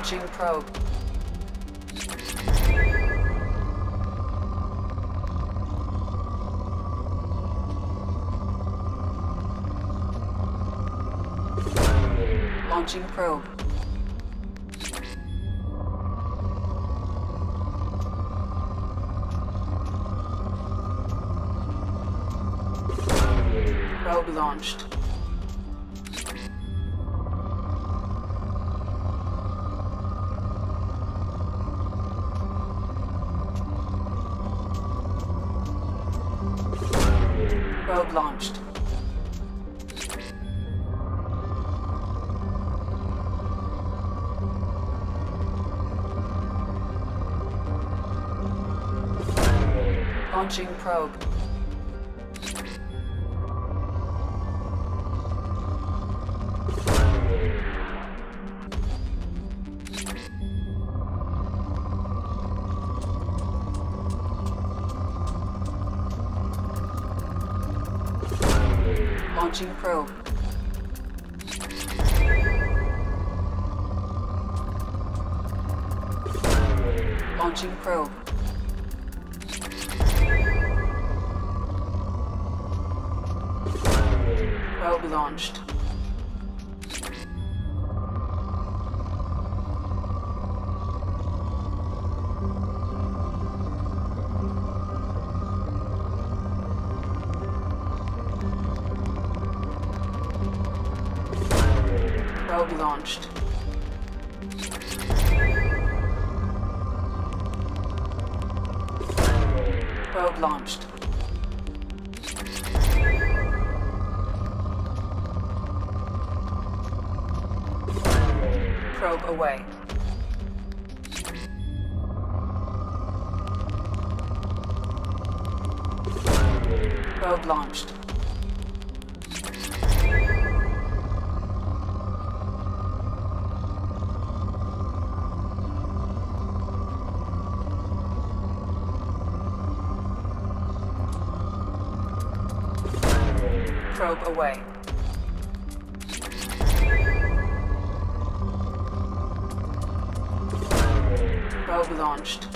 Launching probe. Launching probe. Probe launched. Probe launched. Launching probe. Launching probe. Launching probe. Probe launched. Probe launched. Probe launched. Probe away. Probe launched. Probe away. Probe launched.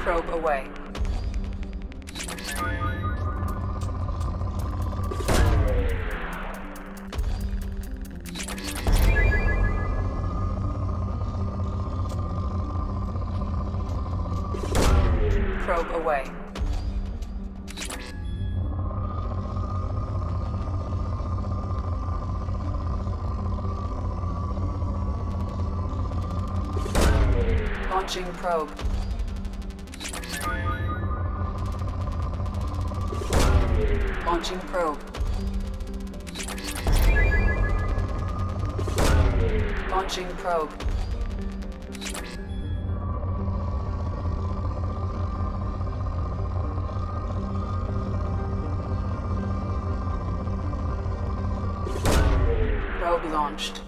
Probe away. Probe away. Launching probe. Launching probe. Launching probe. Probe launched.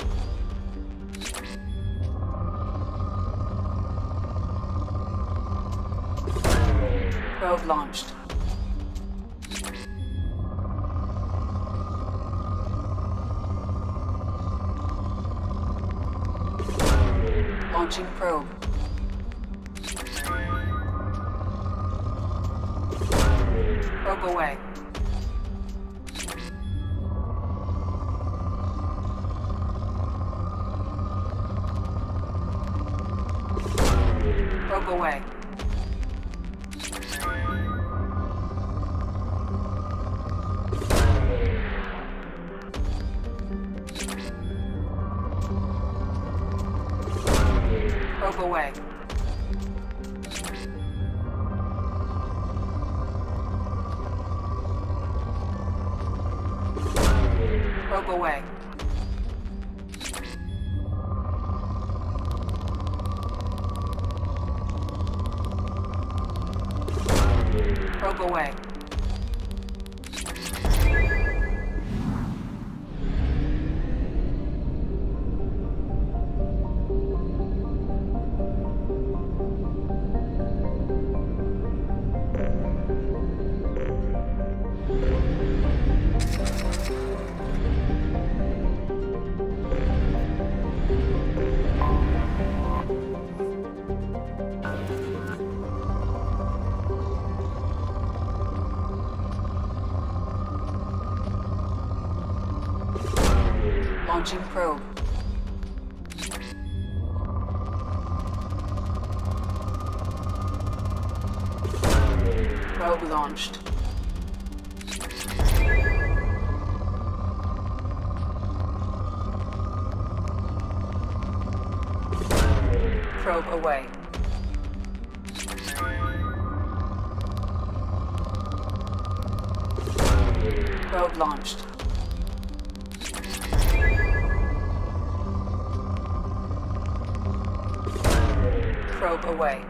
Probe launched. Launching probe. Probe away. Probe away. Probe away. Probe away. Probe away. Launching probe. Probe launched. Probe away. Probe launched. Probe away.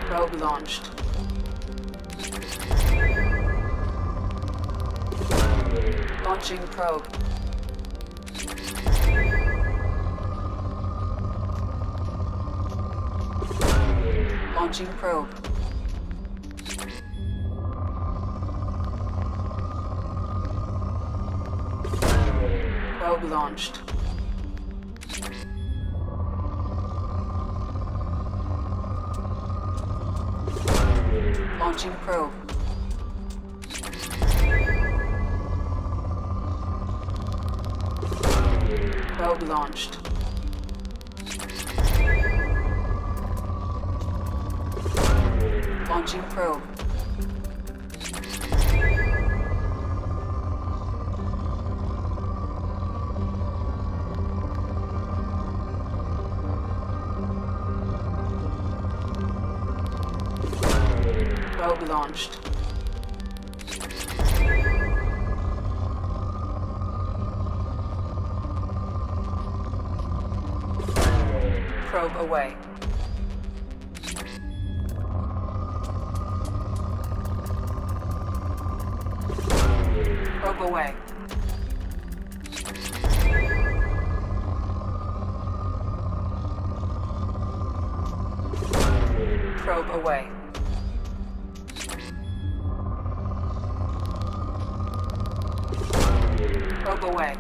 Probe launched. Launching probe. Launching probe. Probe launched. Launching probe. Probe launched. Launching probe. Probe launched. Probe away. Probe away. Probe away. Probe away.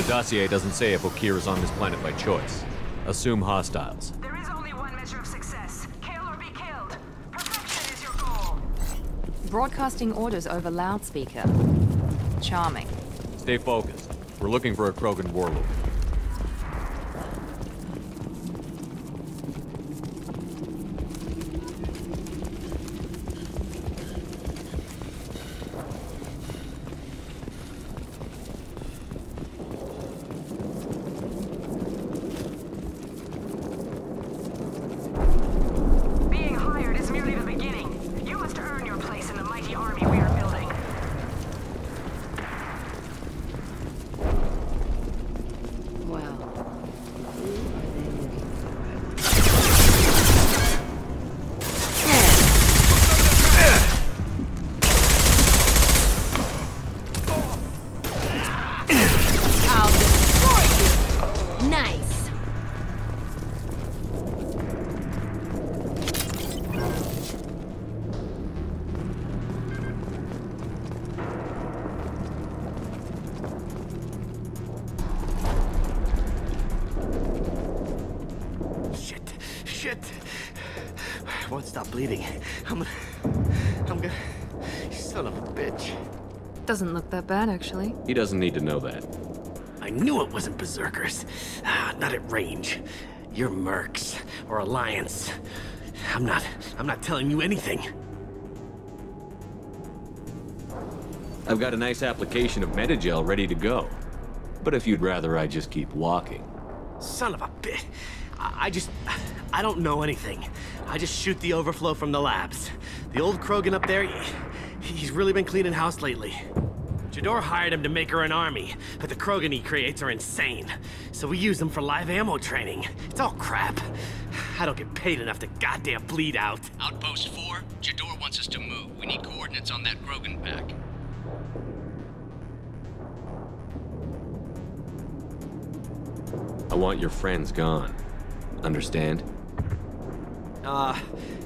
The dossier doesn't say if Okir is on this planet by choice. Assume hostiles. There is only one measure of success. Kill or be killed. Perfection is your goal. Broadcasting orders over loudspeaker. Charming. Stay focused. We're looking for a Krogan warlord. Being hired is merely the beginning. You must earn your place in the mighty army we are building. Well, I'll destroy you! Nice! Shit! I won't stop bleeding. I'm gonna... Son of a bitch. Doesn't look that bad, actually. He doesn't need to know that. I knew it wasn't berserkers. Not at range. You're mercs, or Alliance. I'm not telling you anything. I've got a nice application of Metagel ready to go. But if you'd rather I just keep walking. Son of a bitch. I don't know anything. I just shoot the overflow from the labs. The old Krogan up there, he's really been cleaning house lately. Jador hired him to make her an army, but the Krogan he creates are insane. So we use them for live ammo training. It's all crap. I don't get paid enough to goddamn bleed out. Outpost 4, Jador wants us to move. We need coordinates on that Krogan pack. I want your friends gone. Understand?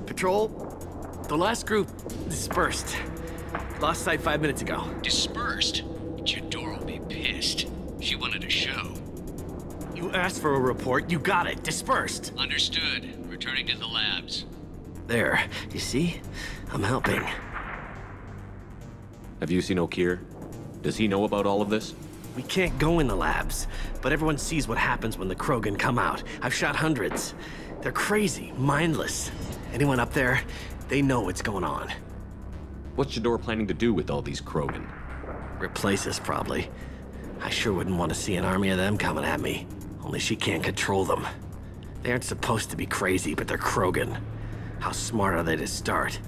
Patrol? The last group dispersed. Lost sight 5 minutes ago. Dispersed? Jador will be pissed. She wanted a show. You asked for a report, you got it. Dispersed. Understood. Returning to the labs. There, you see? I'm helping. Have you seen O'Keefe? Does he know about all of this? We can't go in the labs, but everyone sees what happens when the Krogan come out. I've shot hundreds. They're crazy, mindless. Anyone up there, they know what's going on. What's Jador planning to do with all these Krogan? Replace us, probably. I sure wouldn't want to see an army of them coming at me. Only she can't control them. They aren't supposed to be crazy, but they're Krogan. How smart are they to start?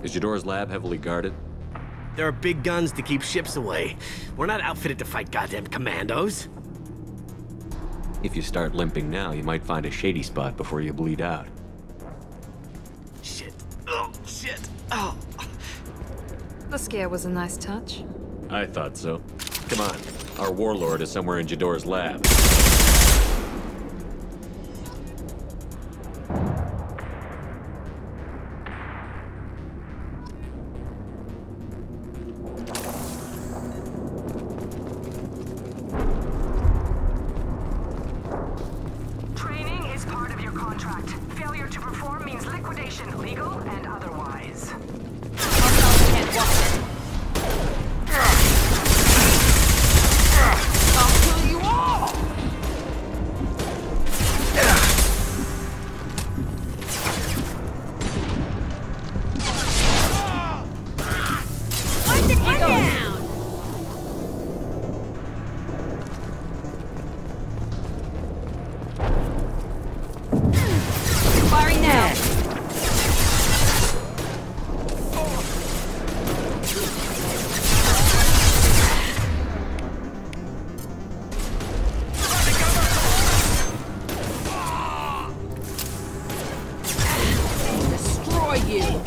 Is Jador's lab heavily guarded? There are big guns to keep ships away. We're not outfitted to fight goddamn commandos. If you start limping now, you might find a shady spot before you bleed out. Shit. Oh, shit. Oh. The scare was a nice touch. I thought so. Come on. Our warlord is somewhere in Jador's lab. Training is part of your contract. Failure to perform means liquidation, legal and otherwise. Firing now. Destroy you.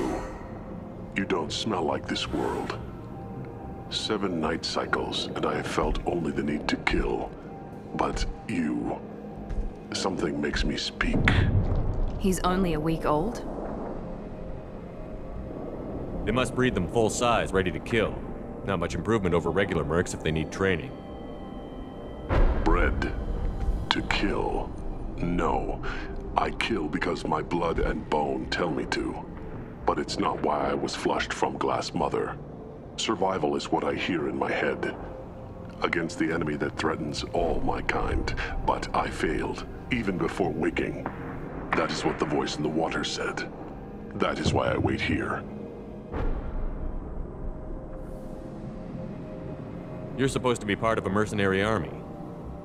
you. You don't smell like this world. 7 night cycles, and I have felt only the need to kill. But you... something makes me speak. He's only a week old? They must breed them full size, ready to kill. Not much improvement over regular mercs if they need training. Bred to kill. No. I kill because my blood and bone tell me to. But it's not why I was flushed from Glass Mother. Survival is what I hear in my head. Against the enemy that threatens all my kind. But I failed, even before waking. That is what the voice in the water said. That is why I wait here. You're supposed to be part of a mercenary army.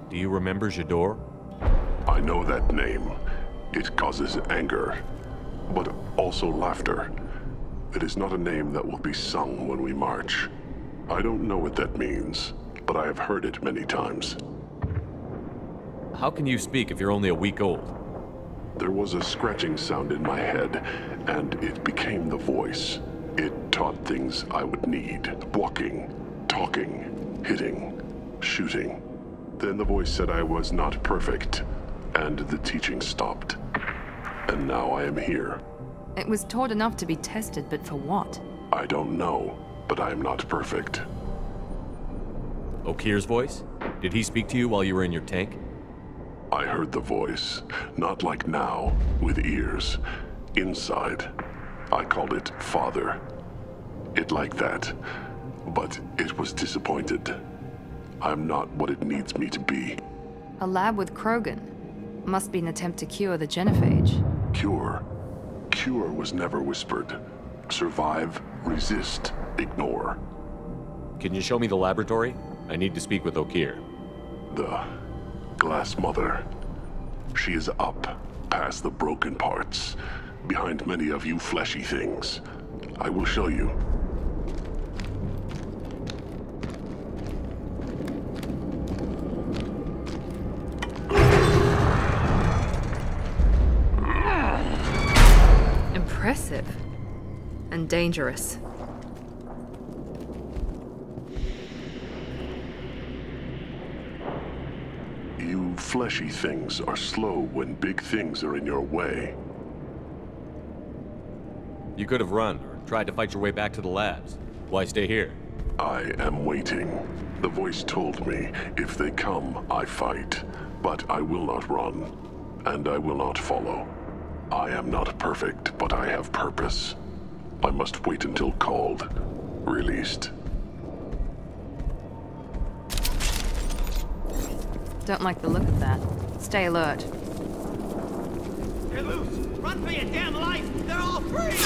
Do you remember Jador? I know that name. It causes anger, but also laughter. It is not a name that will be sung when we march. I don't know what that means, but I have heard it many times. How can you speak if you're only a week old? There was a scratching sound in my head, and it became the voice. It taught things I would need. Walking, talking, hitting, shooting. Then the voice said I was not perfect, and the teaching stopped. And now I am here. It was taught enough to be tested, but for what? I don't know, but I am not perfect. Okir's voice? Did he speak to you while you were in your tank? I heard the voice, not like now, with ears. Inside. I called it Father. It like that, but it was disappointed. I'm not what it needs me to be. A lab with Krogan. Must be an attempt to cure the genophage. Cure. Cure was never whispered. Survive, resist, ignore. Can you show me the laboratory? I need to speak with Okir. The Glass Mother. She is up, past the broken parts, behind many of you fleshy things. I will show you. Impressive. And dangerous. You fleshy things are slow when big things are in your way. You could have run, or tried to fight your way back to the labs. Why stay here? I am waiting. The voice told me, if they come, I fight. But I will not run, and I will not follow. I am not perfect, but I have purpose. I must wait until called, released. Don't like the look of that. Stay alert. They're loose! Run for your damn life! They're all free!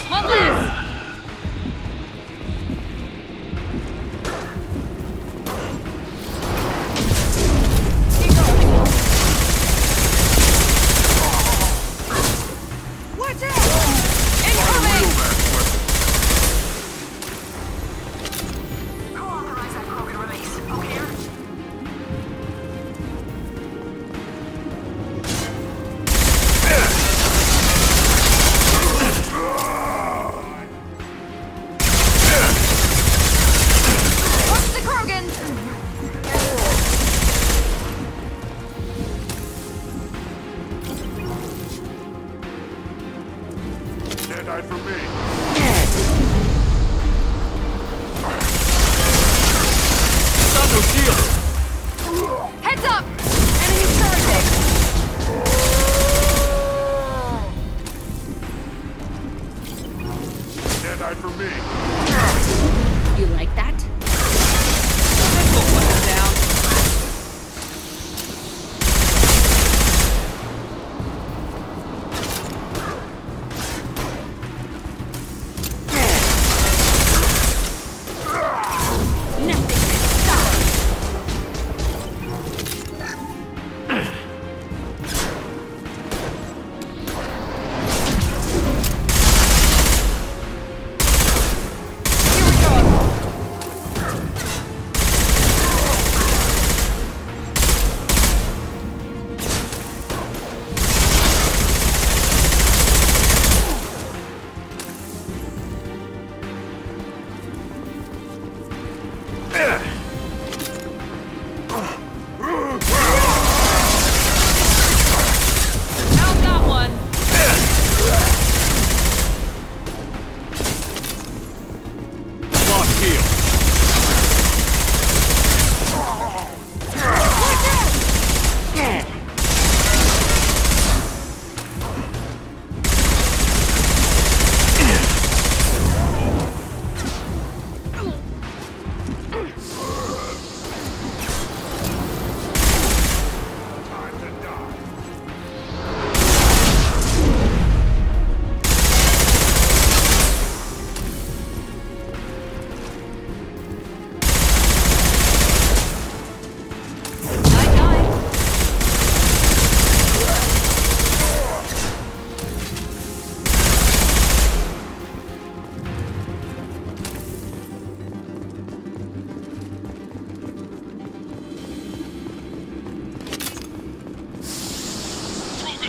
One left! Watch out! Incoming! Go authorize that Krogan release. Okay? Watch the Krogan! Stand for me. Stop no shield! Heads up! Enemy turret! Stand for me. You like that?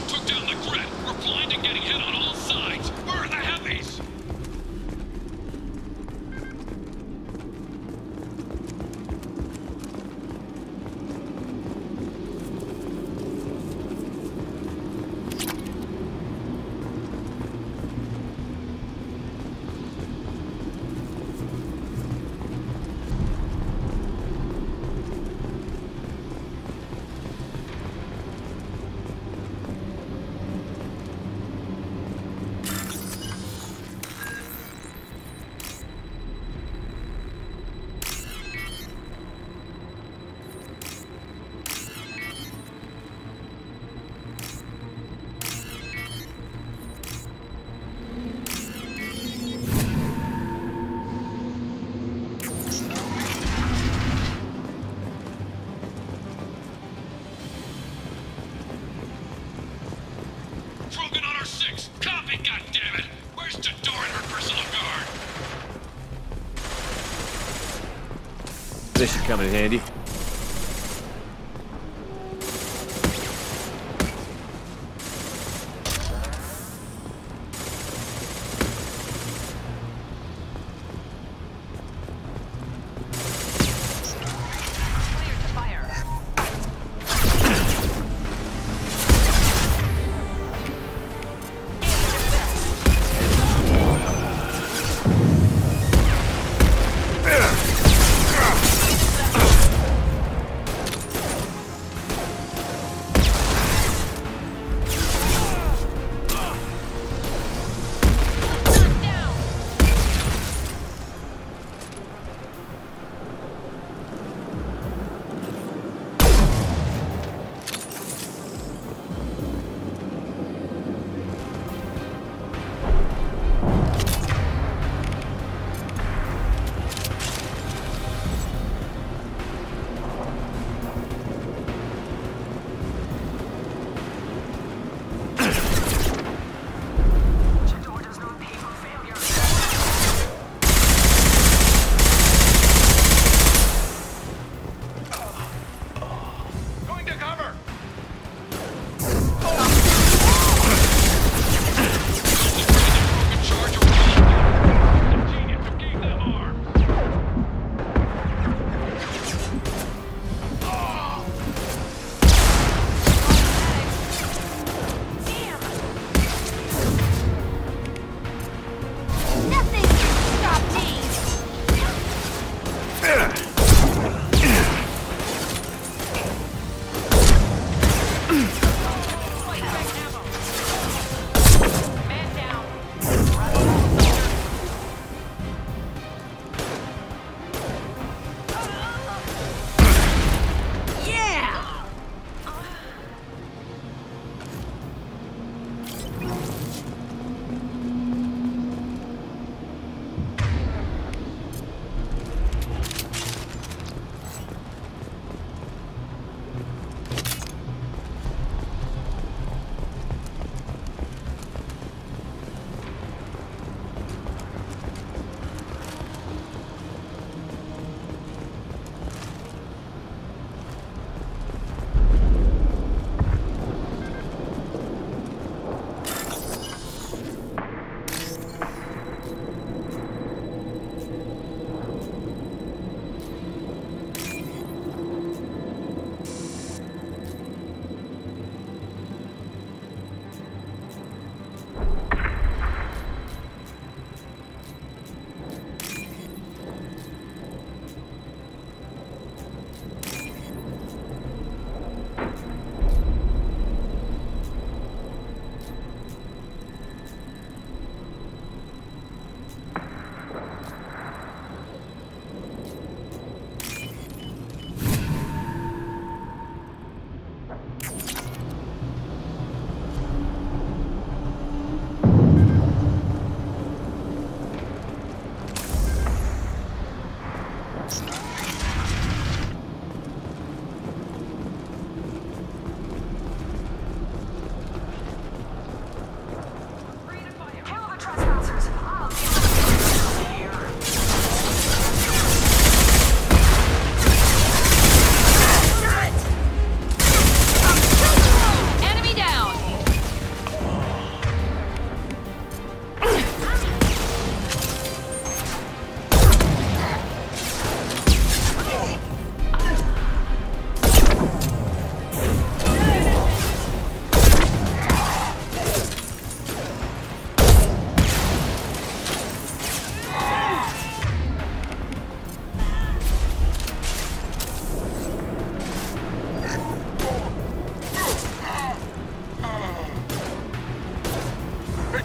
Krogan took down the grid. We're blind and getting hit on all sides. Where are the heavies? Krogan on our 6. Copy, goddammit! Where's Jador and her personal guard? This should come in handy. Cleared to fire.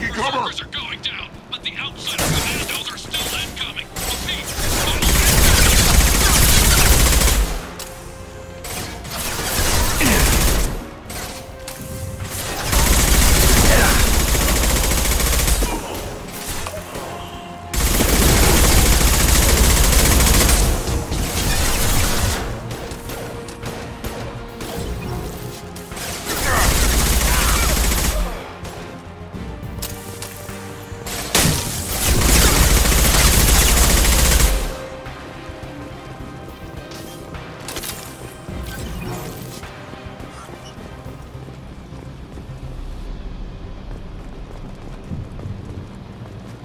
Taking cover! Berserkers are going down, but the outsider commandos are still incoming. Repeat,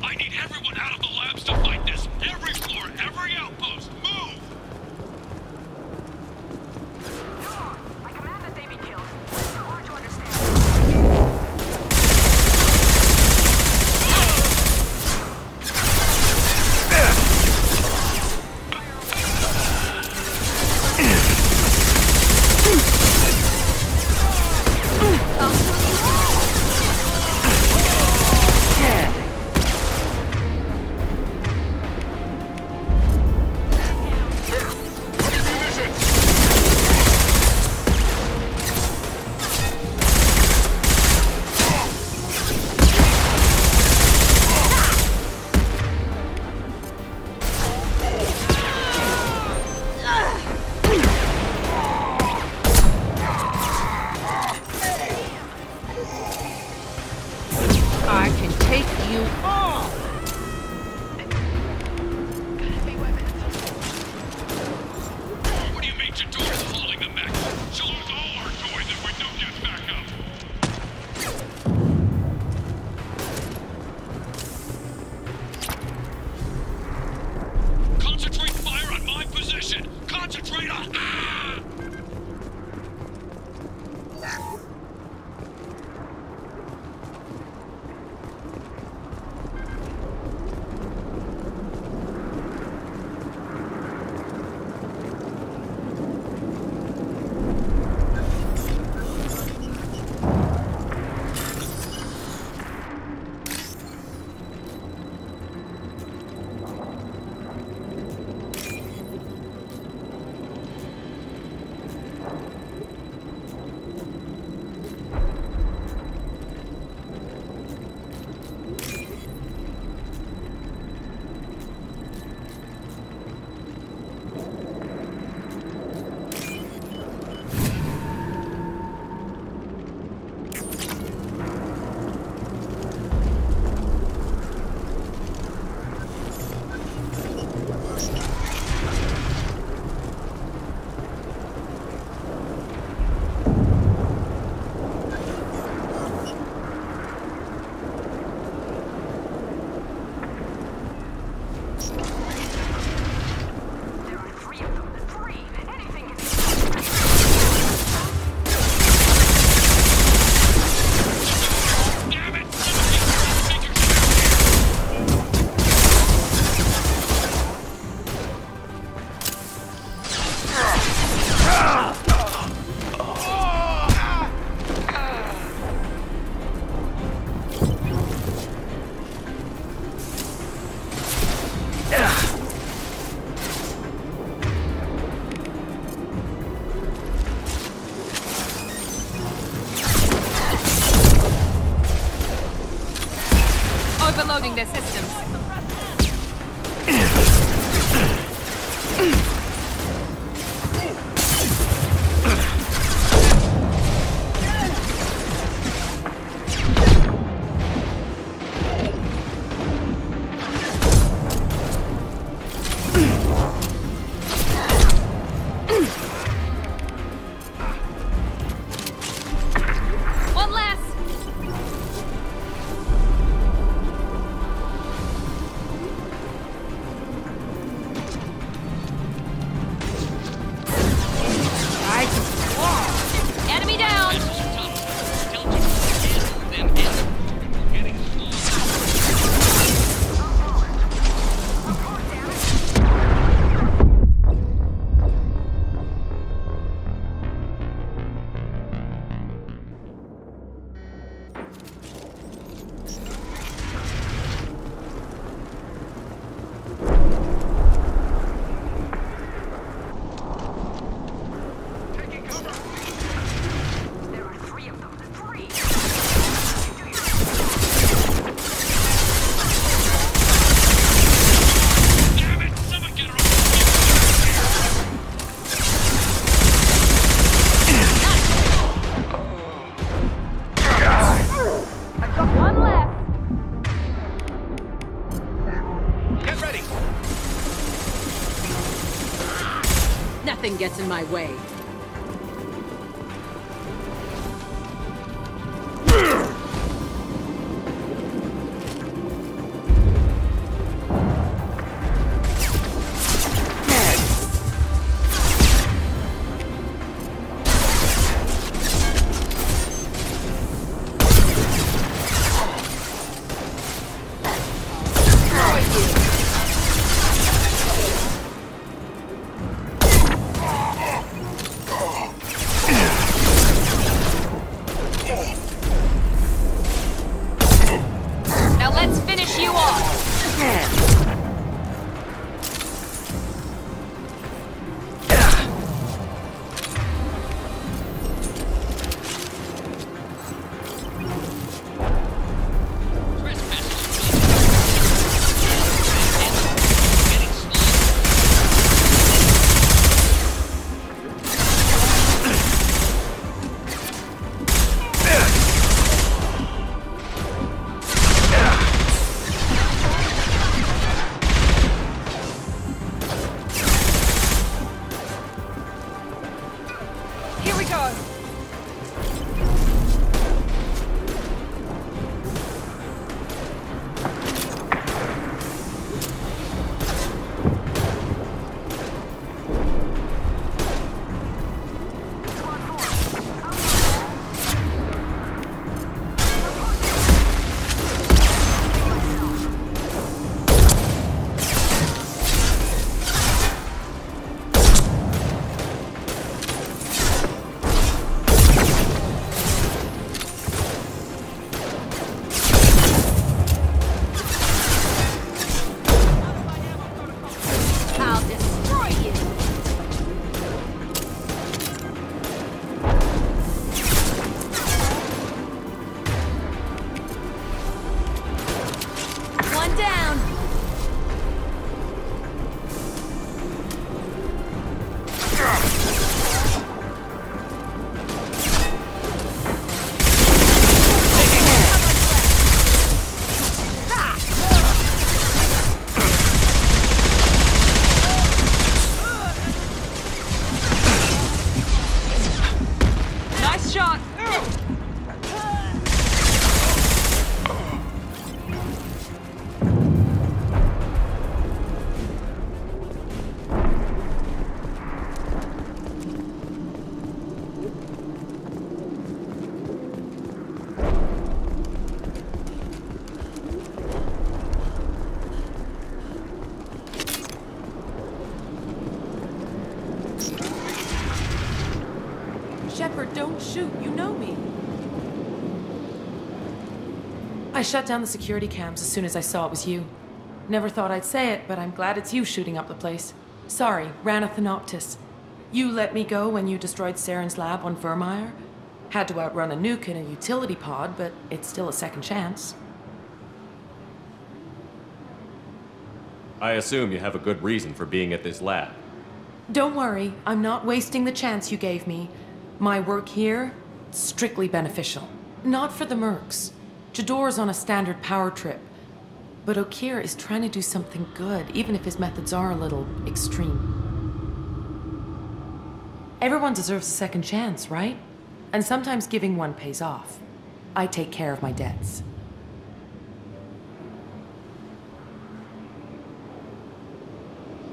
I need everyone out of the labs to fight this. Every floor, every outpost, move! No, I command that they be killed. It's so hard to understand. I can take you on! What do you mean Jador is holding them back? She'll lose all our toys if we don't get back up. Concentrate fire on my position! Concentrate on... Ah! There are three of them. Three! Anything can Damn it! Take your time. Overloading their systems. One less. Nothing gets in my way. Shepard, don't shoot. You know me. I shut down the security cams as soon as I saw it was you. Never thought I'd say it, but I'm glad it's you shooting up the place. Sorry, ran a Thanoptis. You let me go when you destroyed Saren's lab on Vermeer. Had to outrun a nuke in a utility pod, but it's still a second chance. I assume you have a good reason for being at this lab. Don't worry, I'm not wasting the chance you gave me. My work here, strictly beneficial. Not for the mercs. Jador's on a standard power trip. But Okir is trying to do something good, even if his methods are a little extreme. Everyone deserves a second chance, right? And sometimes giving one pays off. I take care of my debts.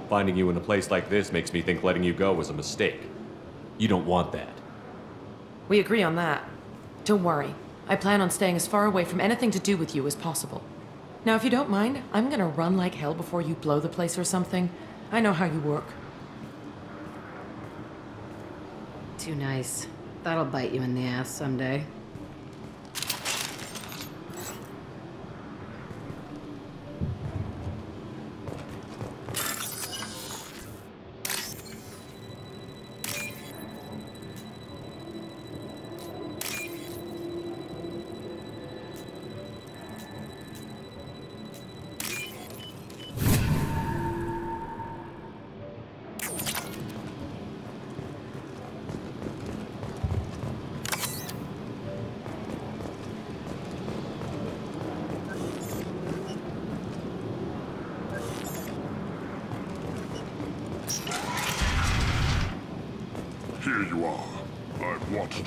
Finding you in a place like this makes me think letting you go was a mistake. You don't want that. We agree on that. Don't worry. I plan on staying as far away from anything to do with you as possible. Now, if you don't mind, I'm gonna run like hell before you blow the place or something. I know how you work. Too nice. That'll bite you in the ass someday.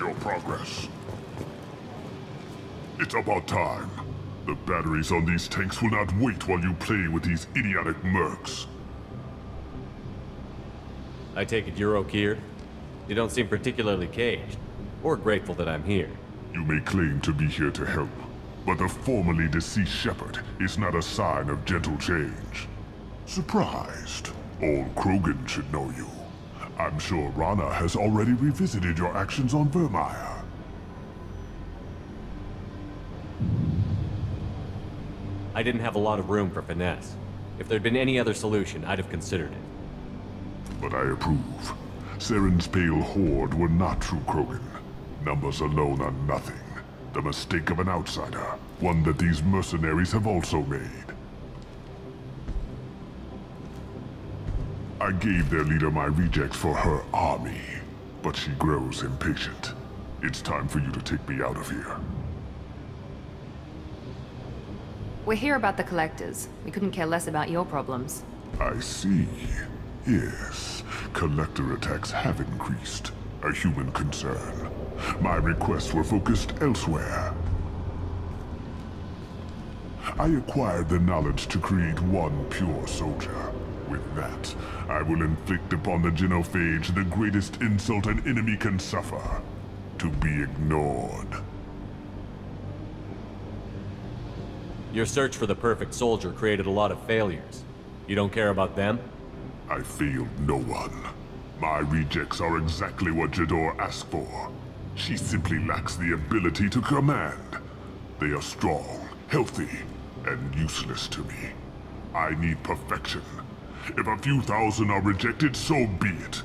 your progress. It's about time. The batteries on these tanks will not wait while you play with these idiotic mercs. I take it you're O'Keir? You don't seem particularly caged, or grateful that I'm here. You may claim to be here to help, but the formerly deceased Shepherd is not a sign of gentle change. Surprised? Old Krogan should know you. I'm sure Rana has already revisited your actions on Vermeer. I didn't have a lot of room for finesse. If there'd been any other solution, I'd have considered it. But I approve. Saren's pale horde were not true Krogan. Numbers alone are nothing. The mistake of an outsider. One that these mercenaries have also made. I gave their leader my rejects for her army, but she grows impatient. It's time for you to take me out of here. We're here about the collectors. We couldn't care less about your problems. I see. Yes, collector attacks have increased. A human concern. My requests were focused elsewhere. I acquired the knowledge to create one pure soldier. With that, I will inflict upon the genophage the greatest insult an enemy can suffer. To be ignored. Your search for the perfect soldier created a lot of failures. You don't care about them? I failed no one. My rejects are exactly what Jador asked for. She simply lacks the ability to command. They are strong, healthy, and useless to me. I need perfection. If a few thousand are rejected, so be it.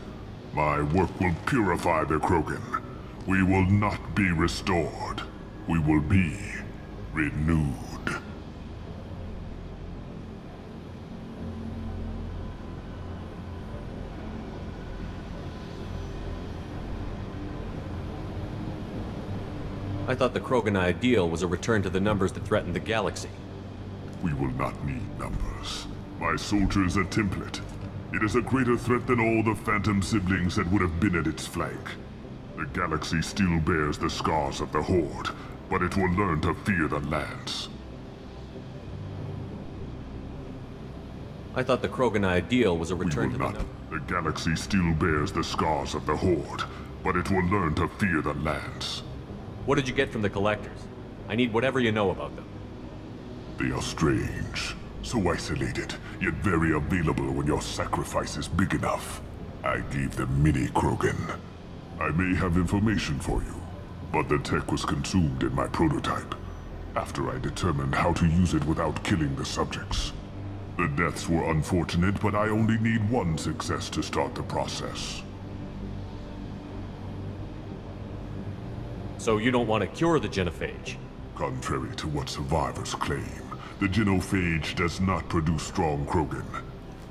My work will purify the Krogan. We will not be restored. We will be renewed. I thought the Krogan ideal was a return to the numbers that threatened the galaxy. We will not need numbers. My soldier is a template. It is a greater threat than all the Phantom siblings that would have been at its flank. The galaxy still bears the scars of the Horde, but it will learn to fear the Lance. I thought the Krogan ideal was a return to the numbers. The galaxy still bears the scars of the Horde, but it will learn to fear the Lance. What did you get from the collectors? I need whatever you know about them. They are strange. So isolated, yet very available when your sacrifice is big enough. I gave them mini Krogan. I may have information for you, but the tech was consumed in my prototype, after I determined how to use it without killing the subjects. The deaths were unfortunate, but I only need one success to start the process. So you don't want to cure the genophage? Contrary to what survivors claim, the genophage does not produce strong Krogan.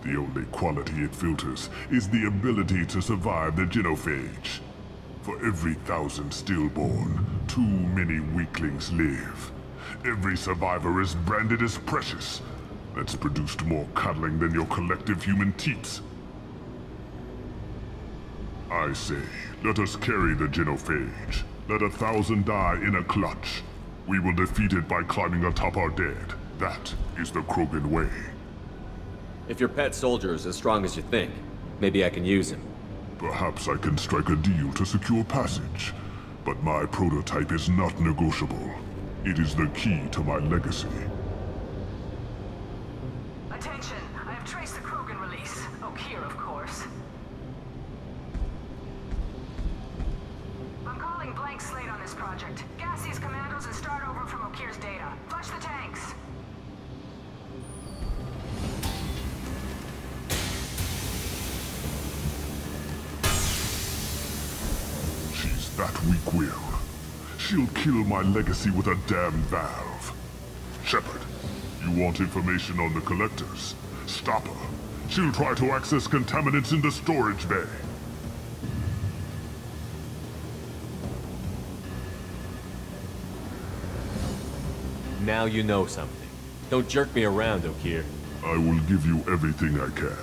The only quality it filters is the ability to survive the genophage. For every 1,000 stillborn, too many weaklings live. Every survivor is branded as precious. That's produced more cuddling than your collective human teats. I say, let us carry the genophage. Let 1,000 die in a clutch. We will defeat it by climbing atop our dead. That is the Krogan way. If your pet soldier is as strong as you think, maybe I can use him. Perhaps I can strike a deal to secure passage. But my prototype is not negotiable. It is the key to my legacy. Attention! I have traced the Krogan release. O'Keir, of course. I'm calling blank slate on this project. Gas these commandos and start over from O'Keir's data. Flush the tanks. She's that weak-willed. She'll kill my legacy with a damn valve. Shepard, you want information on the collectors? Stop her. She'll try to access contaminants in the storage bay. Now you know something. Don't jerk me around, O'Keir. I will give you everything I can.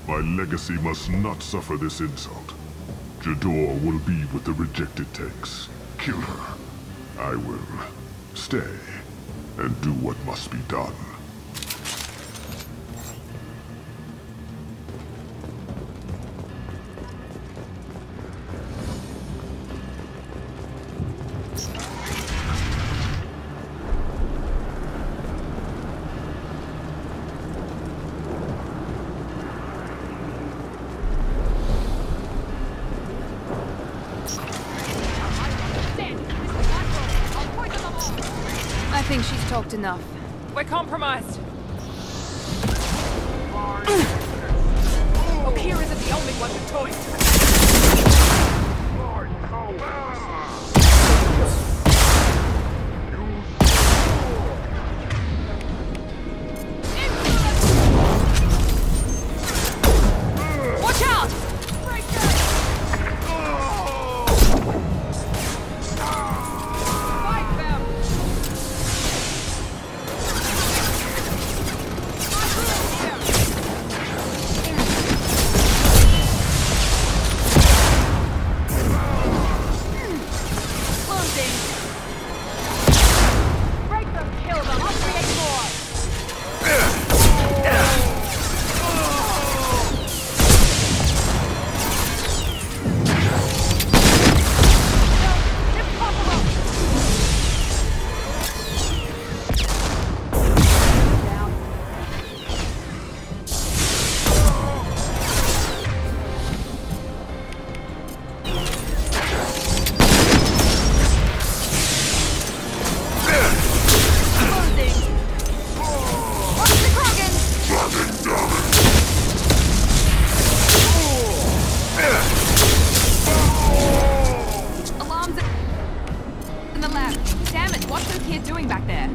My legacy must not suffer this insult. Jador will be with the rejected tanks. Kill her. I will stay and do what must be done. I think she's talked enough. We're compromised. Okeer isn't the only one to toy. Watch out! Fight them!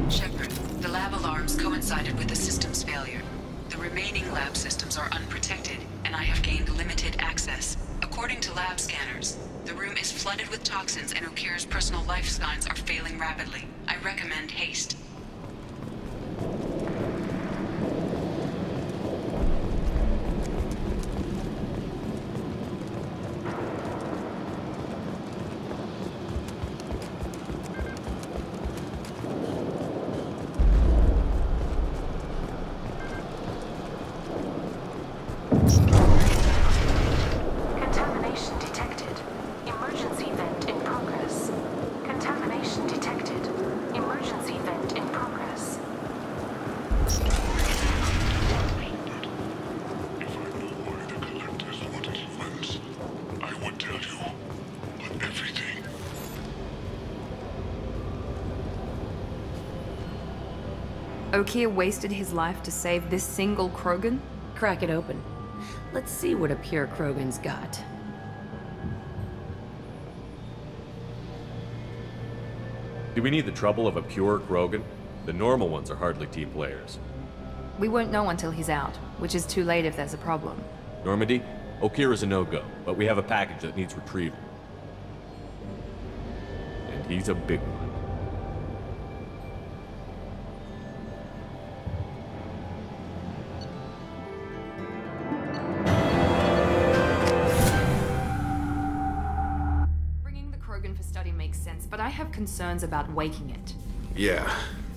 Shepard, the lab alarms coincided with the system's failure. The remaining lab systems are unprotected, and I have gained limited access. According to lab scanners, the room is flooded with toxins and Okeer's personal life signs are failing rapidly. I recommend haste. Contamination detected. Emergency vent in progress. Contamination detected. Emergency vent in progress. If I know why the collectors wanted funds, I would tell you. But everything. Okeer wasted his life to save this single Krogan? Crack it open. Let's see what a pure Krogan's got. Do we need the trouble of a pure Krogan? The normal ones are hardly team players. We won't know until he's out, which is too late if there's a problem. Normandy, Okeer is a no-go, but we have a package that needs retrieval. And he's a big one. Bringing the Krogan for study makes sense, but I have concerns about waking it. Yeah,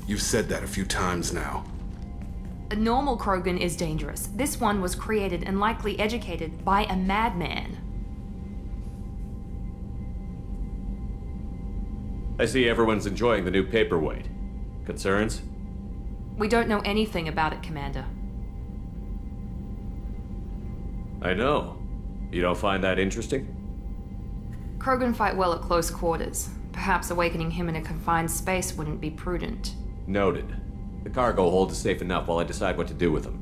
you've said that a few times now. A normal Krogan is dangerous. This one was created and likely educated by a madman. I see everyone's enjoying the new paperweight. Concerns? We don't know anything about it, Commander. I know. You don't find that interesting? Krogan fight well at close quarters. Perhaps awakening him in a confined space wouldn't be prudent. Noted. The cargo hold is safe enough while I decide what to do with him.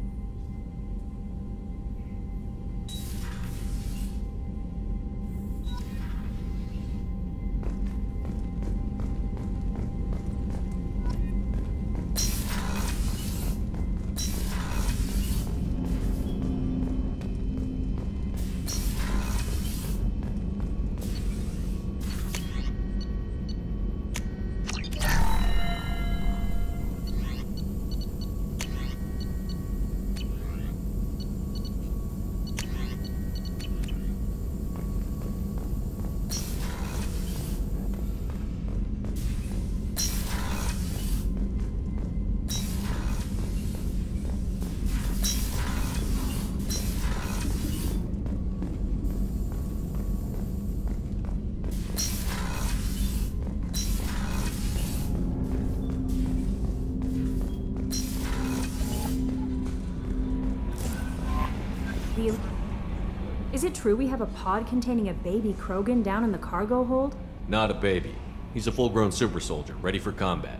Is it true we have a pod containing a baby Krogan down in the cargo hold? Not a baby. He's a full-grown super soldier, ready for combat.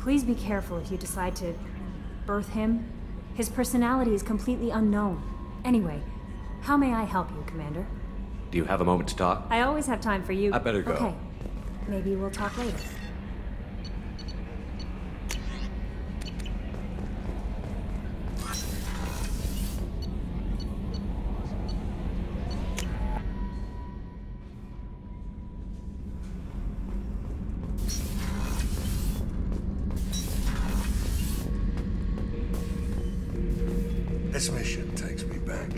Please be careful if you decide to birth him. His personality is completely unknown. Anyway, how may I help you, Commander? Do you have a moment to talk? I always have time for you. I better go. Okay. Maybe we'll talk later. This mission takes me back.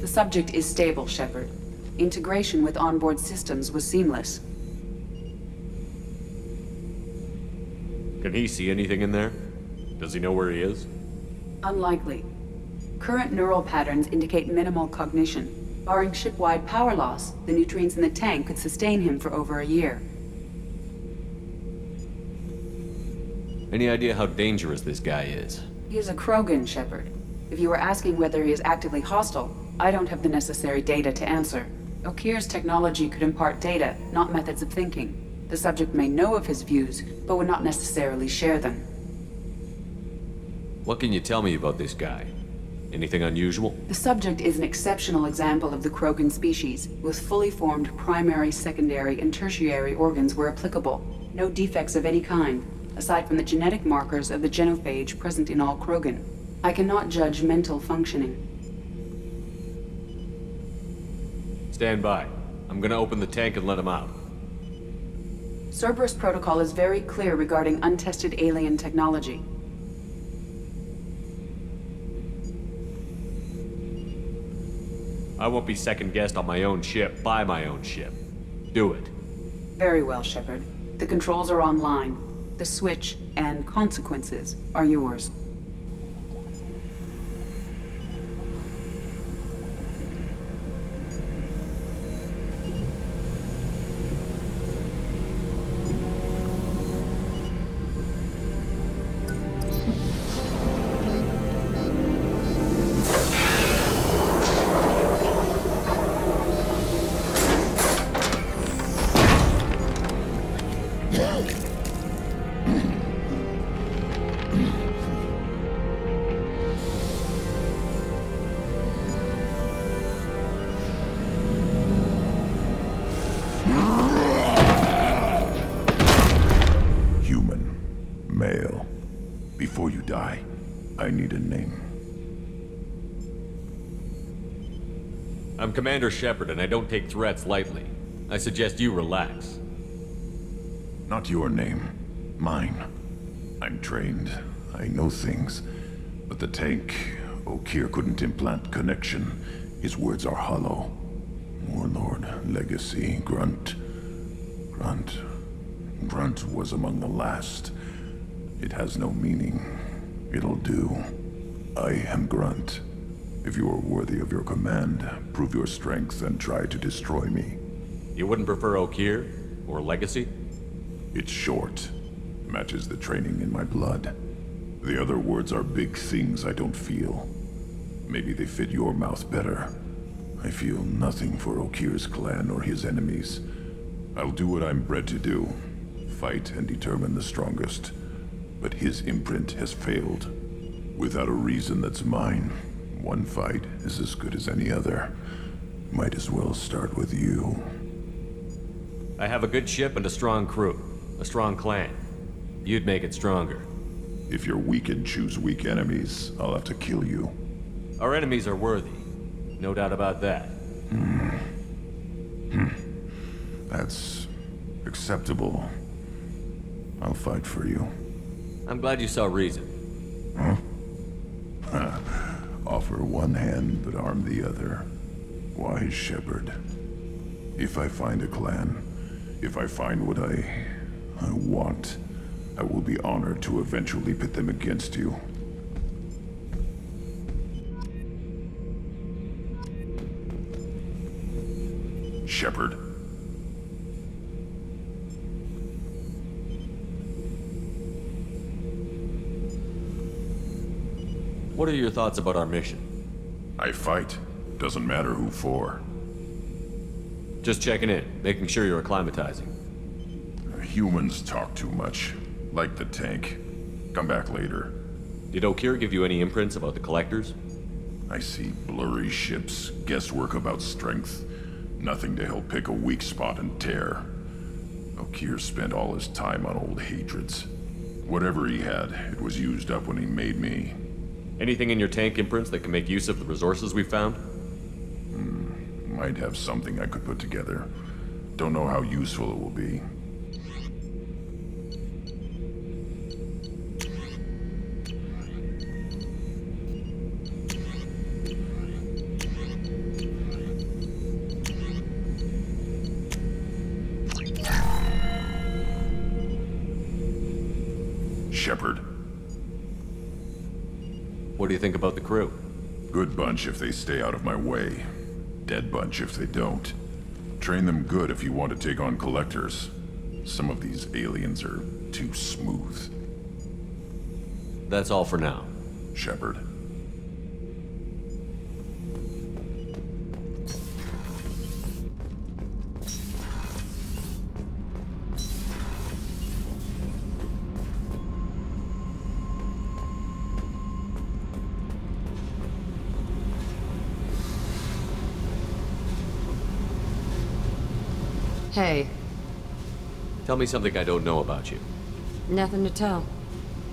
The subject is stable, Shepard. Integration with onboard systems was seamless. Can he see anything in there? Does he know where he is? Unlikely. Current neural patterns indicate minimal cognition. Barring ship-wide power loss, the nutrients in the tank could sustain him for over a year. Any idea how dangerous this guy is? He is a Krogan, Shepard. If you were asking whether he is actively hostile, I don't have the necessary data to answer. Okeer's technology could impart data, not methods of thinking. The subject may know of his views, but would not necessarily share them. What can you tell me about this guy? Anything unusual? The subject is an exceptional example of the Krogan species, with fully formed primary, secondary, and tertiary organs where applicable. No defects of any kind, aside from the genetic markers of the genophage present in all Krogan. I cannot judge mental functioning. Stand by. I'm gonna open the tank and let him out. Cerberus protocol is very clear regarding untested alien technology. I won't be second-guessed on my own ship by my own ship. Do it. Very well, Shepard. The controls are online. The switch and consequences are yours. Before you die, I need a name. I'm Commander Shepard, and I don't take threats lightly. I suggest you relax. Not your name. Mine. I'm trained. I know things. But the tank, Okeer couldn't implant connection. His words are hollow. Warlord, Legacy, Grunt. Grunt was among the last. It has no meaning. It'll do. I am Grunt. If you are worthy of your command, prove your strength and try to destroy me. You wouldn't prefer Okeer? Or Legacy? It's short. Matches the training in my blood. The other words are big things I don't feel. Maybe they fit your mouth better. I feel nothing for Okeer's clan or his enemies. I'll do what I'm bred to do. Fight and determine the strongest. But his imprint has failed. Without a reason that's mine, one fight is as good as any other. Might as well start with you. I have a good ship and a strong crew. A strong clan. You'd make it stronger. If you're weak and choose weak enemies, I'll have to kill you. Our enemies are worthy. No doubt about that. That's acceptable. I'll fight for you. I'm glad you saw reason. Huh? Offer one hand, but arm the other. Wise Shepard. If I find a clan, if I find what I want, I will be honored to eventually pit them against you. Shepard. What are your thoughts about our mission? I fight. Doesn't matter who for. Just checking in, making sure you're acclimatizing. Humans talk too much. Like the tank. Come back later. Did Okir give you any imprints about the Collectors? I see blurry ships, guesswork about strength. Nothing to help pick a weak spot and tear. Okir spent all his time on old hatreds. Whatever he had, it was used up when he made me. Anything in your tank imprints that can make use of the resources we found? Might have something I could put together. Don't know how useful it will be. Shepard. What do you think about the crew? Good bunch if they stay out of my way. Dead bunch if they don't. Train them good if you want to take on Collectors. Some of these aliens are too smooth. That's all for now. Shepard. Hey. Tell me something I don't know about you. Nothing to tell.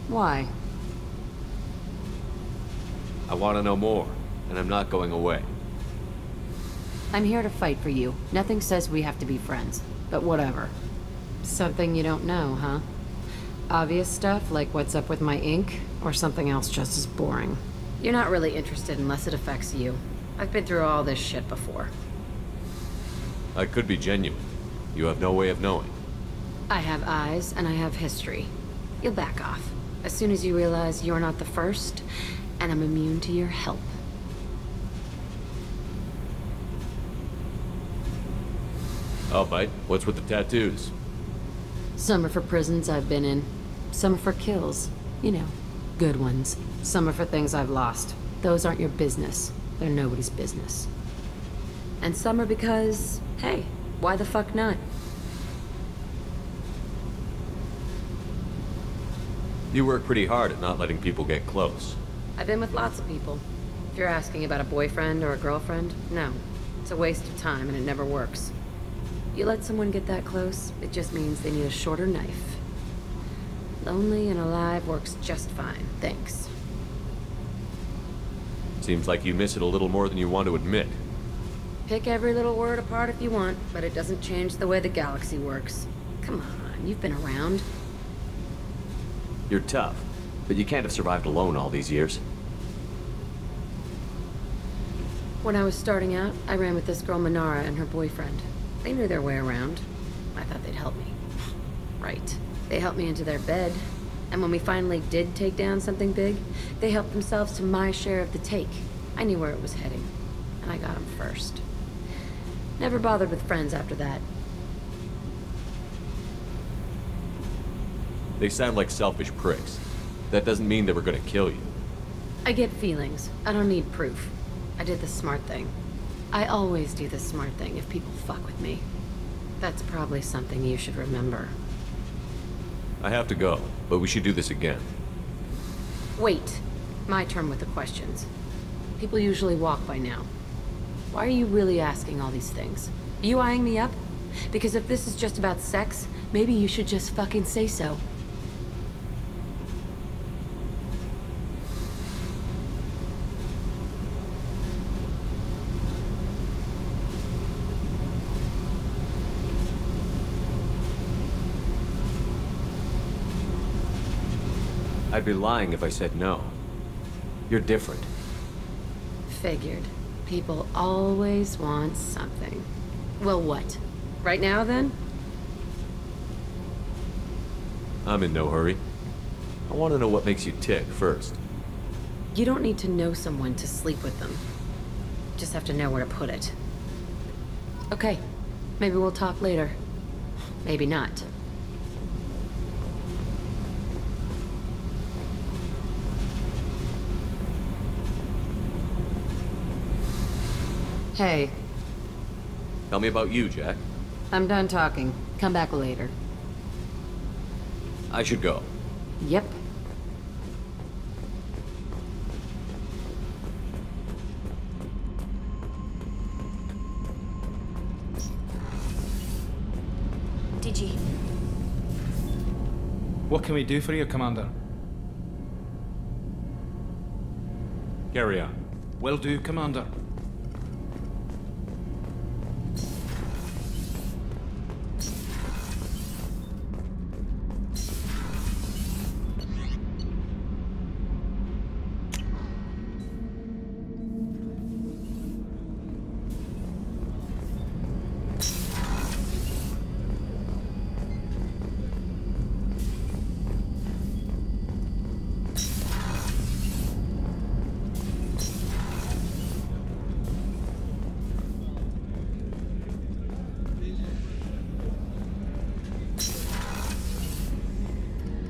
Why? I want to know more, and I'm not going away. I'm here to fight for you. Nothing says we have to be friends, but whatever. Something you don't know, huh? Obvious stuff, like what's up with my ink, or something else just as boring? You're not really interested unless it affects you. I've been through all this shit before. I could be genuine. You have no way of knowing. I have eyes, and I have history. You'll back off. As soon as you realize you're not the first, and I'm immune to your help. I'll bite. What's with the tattoos? Some are for prisons I've been in. Some are for kills. You know, good ones. Some are for things I've lost. Those aren't your business. They're nobody's business. And some are because, hey, why the fuck not? You work pretty hard at not letting people get close. I've been with lots of people. If you're asking about a boyfriend or a girlfriend, no. It's a waste of time and it never works. You let someone get that close, it just means they need a shorter knife. Lonely and alive works just fine, thanks. Seems like you miss it a little more than you want to admit. Pick every little word apart if you want, but it doesn't change the way the galaxy works. Come on, you've been around. You're tough, but you can't have survived alone all these years. When I was starting out, I ran with this girl Minara and her boyfriend. They knew their way around. I thought they'd help me. Right. They helped me into their bed, and when we finally did take down something big, they helped themselves to my share of the take. I knew where it was heading, and I got them first. Never bothered with friends after that. They sound like selfish pricks. That doesn't mean they were gonna kill you. I get feelings. I don't need proof. I did the smart thing. I always do the smart thing if people fuck with me. That's probably something you should remember. I have to go, but we should do this again. Wait. My turn with the questions. People usually walk by now. Why are you really asking all these things? Are you eyeing me up? Because if this is just about sex, maybe you should just fucking say so. I'd be lying if I said no. You're different. Figured. People always want something. Well, what? Right now, then? I'm in no hurry. I want to know what makes you tick first. You don't need to know someone to sleep with them. Just have to know where to put it. Okay, maybe we'll talk later. Maybe not. Hey. Tell me about you, Jack. I'm done talking. Come back later. I should go. Yep. Digi. What can we do for you, Commander? Carry on. Will do, Commander.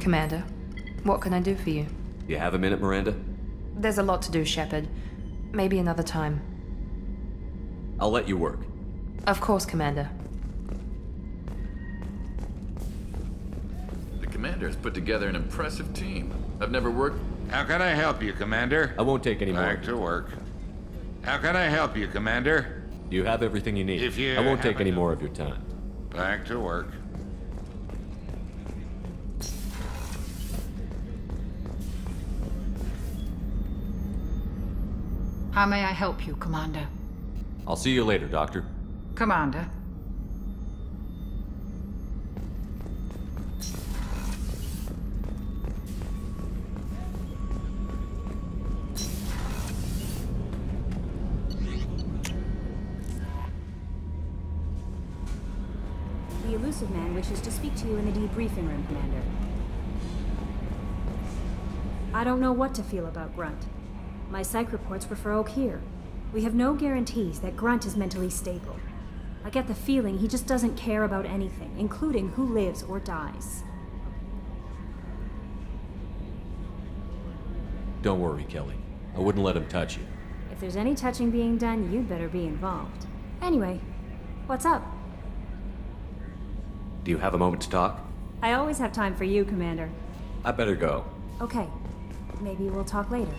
Commander, what can I do for you? You have a minute, Miranda? There's a lot to do, Shepard. Maybe another time. I'll let you work. Of course, Commander. The Commander has put together an impressive team. I've never worked... How can I help you, Commander? I won't take any more. Back to work. How can I help you, Commander? You have everything you need. If you I won't take any more of your time. Back to work. How may I help you, Commander? I'll see you later, Doctor. Commander. The elusive man wishes to speak to you in the debriefing room, Commander. I don't know what to feel about Grunt. My psych reports refer Oak here. We have no guarantees that Grunt is mentally stable. I get the feeling he just doesn't care about anything, including who lives or dies. Don't worry, Kelly. I wouldn't let him touch you. If there's any touching being done, you'd better be involved. Anyway, what's up? Do you have a moment to talk? I always have time for you, Commander. I better go. Okay. Maybe we'll talk later.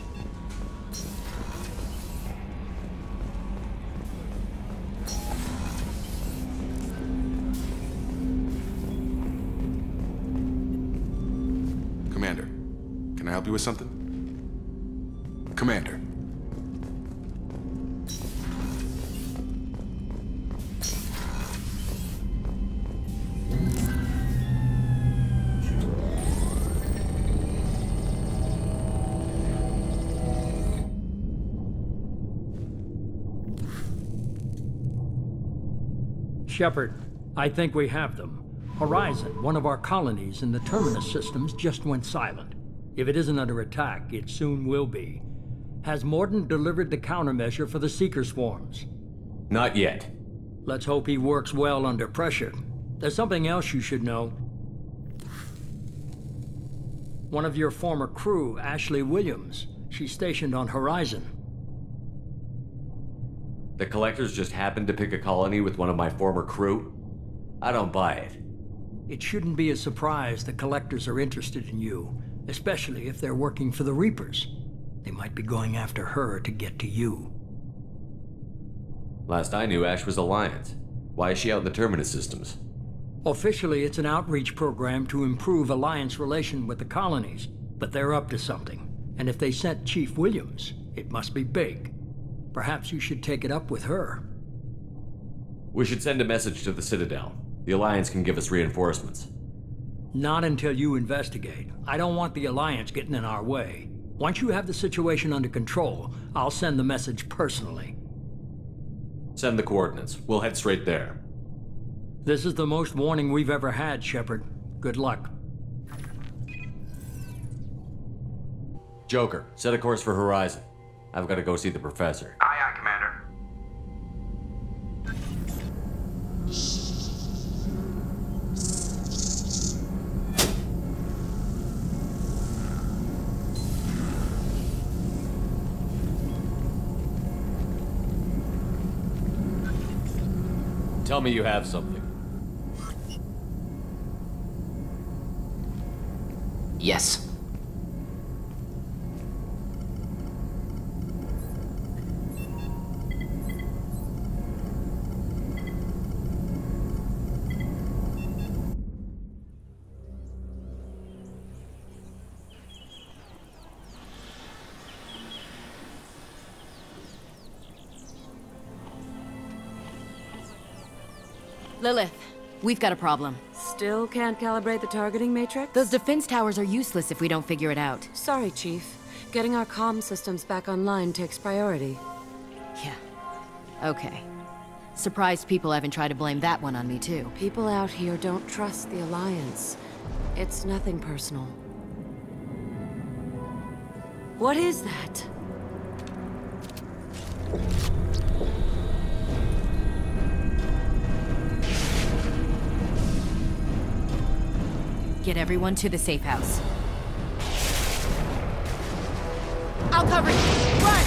Commander, can I help you with something? Commander. Shepard, I think we have them. Horizon, one of our colonies in the Terminus systems, just went silent. If it isn't under attack, it soon will be. Has Mordin delivered the countermeasure for the Seeker swarms? Not yet. Let's hope he works well under pressure. There's something else you should know. One of your former crew, Ashley Williams, she's stationed on Horizon. The Collectors just happened to pick a colony with one of my former crew? I don't buy it. It shouldn't be a surprise the Collectors are interested in you, especially if they're working for the Reapers. They might be going after her to get to you. Last I knew, Ash was Alliance. Why is she out in the Terminus systems? Officially, it's an outreach program to improve Alliance relation with the colonies, but they're up to something. And if they sent Chief Williams, it must be big. Perhaps you should take it up with her. We should send a message to the Citadel. The Alliance can give us reinforcements. Not until you investigate. I don't want the Alliance getting in our way. Once you have the situation under control, I'll send the message personally. Send the coordinates. We'll head straight there. This is the most warning we've ever had, Shepard. Good luck. Joker, set a course for Horizon. I've got to go see the professor. Aye, aye, Commander. Tell me you have something. Yes. Lilith, we've got a problem. Still can't calibrate the targeting matrix? Those defense towers are useless if we don't figure it out. Sorry, Chief. Getting our comm systems back online takes priority. Yeah. Okay. Surprised people haven't tried to blame that one on me, too. People out here don't trust the Alliance. It's nothing personal. What is that? Get everyone to the safe house. I'll cover you! Run!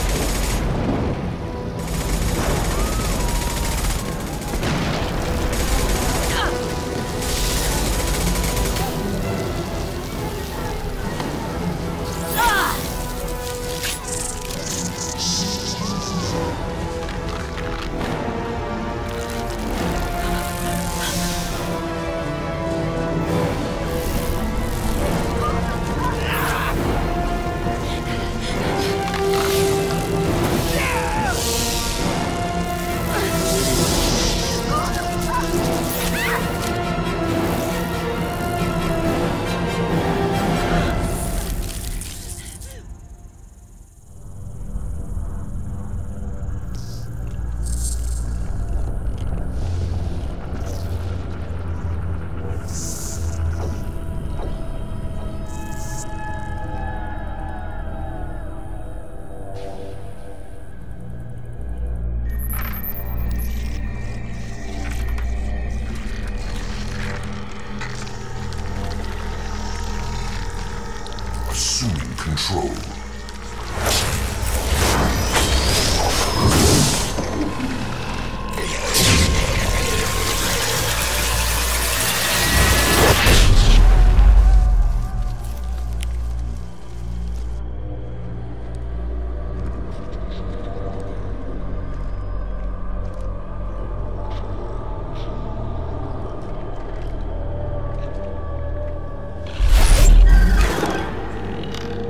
Assuming control.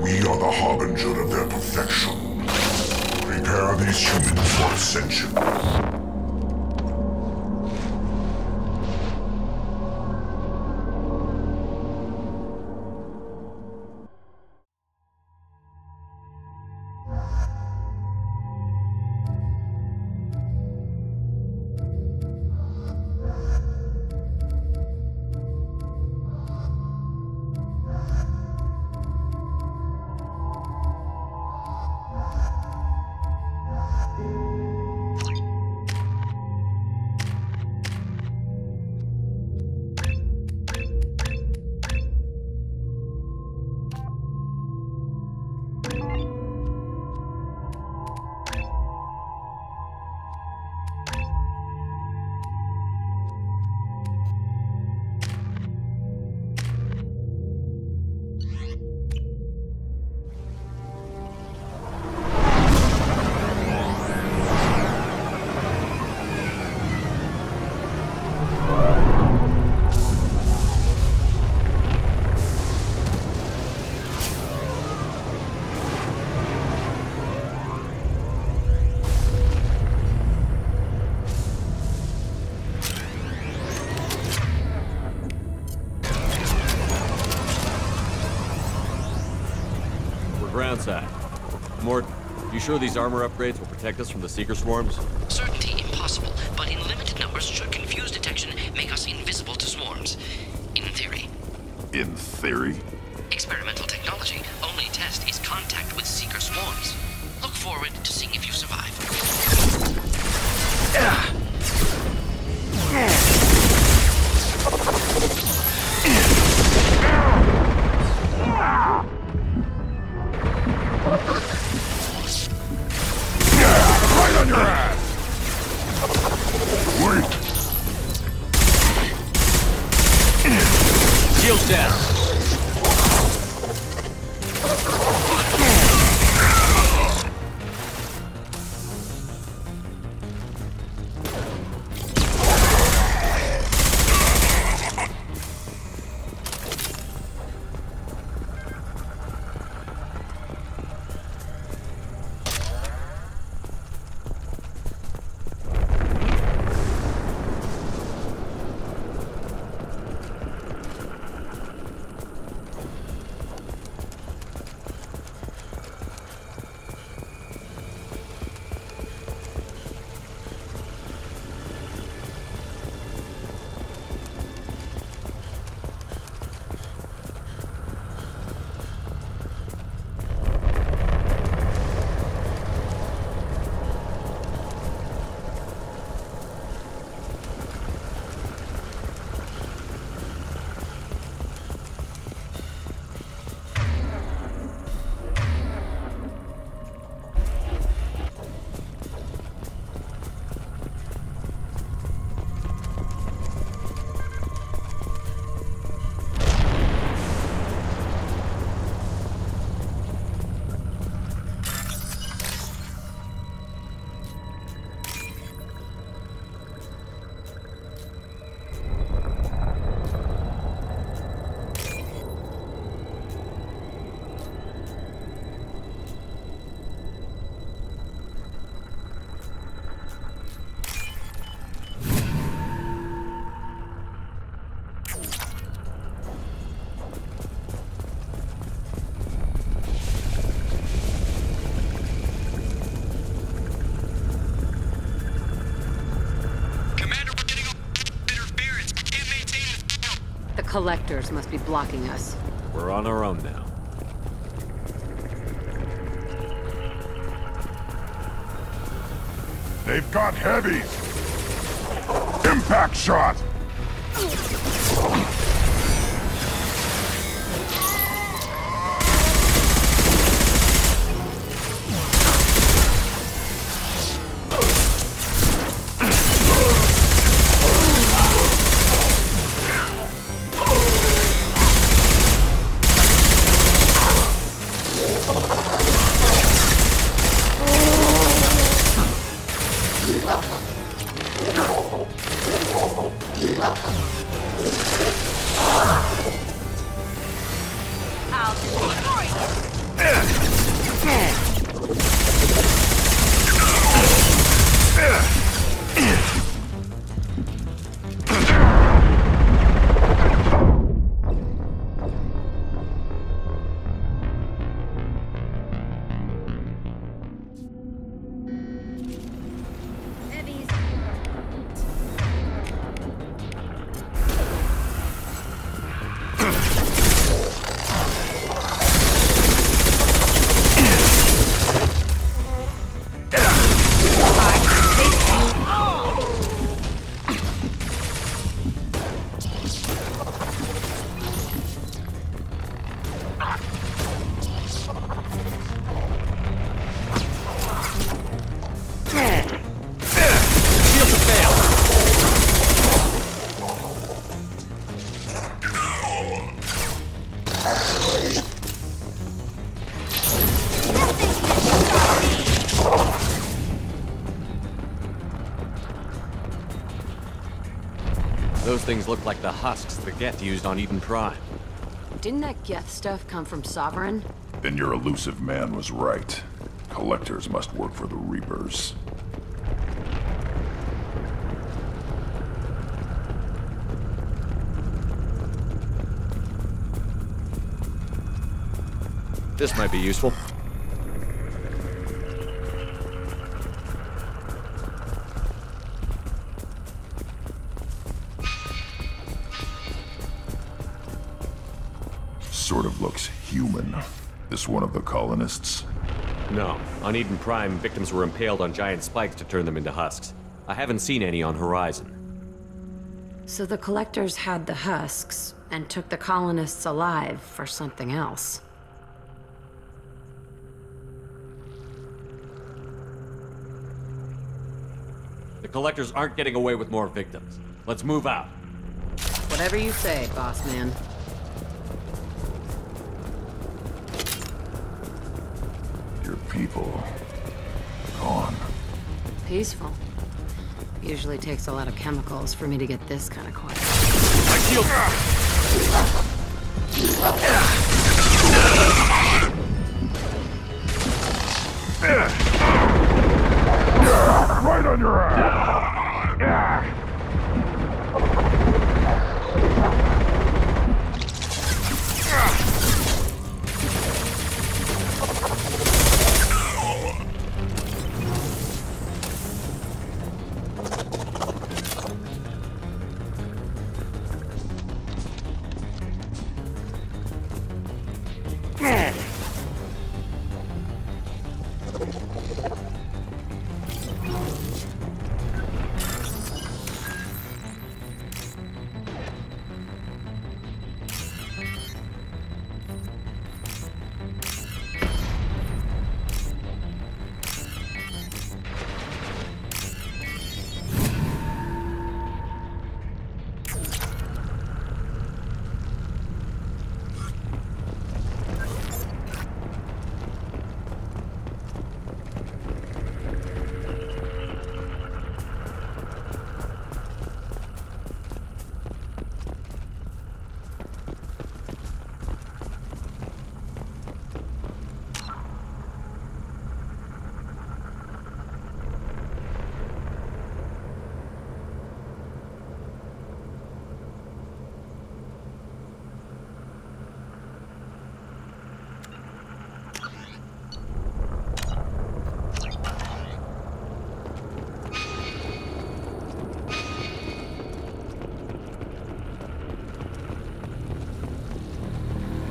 We are the harbinger of their perfection. Prepare these humans for ascension. Groundside. Mort, you sure these armor upgrades will protect us from the Seeker swarms? Certainty impossible, but in limited numbers should confuse detection make us invisible to swarms. In theory. In theory? Experimental technology. Only test is contact forward to seeing if you survive. Right on your ass! Wait! Shield down. Collectors must be blocking us. We're on our own now. They've got heavies! Impact shot! Those things look like the husks the Geth used on Eden Prime. Didn't that Geth stuff come from Sovereign? Then your elusive man was right. Collectors must work for the Reapers. This might be useful. Sort of looks human. This one of the colonists? No. On Eden Prime, victims were impaled on giant spikes to turn them into husks. I haven't seen any on Horizon. So the collectors had the husks and took the colonists alive for something else. The collectors aren't getting away with more victims. Let's move out. Whatever you say, boss man. Your people... gone. Peaceful. Usually takes a lot of chemicals for me to get this kind of quiet. My shield! Right on your ass!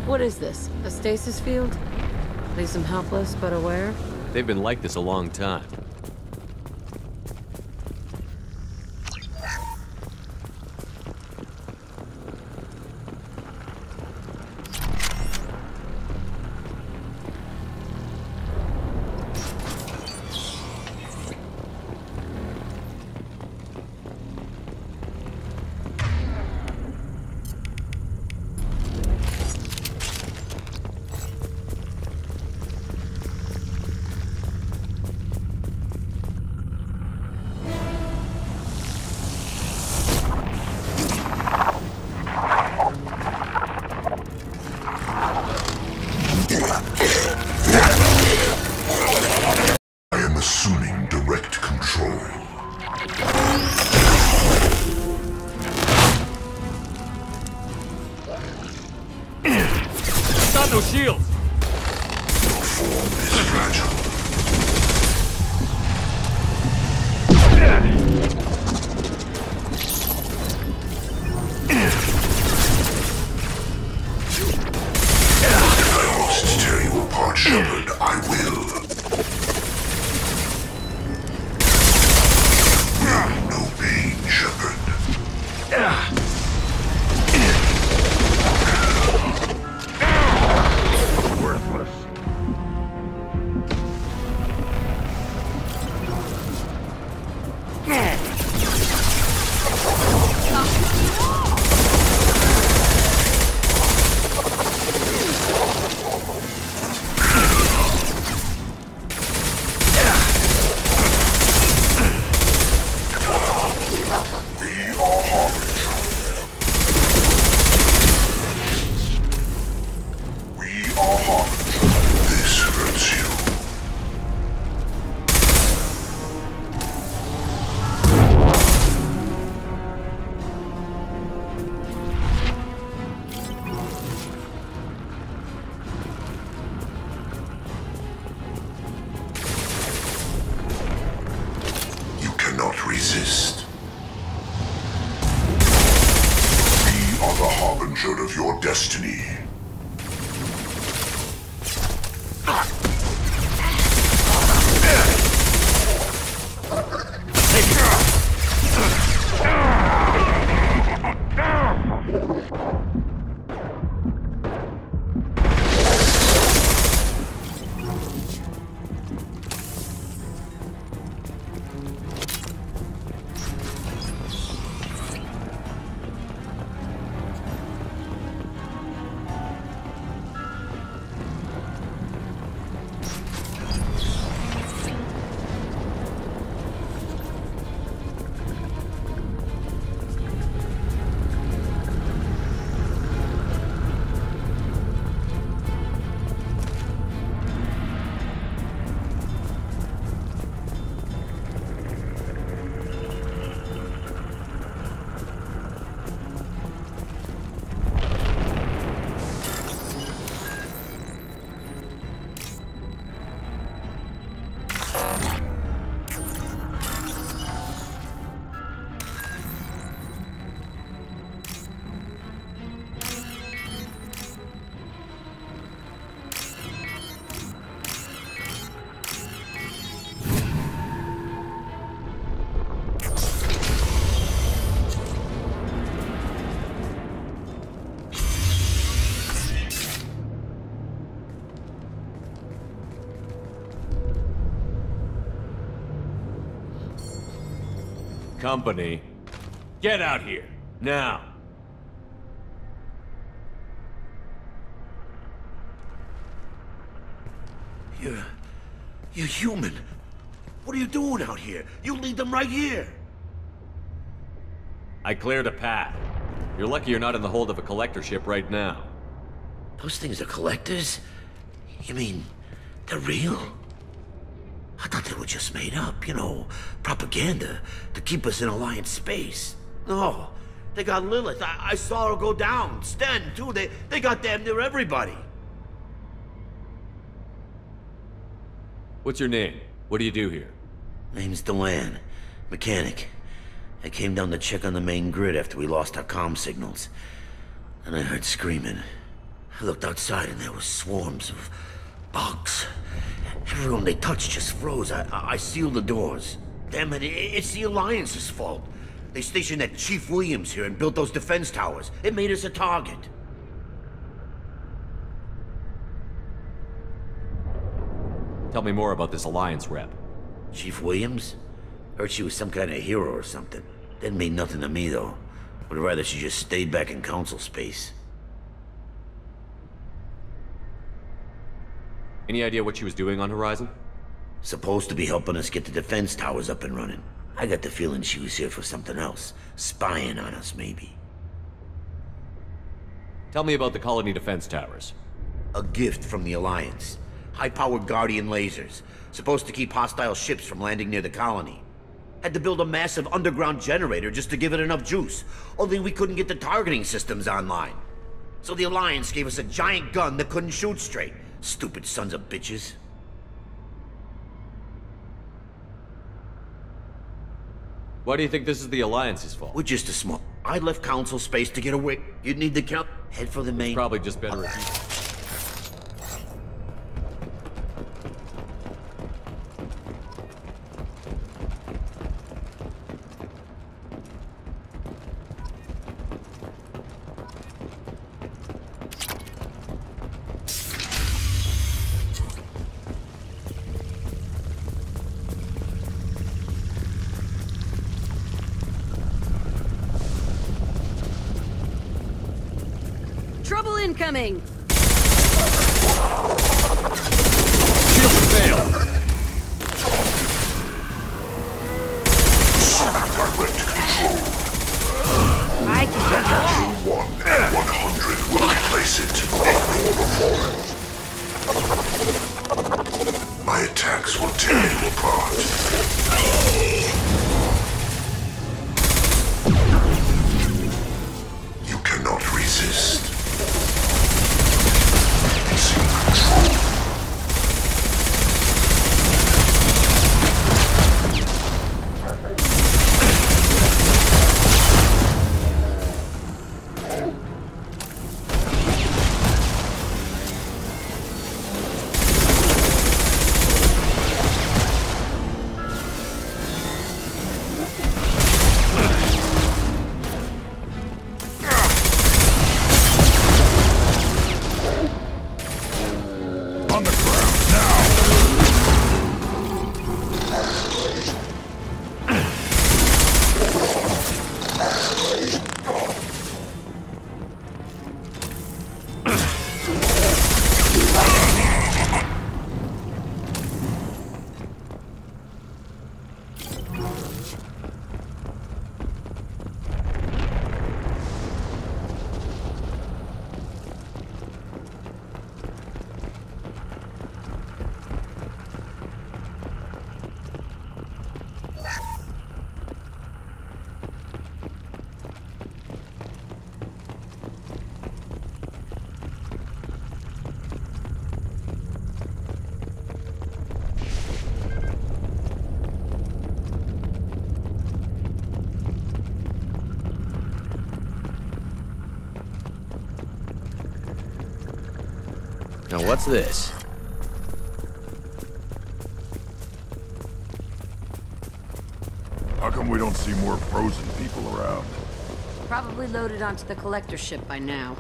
What is this? A stasis field? Leaves them helpless but aware? They've been like this a long time. I am assuming direct control. Got no shields! Your form is fragile. If I must tear you apart, Shepard, I will. No pain, Shepard. Worthless. This hurts you. You cannot resist. We are the harbinger of your destiny. company. Get out here, now. You're human. What are you doing out here? You lead them right here. I cleared a path. You're lucky you're not in the hold of a collector ship right now. Those things are collectors? You mean, they're real? I thought they were just made up, you know, propaganda to keep us in Alliance space. No, they got Lilith. I saw her go down. Sten, too. They got damn near everybody. What's your name? What do you do here? Name's Delan. Mechanic. I came down to check on the main grid after we lost our comm signals. And I heard screaming. I looked outside and there was swarms of bugs. Everyone they touched just froze. I sealed the doors. Damn it, it's the Alliance's fault. They stationed that Chief Williams here and built those defense towers. It made us a target. Tell me more about this Alliance rep. Chief Williams? Heard she was some kind of hero or something. Didn't mean nothing to me, though. Would rather she just stayed back in Council space. Any idea what she was doing on Horizon? Supposed to be helping us get the defense towers up and running. I got the feeling she was here for something else. Spying on us, maybe. Tell me about the colony defense towers. A gift from the Alliance. High-powered Guardian lasers. Supposed to keep hostile ships from landing near the colony. Had to build a massive underground generator just to give it enough juice. Only we couldn't get the targeting systems online. So the Alliance gave us a giant gun that couldn't shoot straight. Stupid sons of bitches. Why do you think this is the Alliance's fault? We're just a small... I left Council space to get away. You'd need to count... Head for the main... Probably just better if you... Trouble incoming! Shield fail! I can You 1 and 100 will replace it. Ignore the fallen. My attacks will tear you apart. You cannot resist. Now what's this? How come we don't see more frozen people around? Probably loaded onto the collector ship by now.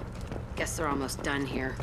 Guess they're almost done here.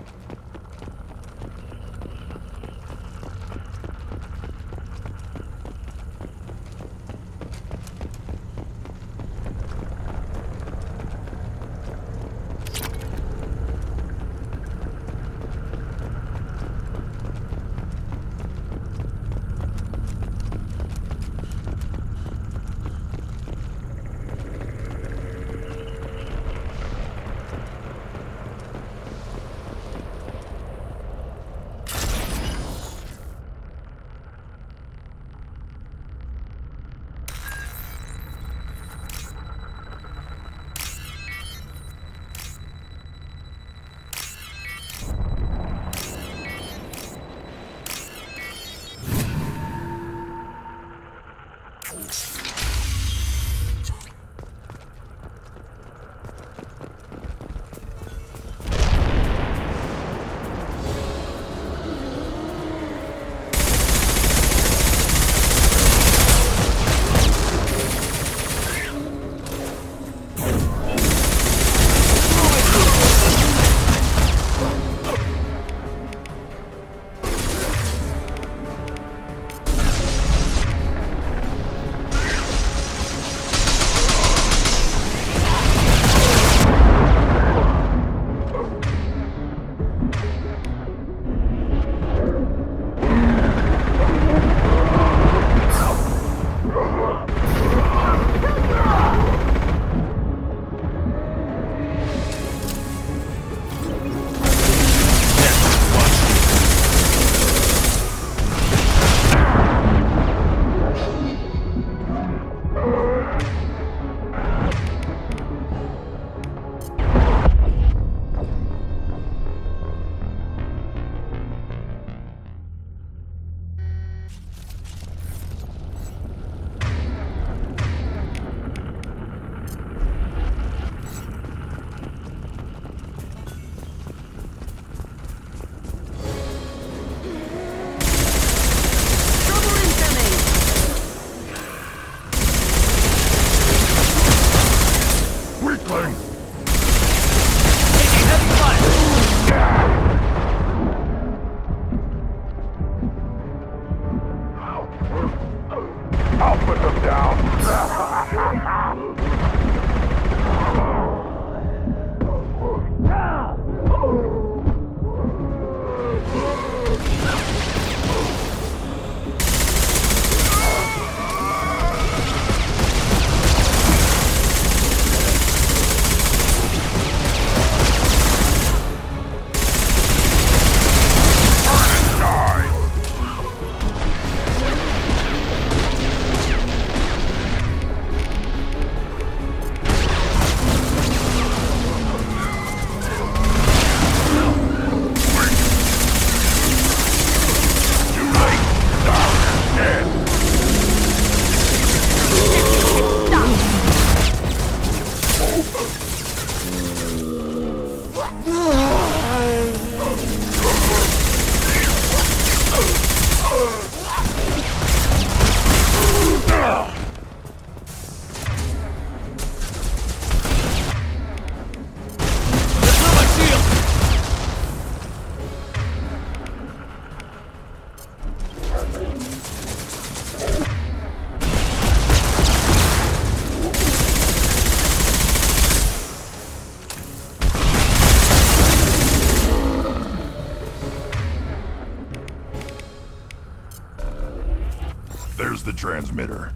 There's the transmitter.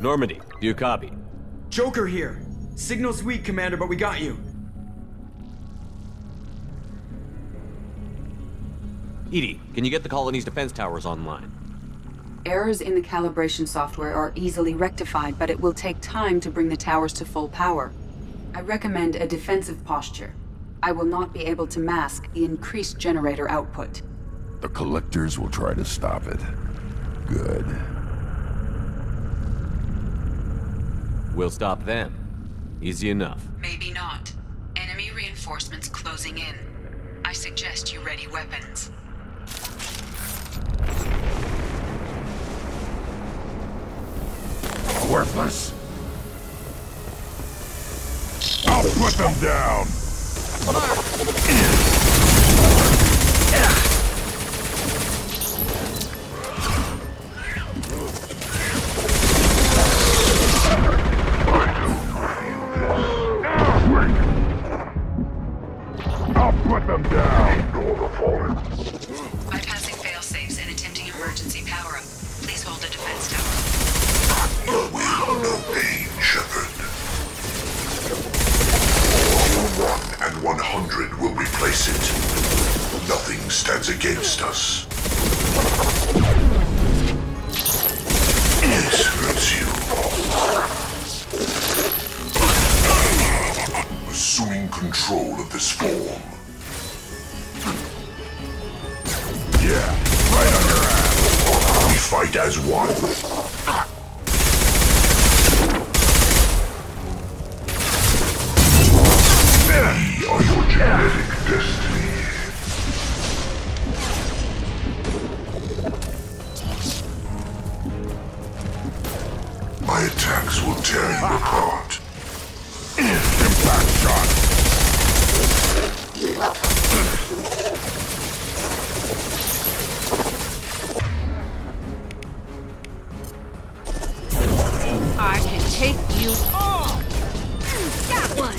Normandy, do you copy? Joker here. Signal's weak, Commander, but we got you. Edie, can you get the colony's defense towers online? Errors in the calibration software are easily rectified, but it will take time to bring the towers to full power. I recommend a defensive posture. I will not be able to mask the increased generator output. The collectors will try to stop it. Good. We'll stop them. Easy enough. Maybe not. Enemy reinforcements closing in. I suggest you ready weapons. Worthless. I'll put them down. I'll put them down. Bypassing fail-safes and attempting emergency power-up. Please hold the defense tower. No will, no pain, Shepard. 1 and 100 will replace it. Nothing stands against us. This hurts you. Assuming control of this form. Yeah, right on your ass. We fight as one. We are your genetic destiny. My attacks will tear you apart. Impact shot. I can take you all! Got one!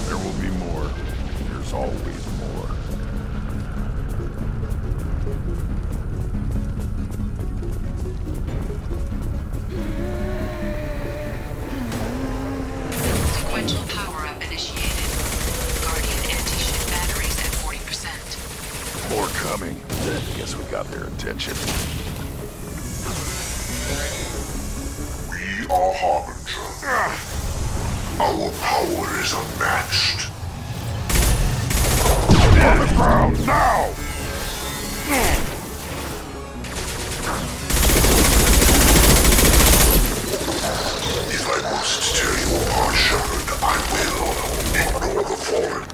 There will be more. There's always more. Sequential power-up initiated. Guardian anti-ship batteries at 40%. More coming. Guess we got their attention. We are Harbinger. Our power is unmatched. On the ground, now! If I must tear you apart, Shepard, I will. Ignore the fallen.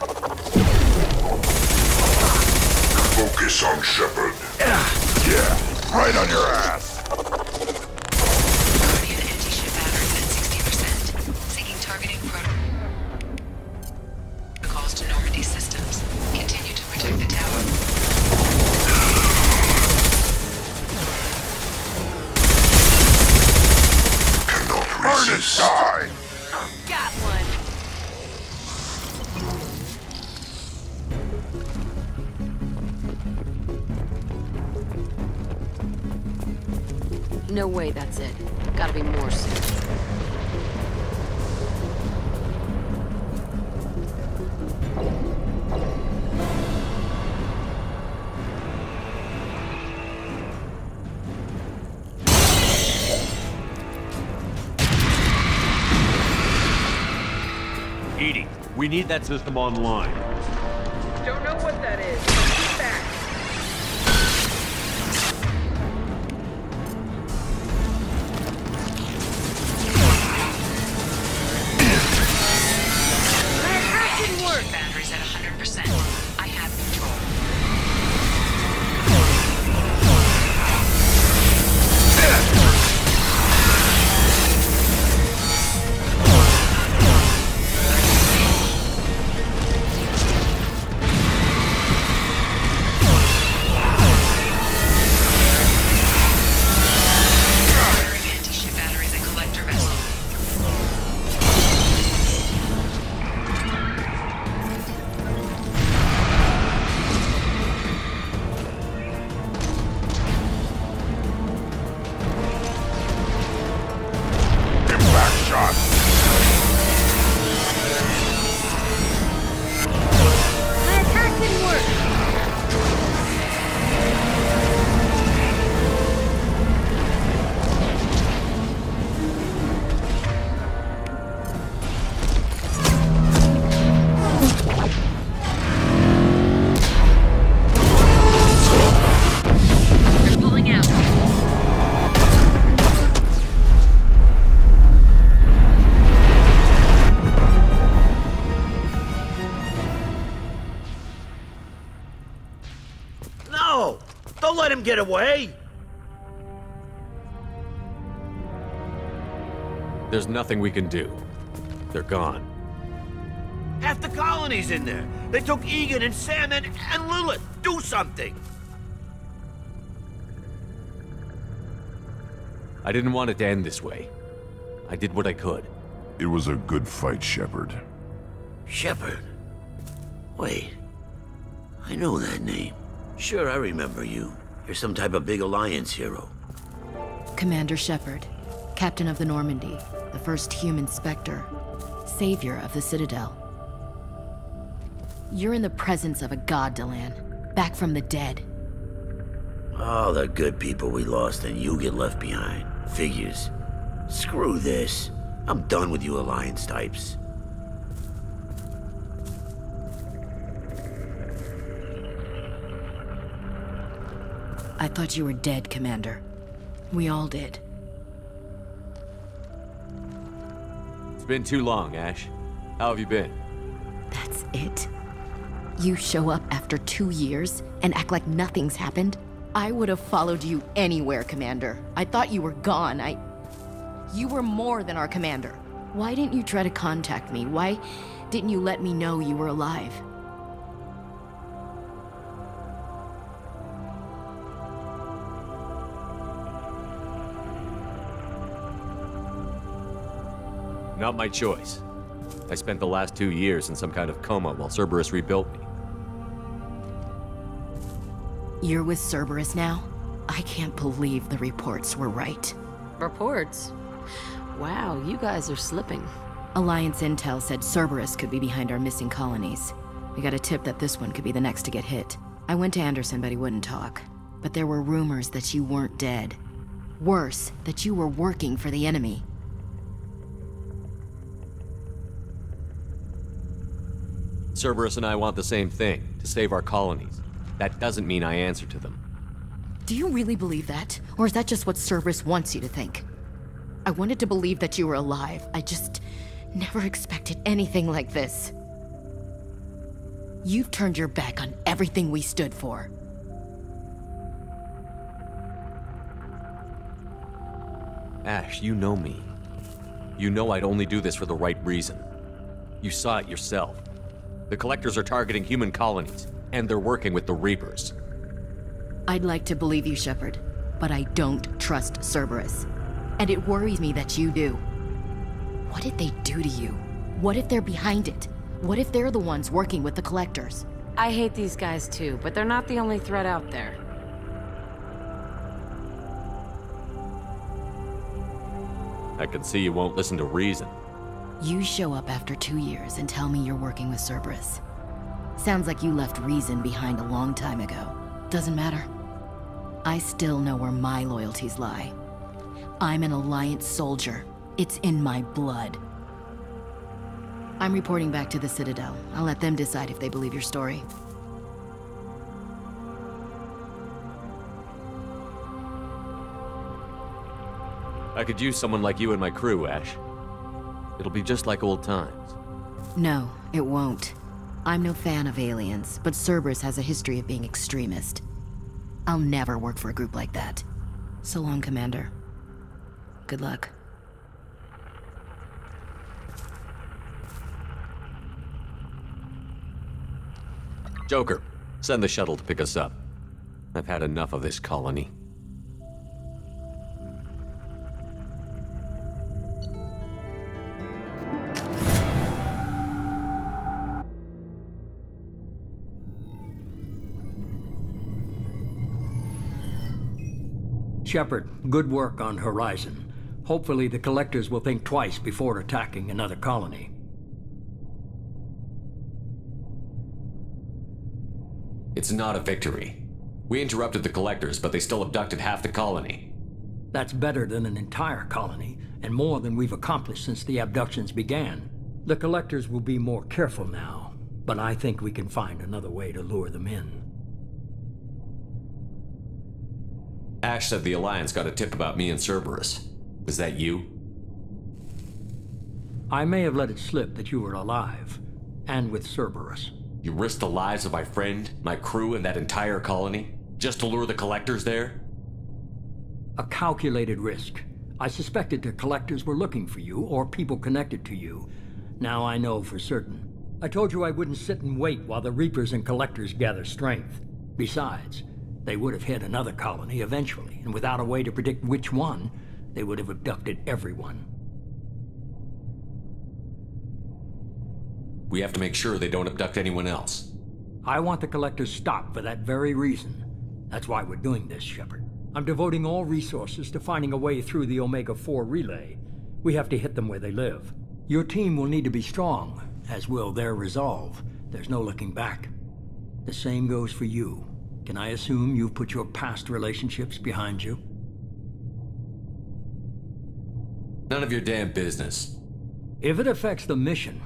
Focus on Shepard. Yeah, right on your ass. Guardian anti-ship batteries at 60%. Seeking targeting protocols to Normandy systems. Continue to protect the tower. Cannot resist. Die. Got one! No way that's it. Gotta be more soon. Edie, we need that system online. Don't know what that is, but keep back. That didn't work. Batteries at 100%. I have control. Don't let him get away! There's nothing we can do. They're gone. Half the colony's in there. They took Egan and Sam and Lilith. Do something! I didn't want it to end this way. I did what I could. It was a good fight, Shepard. Shepard? Wait. I know that name. Sure, I remember you. You're some type of big Alliance hero. Commander Shepard, Captain of the Normandy, the first human Spectre, savior of the Citadel. You're in the presence of a god, Delan, back from the dead. All the good people we lost and you get left behind. Figures. Screw this. I'm done with you Alliance types. I thought you were dead, Commander. We all did. It's been too long, Ash. How have you been? That's it? You show up after 2 years and act like nothing's happened? I would have followed you anywhere, Commander. I thought you were gone. You were more than our commander. Why didn't you try to contact me? Why didn't you let me know you were alive? Not my choice. I spent the last 2 years in some kind of coma while Cerberus rebuilt me. You're with Cerberus now? I can't believe the reports were right. Reports? Wow, you guys are slipping. Alliance intel said Cerberus could be behind our missing colonies. We got a tip that this one could be the next to get hit. I went to Anderson, but he wouldn't talk. But there were rumors that you weren't dead. Worse, that you were working for the enemy. Cerberus and I want the same thing, to save our colonies. That doesn't mean I answer to them. Do you really believe that? Or is that just what Cerberus wants you to think? I wanted to believe that you were alive. I just never expected anything like this. You've turned your back on everything we stood for. Ash, you know me. You know I'd only do this for the right reason. You saw it yourself. The Collectors are targeting human colonies, and they're working with the Reapers. I'd like to believe you, Shepard, but I don't trust Cerberus. And it worries me that you do. What did they do to you? What if they're behind it? What if they're the ones working with the Collectors? I hate these guys too, but they're not the only threat out there. I can see you won't listen to reason. You show up after 2 years and tell me you're working with Cerberus. Sounds like you left reason behind a long time ago. Doesn't matter. I still know where my loyalties lie. I'm an Alliance soldier. It's in my blood. I'm reporting back to the Citadel. I'll let them decide if they believe your story. I could use someone like you in my crew, Ash. It'll be just like old times. No, it won't. I'm no fan of aliens, but Cerberus has a history of being extremist. I'll never work for a group like that. So long, Commander. Good luck. Joker, send the shuttle to pick us up. I've had enough of this colony. Shepard, good work on Horizon. Hopefully the Collectors will think twice before attacking another colony. It's not a victory. We interrupted the Collectors, but they still abducted half the colony. That's better than an entire colony, and more than we've accomplished since the abductions began. The Collectors will be more careful now, but I think we can find another way to lure them in. Ash said the Alliance got a tip about me and Cerberus. Was that you? I may have let it slip that you were alive, and with Cerberus. You risked the lives of my friend, my crew, and that entire colony? Just to lure the Collectors there? A calculated risk. I suspected the Collectors were looking for you, or people connected to you. Now I know for certain. I told you I wouldn't sit and wait while the Reapers and Collectors gather strength. Besides, they would have hit another colony eventually, and without a way to predict which one, they would have abducted everyone. We have to make sure they don't abduct anyone else. I want the Collectors stopped for that very reason. That's why we're doing this, Shepard. I'm devoting all resources to finding a way through the Omega-4 relay. We have to hit them where they live. Your team will need to be strong, as will their resolve. There's no looking back. The same goes for you. Can I assume you've put your past relationships behind you? None of your damn business. If it affects the mission,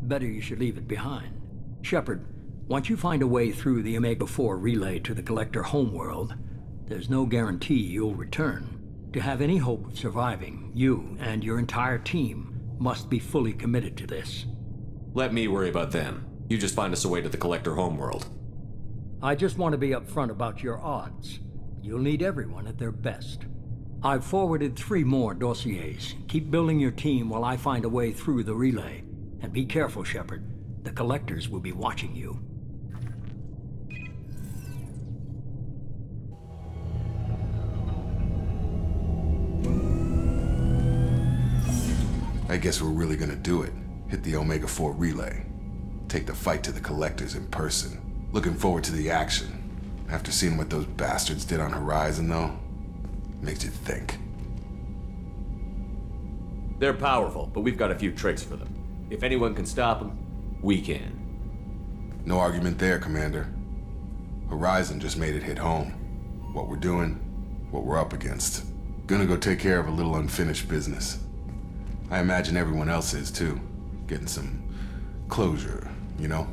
better you should leave it behind. Shepard, once you find a way through the Omega-4 relay to the Collector homeworld, there's no guarantee you'll return. To have any hope of surviving, you and your entire team must be fully committed to this. Let me worry about them. You just find us a way to the Collector homeworld. I just want to be upfront about your odds. You'll need everyone at their best. I've forwarded 3 more dossiers. Keep building your team while I find a way through the relay. And be careful, Shepard. The Collectors will be watching you. I guess we're really gonna do it. Hit the Omega-4 relay. Take the fight to the Collectors in person. Looking forward to the action. After seeing what those bastards did on Horizon, though, makes you think. They're powerful, but we've got a few tricks for them. If anyone can stop them, we can. No argument there, Commander. Horizon just made it hit home. What we're doing, what we're up against. Gonna go take care of a little unfinished business. I imagine everyone else is, too. Getting some closure, you know?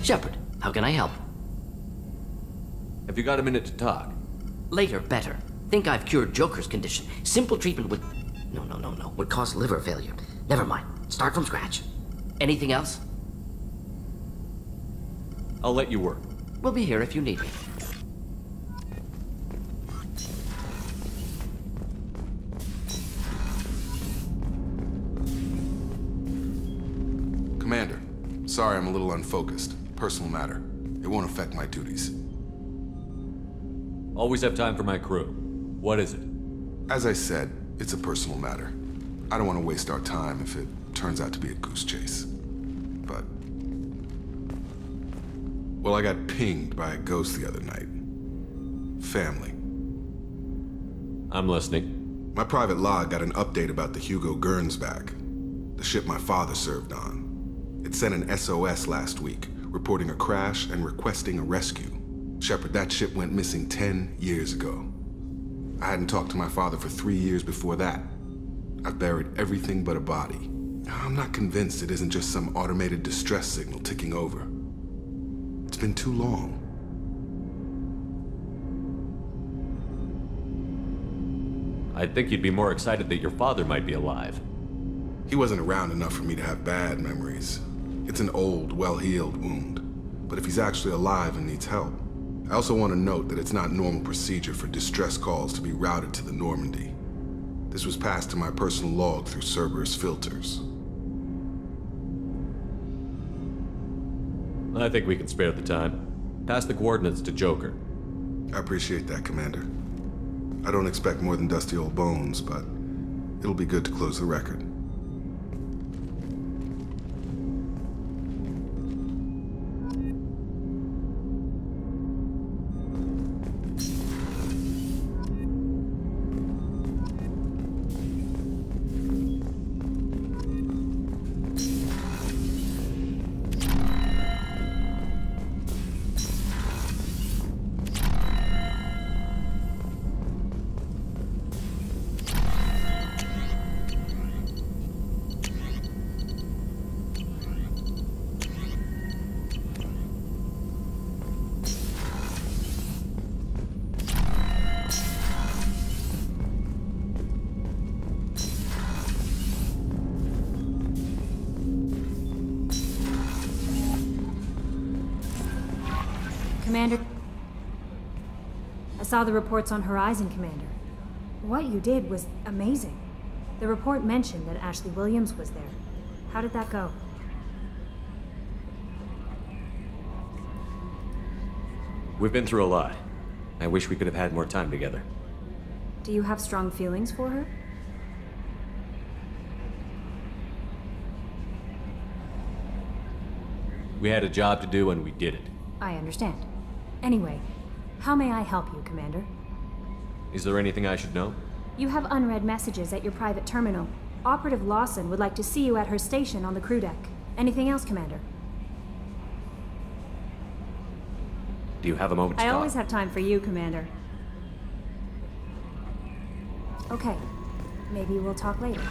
Shepard, how can I help? Have you got a minute to talk? Later, better. Think I've cured Joker's condition. Simple treatment would... No. Would cause liver failure. Never mind. Start from scratch. Anything else? I'll let you work. We'll be here if you need me. Commander, sorry I'm a little unfocused. Personal matter. It won't affect my duties. Always have time for my crew. What is it? As I said, it's a personal matter. I don't want to waste our time if it turns out to be a goose chase. But... well, I got pinged by a ghost the other night. Family. I'm listening. My private log got an update about the Hugo Gernsback, the ship my father served on. It sent an SOS last week, reporting a crash and requesting a rescue. Shepard, that ship went missing 10 years ago. I hadn't talked to my father for 3 years before that. I've buried everything but a body. I'm not convinced it isn't just some automated distress signal ticking over. It's been too long. I'd think you'd be more excited that your father might be alive. He wasn't around enough for me to have bad memories. It's an old, well-healed wound. But if he's actually alive and needs help, I also want to note that it's not normal procedure for distress calls to be routed to the Normandy. This was passed to my personal log through Cerberus filters. I think we can spare the time. Pass the coordinates to Joker. I appreciate that, Commander. I don't expect more than dusty old bones, but it'll be good to close the record. Commander, I saw the reports on Horizon, Commander. What you did was amazing. The report mentioned that Ashley Williams was there. How did that go? We've been through a lot. I wish we could have had more time together. Do you have strong feelings for her? We had a job to do and we did it. I understand. Anyway, how may I help you, Commander? Is there anything I should know? You have unread messages at your private terminal. Operative Lawson would like to see you at her station on the crew deck. Anything else, Commander? Do you have a moment to talk? I always have time for you, Commander. Okay. Maybe we'll talk later.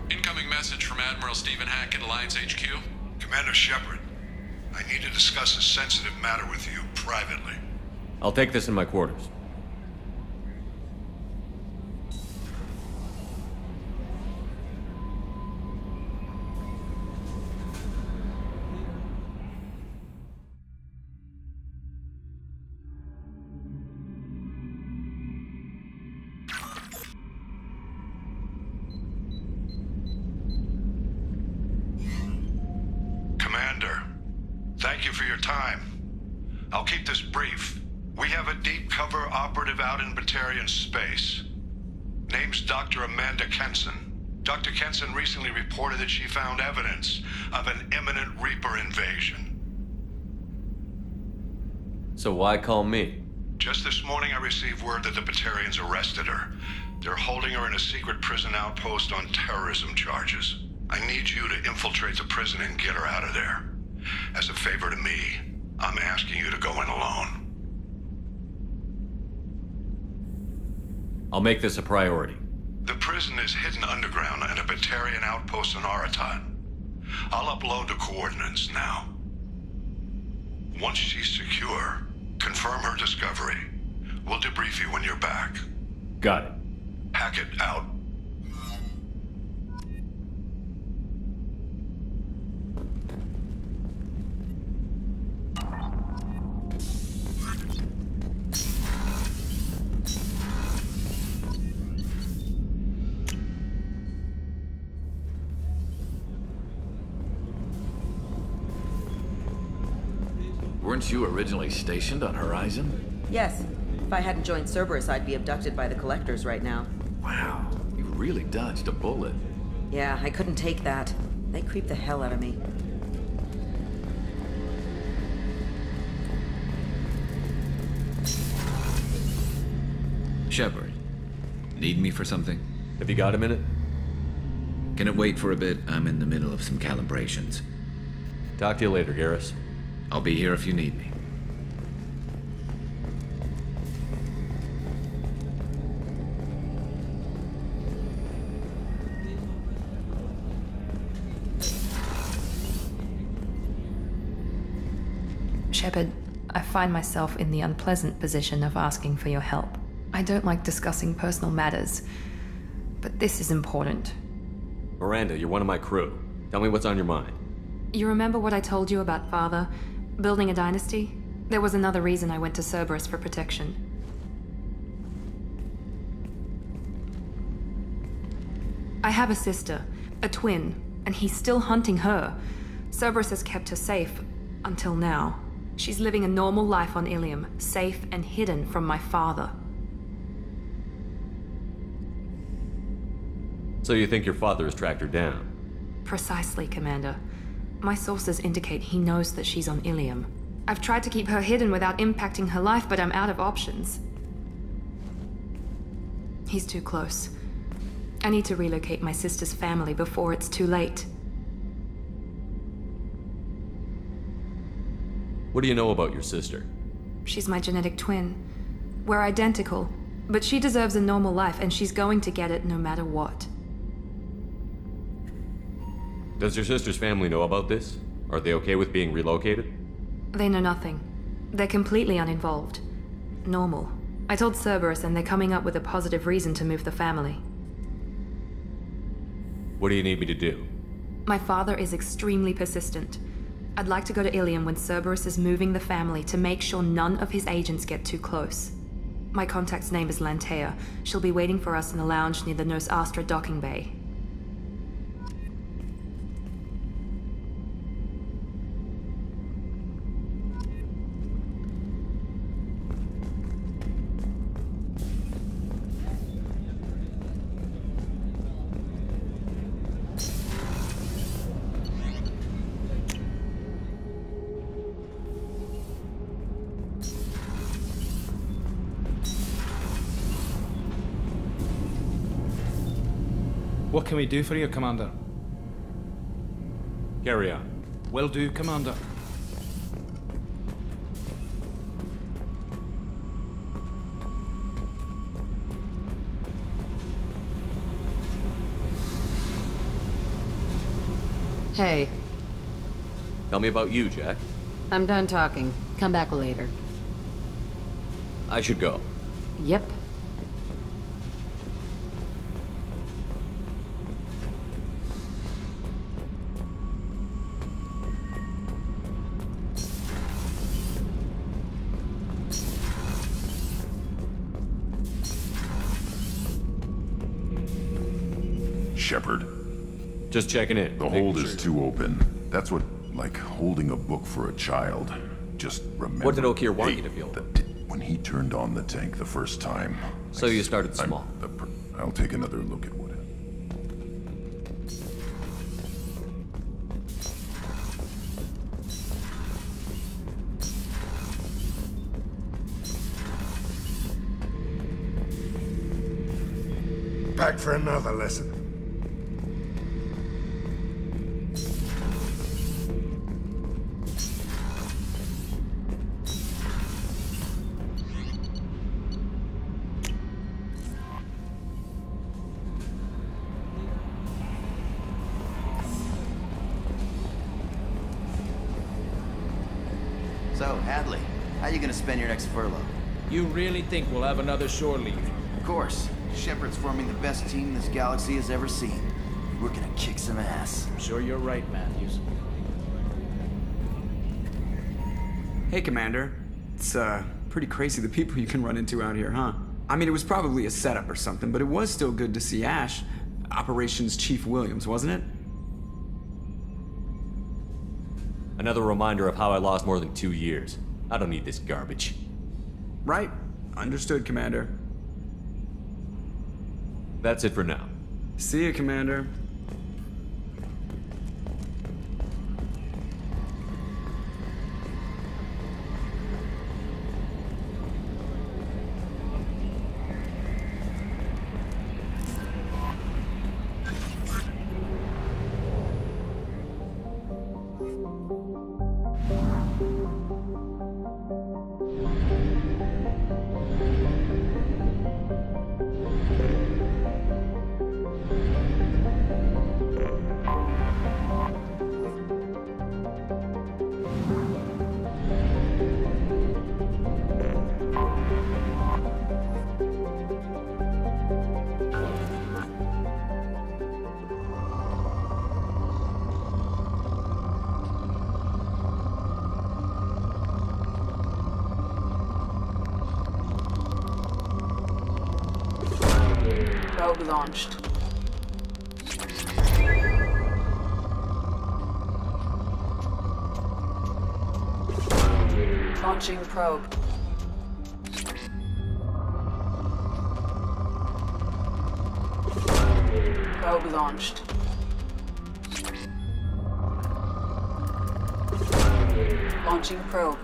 Incoming message from Admiral Stephen Hackett, Alliance HQ. Commander Shepard, I need to discuss a sensitive matter with you privately. I'll take this in my quarters. Thank you for your time. I'll keep this brief. We have a deep cover operative out in Batarian space. Name's Dr. Amanda Kenson. Dr. Kenson recently reported that she found evidence of an imminent Reaper invasion. So why call me? Just this morning I received word that the Batarians arrested her. They're holding her in a secret prison outpost on terrorism charges. I need you to infiltrate the prison and get her out of there. As a favor to me, I'm asking you to go in alone. I'll make this a priority. The prison is hidden underground at a Batarian outpost on Aratat. I'll upload the coordinates now. Once she's secure, confirm her discovery. We'll debrief you when you're back. Got it. Hackett out. Weren't you originally stationed on Horizon? Yes. If I hadn't joined Cerberus, I'd be abducted by the Collectors right now. Wow, you really dodged a bullet. Yeah, I couldn't take that. They creep the hell out of me. Shepard, need me for something? Have you got a minute? Can it wait for a bit? I'm in the middle of some calibrations. Talk to you later, Garrus. I'll be here if you need me. Shepard, I find myself in the unpleasant position of asking for your help. I don't like discussing personal matters, but this is important. Miranda, you're one of my crew. Tell me what's on your mind. You remember what I told you about Father? Building a dynasty? There was another reason I went to Cerberus for protection. I have a sister, a twin, and he's still hunting her. Cerberus has kept her safe, until now. She's living a normal life on Ilium, safe and hidden from my father. So you think your father has tracked her down? Precisely, Commander. My sources indicate he knows that she's on Ilium. I've tried to keep her hidden without impacting her life, but I'm out of options. He's too close. I need to relocate my sister's family before it's too late. What do you know about your sister? She's my genetic twin. We're identical, but she deserves a normal life, and she's going to get it no matter what. Does your sister's family know about this? Are they okay with being relocated? They know nothing. They're completely uninvolved. Normal. I told Cerberus, and they're coming up with a positive reason to move the family. What do you need me to do? My father is extremely persistent. I'd like to go to Ilium when Cerberus is moving the family to make sure none of his agents get too close. My contact's name is Lantea. She'll be waiting for us in a lounge near the Nos Astra docking bay. What can we do for you, Commander? Carry on. Will do, Commander. Hey. Tell me about you, Jack. I'm done talking. Come back later. I should go. Yep. Shepard. Just checking in. The hold is too open. That's what, like holding a book for a child. Just remember. What did Okier want you to feel? When he turned on the tank the first time. So you started small. I'll take another look at what. Back for another lesson. So, Hadley, how you gonna spend your next furlough? You really think we'll have another shore leave? Of course. Shepard's forming the best team this galaxy has ever seen. We're gonna kick some ass. I'm sure you're right, Matthews. Hey, Commander. It's, pretty crazy the people you can run into out here, huh? I mean, it was probably a setup or something, but it was still good to see Ash. Operations Chief Williams, wasn't it? Another reminder of how I lost more than 2 years. I don't need this garbage. Right. Understood, Commander. That's it for now. See you, Commander. Probe launched. Launching probe. Probe launched. Launching probe.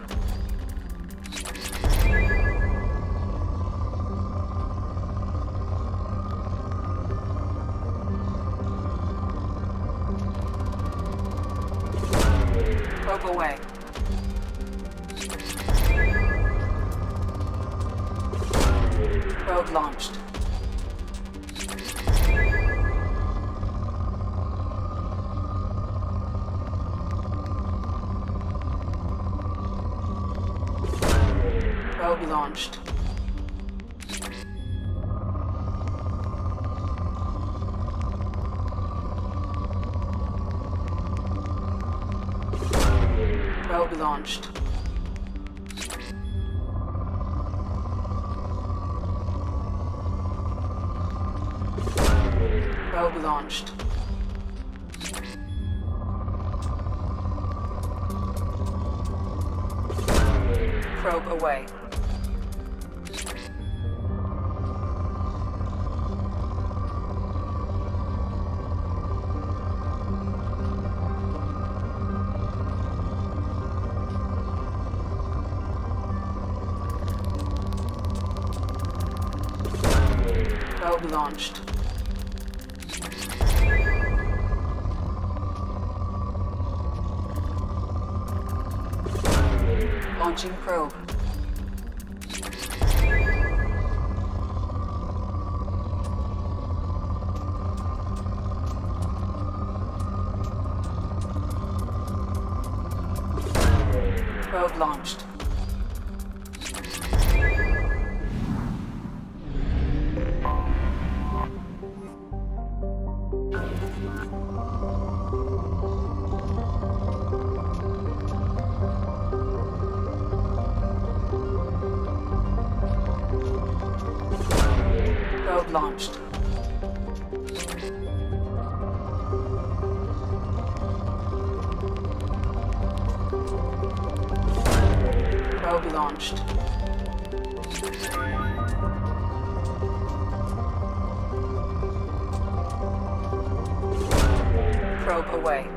Probe away. Probe launched. Probe launched. Probe launched. Probe launched. Probe away. Probe launched. Launching probe. Probe launched. Probe launched. Probe launched. Probe away.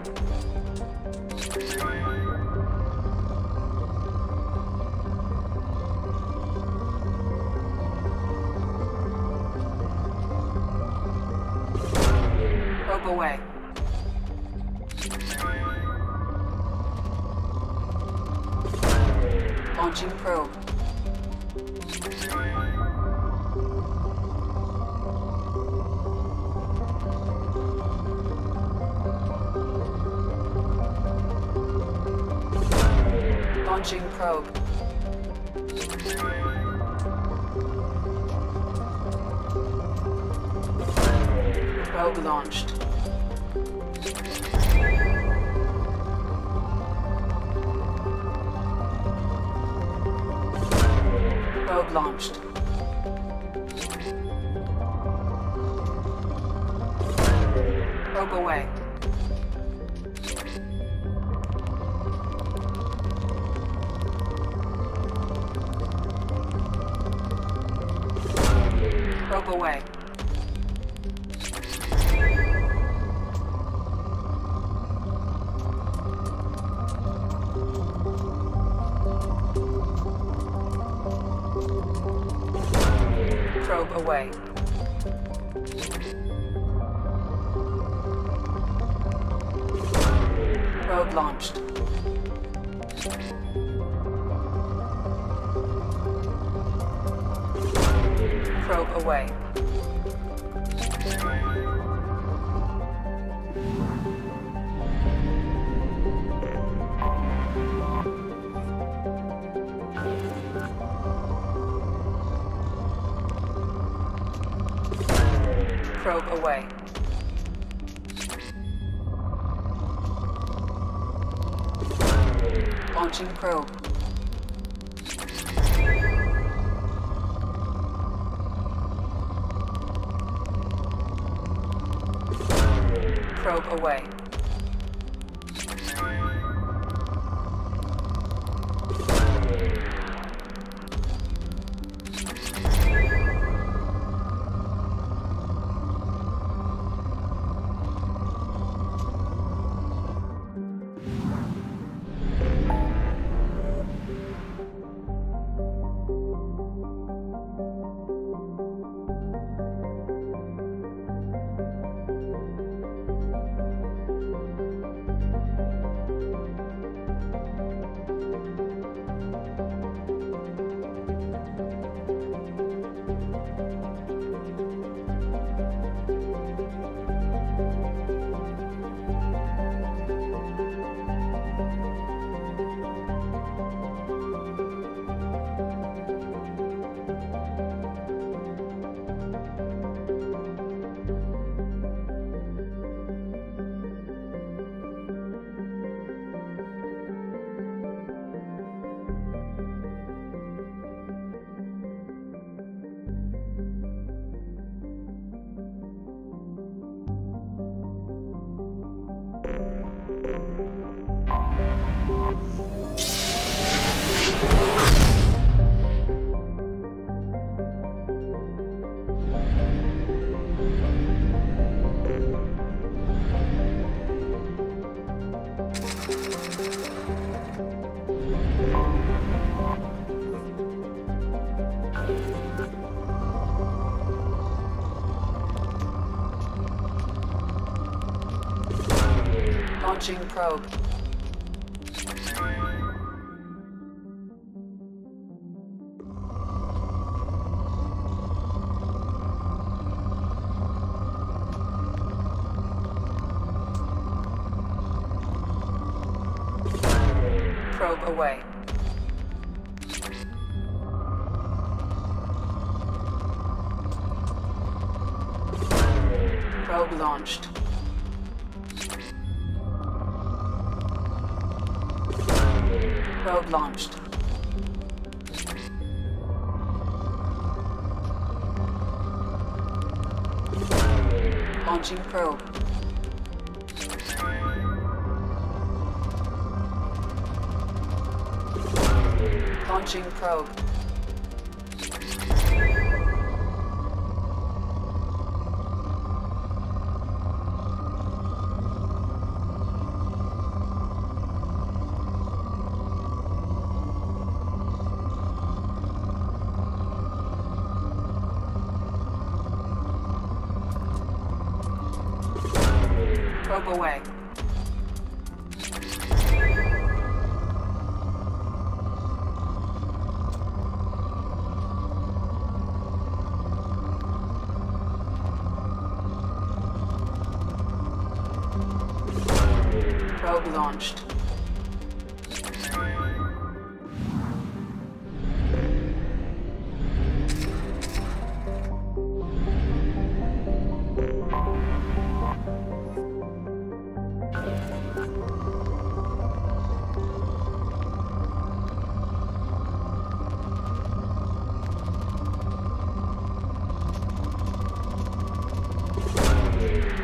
Probe away. Launching probe. Launching probe. Probe launched. Probe launched. Probe away. Probe away. Probe away. Probe launched. Probe away. Probe away. Launching probe. Probe away. Launching probe. Probe away. Probe launched. Probe launched. Launching probe. Launching probe. Probe away. Probe launched.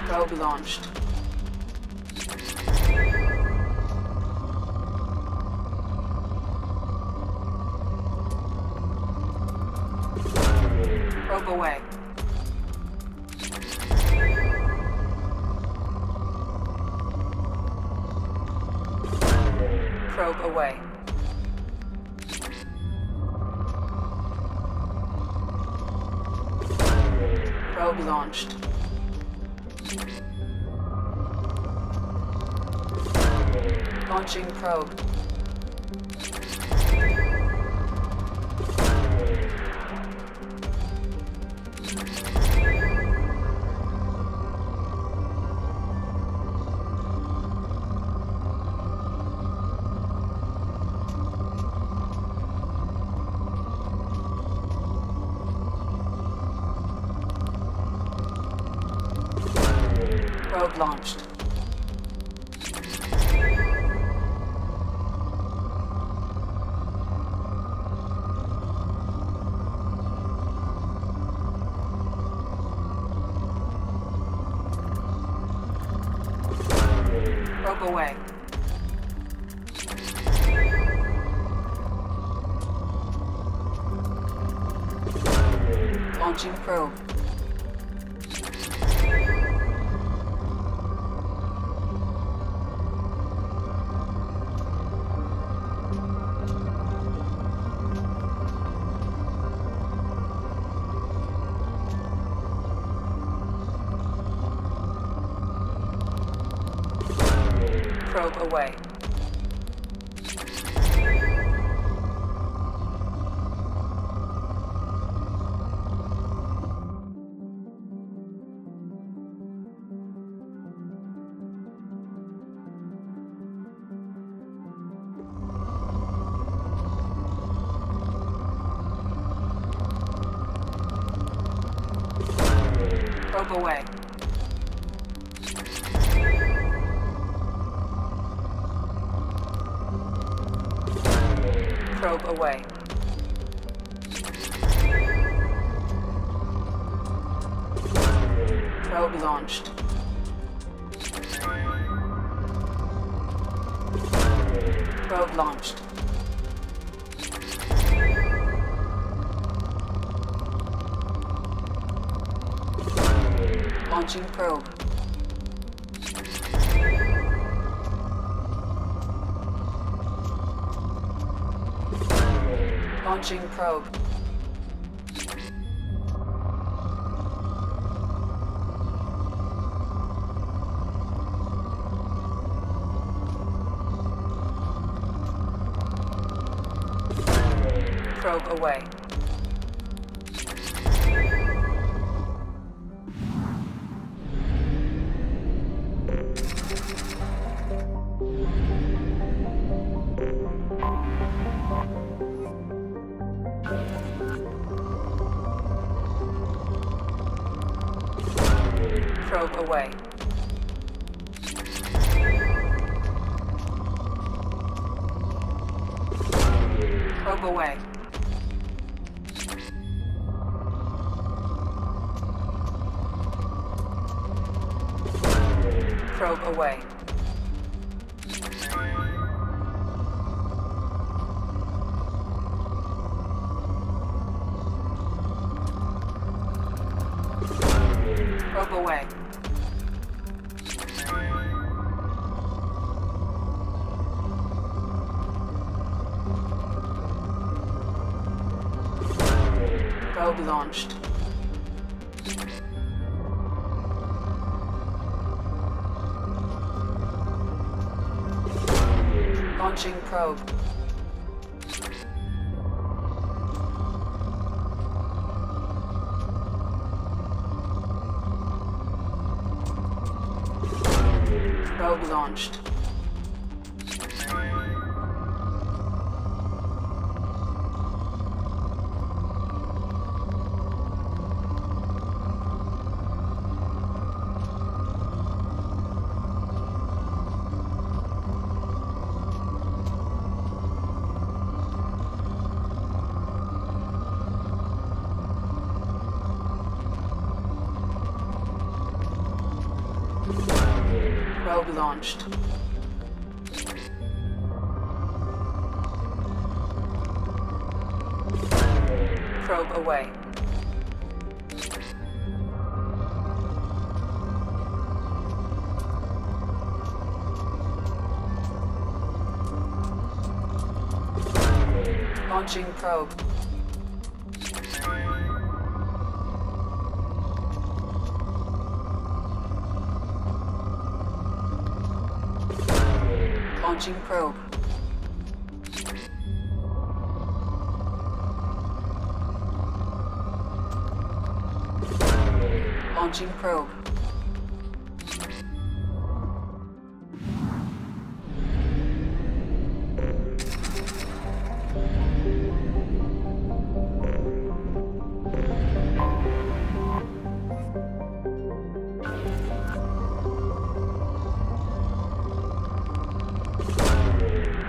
Probe launched. Probe away. Probe away. Probe launched. Launching probe. Probe launched. Probe away. Launching probe. Probe away. Probe away. Probe away. Probe launched. Probe launched. Launching probe. Launching probe. Probe away. Probe away. Probe away. Probe away. Probe away. Probe launched. Launching probe. Probe launched. Probe launched. Probe away. Launching probe. Launching probe. Launching probe.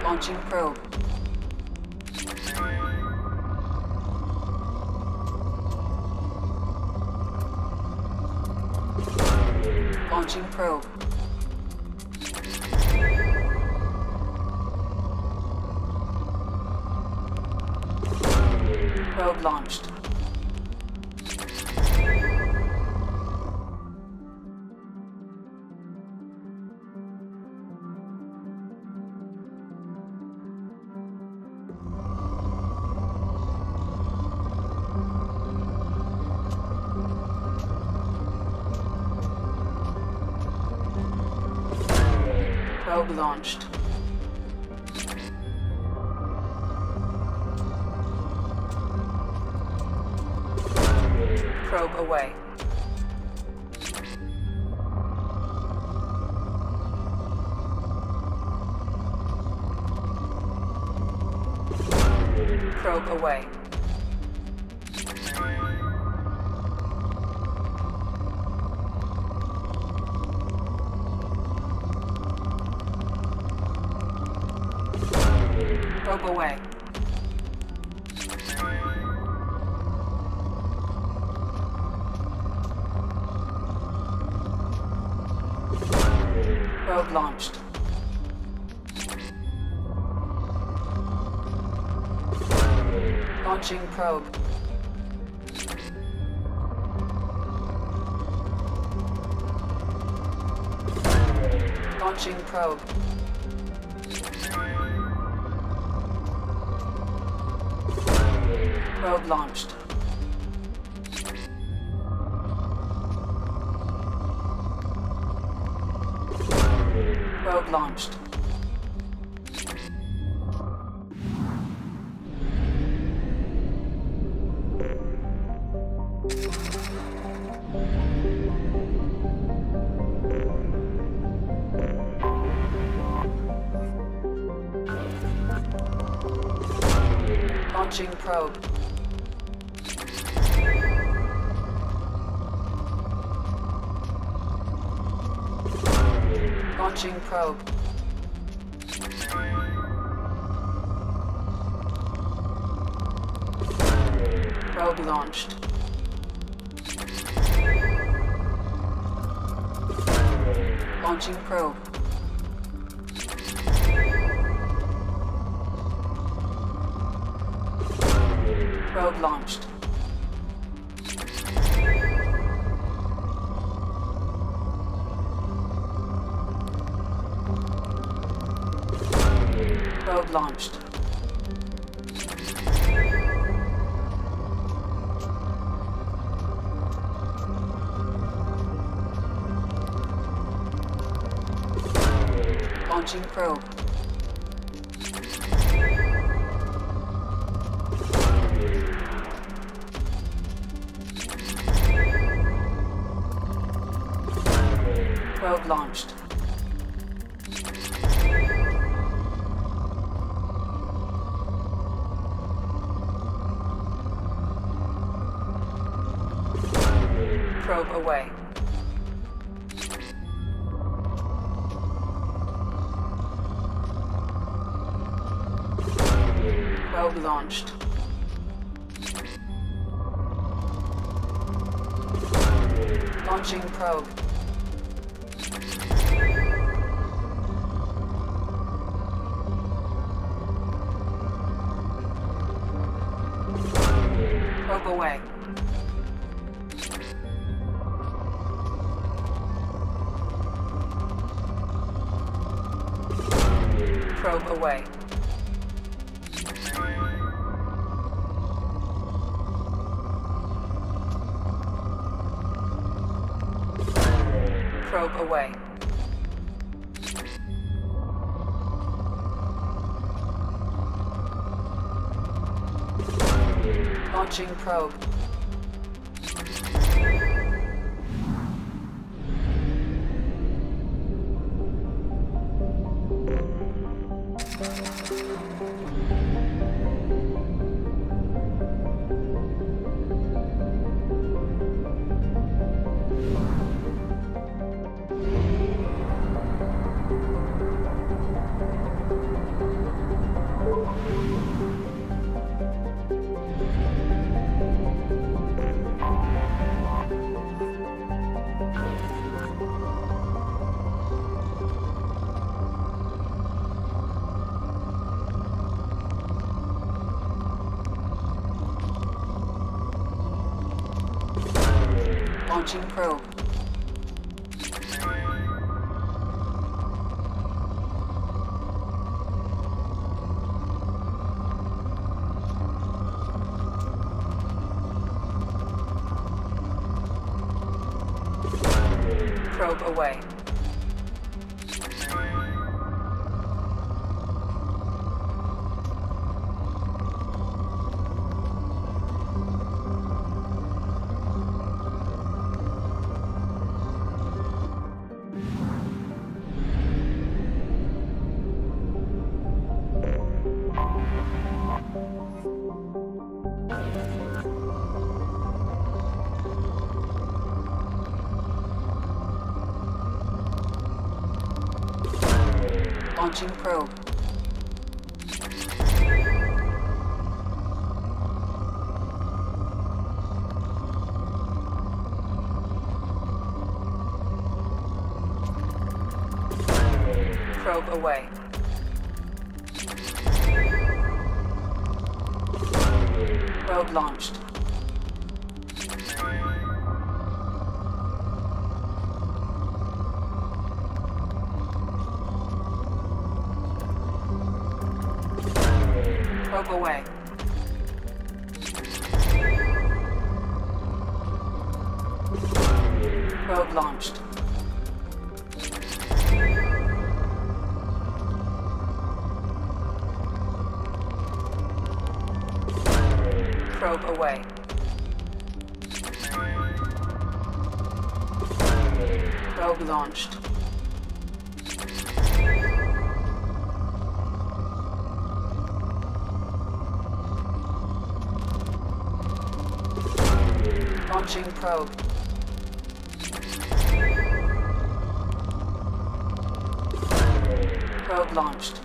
Launching probe. Launching probe. Probe launched. Probe launched. Probe away. Probe away. Probe away. Probe launched. Launching probe. Launching probe. Probe launched. Probe launched. Launching probe. Launching probe. Probe launched. Launching probe. Probe launched. Probe launched. Launching probe. Probe launched. Probe away. Probe launched. Launching probe. away. Probe away. Probe away. Launching probe. Launching probe. Probe away. Launching probe. Probe away. Probe launched. Probe away. Probe launched. Probe away. Probe launched. Launching probe. Probe launched.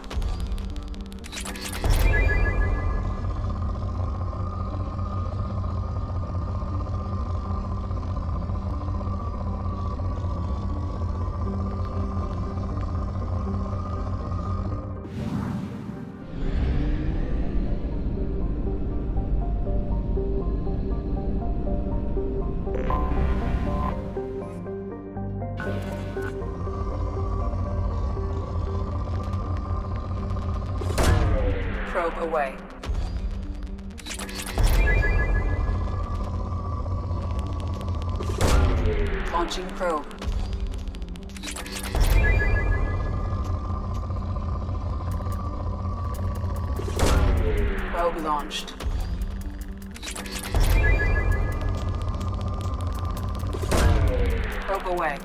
Probe away. Launching probe. Probe launched. Probe away.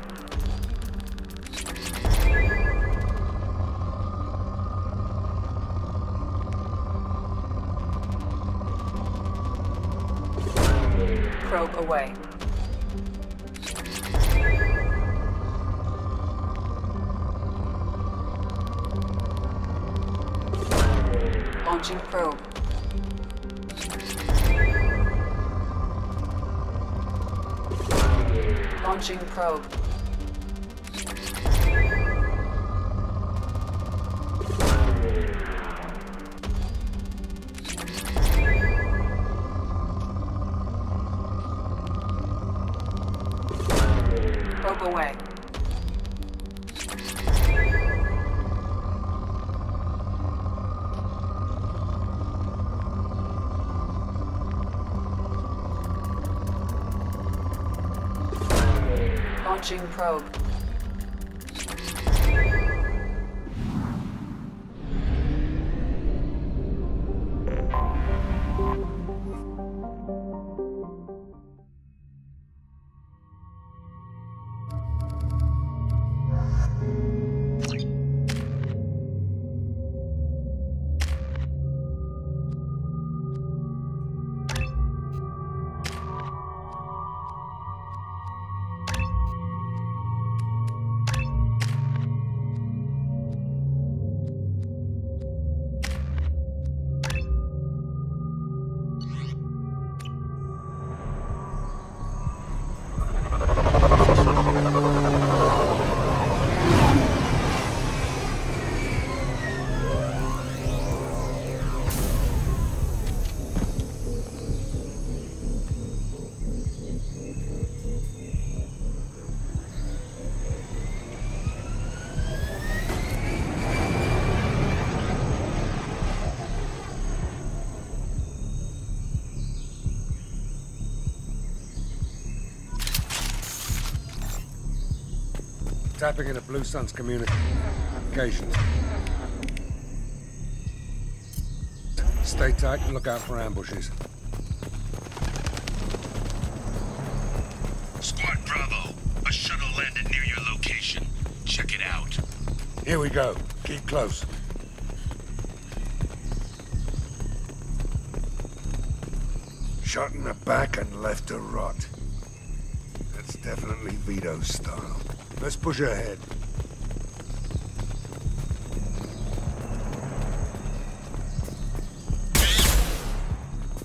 Probe away. Launching probe. Launching probe. probe away. Launching probe. Tapping into Blue Sun's communications. Stay tight and look out for ambushes. Squad Bravo, a shuttle landed near your location. Check it out. Here we go. Keep close. Shot in the back and left to rot. That's definitely Vito's style. Let's push ahead.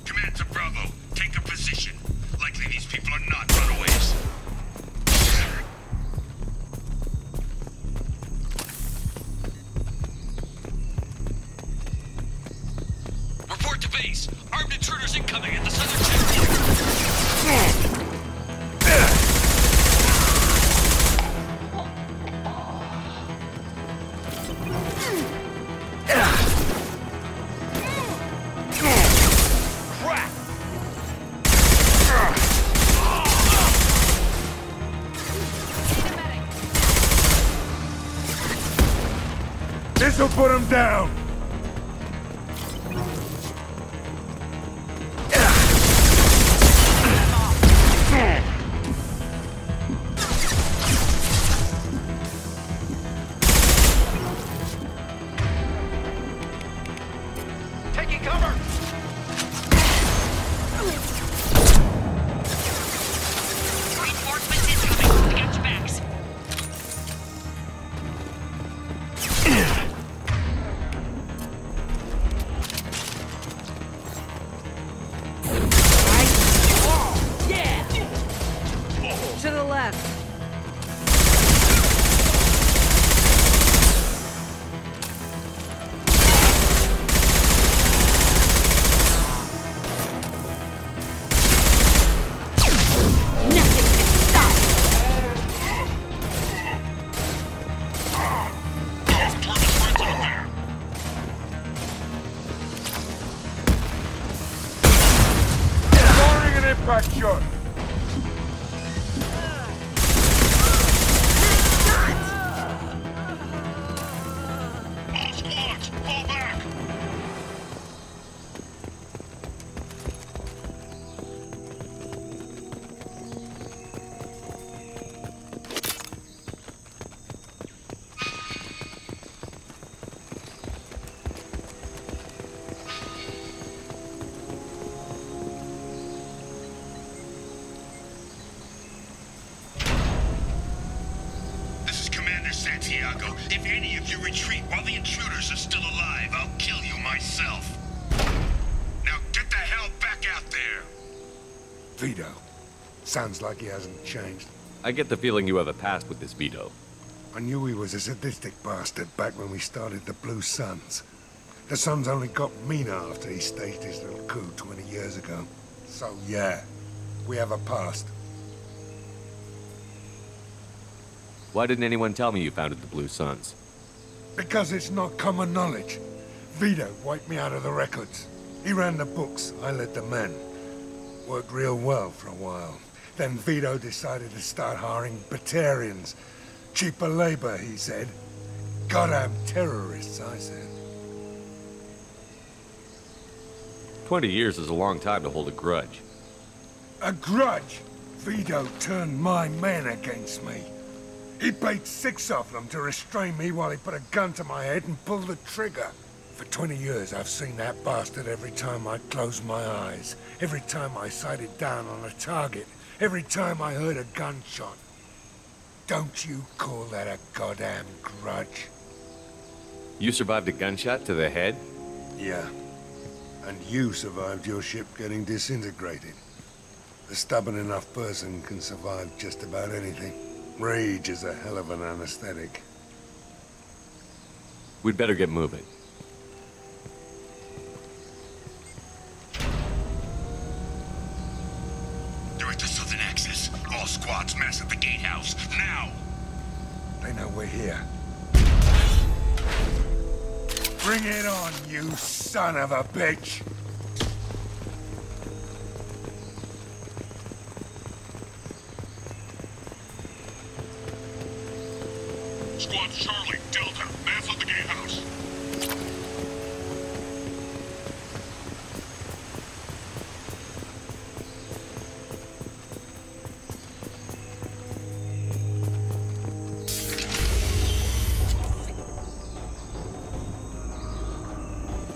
Command to Bravo, take a position. Likely these people are not runaways. Report to base. Armed intruders incoming at the southern sector. This'll put him down! Taking cover! Reinforcements incoming. We got your backs. To the left. Firing an impact shot! Santiago, if any of you retreat while the intruders are still alive, I'll kill you myself. Now get the hell back out there! Vito. Sounds like he hasn't changed. I get the feeling you have a past with this Vito. I knew he was a sadistic bastard back when we started the Blue Suns. The Suns only got meaner after he staged his little coup 20 years ago. So yeah, we have a past. Why didn't anyone tell me you founded the Blue Suns? Because it's not common knowledge. Vito wiped me out of the records. He ran the books, I led the men. Worked real well for a while. Then Vito decided to start hiring Batarians. Cheaper labor, he said. Goddamn terrorists, I said. 20 years is a long time to hold a grudge. A grudge? Vito turned my men against me. He paid 6 of them to restrain me while he put a gun to my head and pulled the trigger. For 20 years, I've seen that bastard every time I closed my eyes. Every time I sighted down on a target. Every time I heard a gunshot. Don't you call that a goddamn grudge? You survived a gunshot to the head? Yeah. And you survived your ship getting disintegrated. A stubborn enough person can survive just about anything. Rage is a hell of an anesthetic. We'd better get moving. Direct to Southern Access. All squads mass at the gatehouse. Now! They know we're here. Bring it on, you son of a bitch! Squad Charlie, Delta, mass at the gatehouse.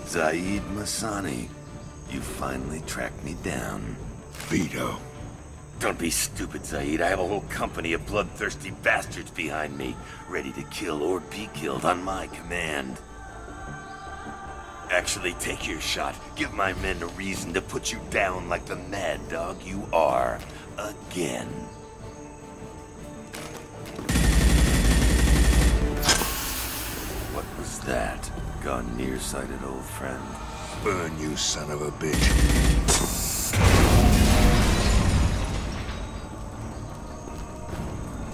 Zaid Masani, you finally tracked me down. Vito. Don't be stupid, Zaid. I have a whole company of bloodthirsty bastards behind me, ready to kill or be killed on my command. Actually, take your shot. Give my men a reason to put you down like the mad dog you are. Again. What was that? Gone nearsighted, old friend. Burn, you son of a bitch.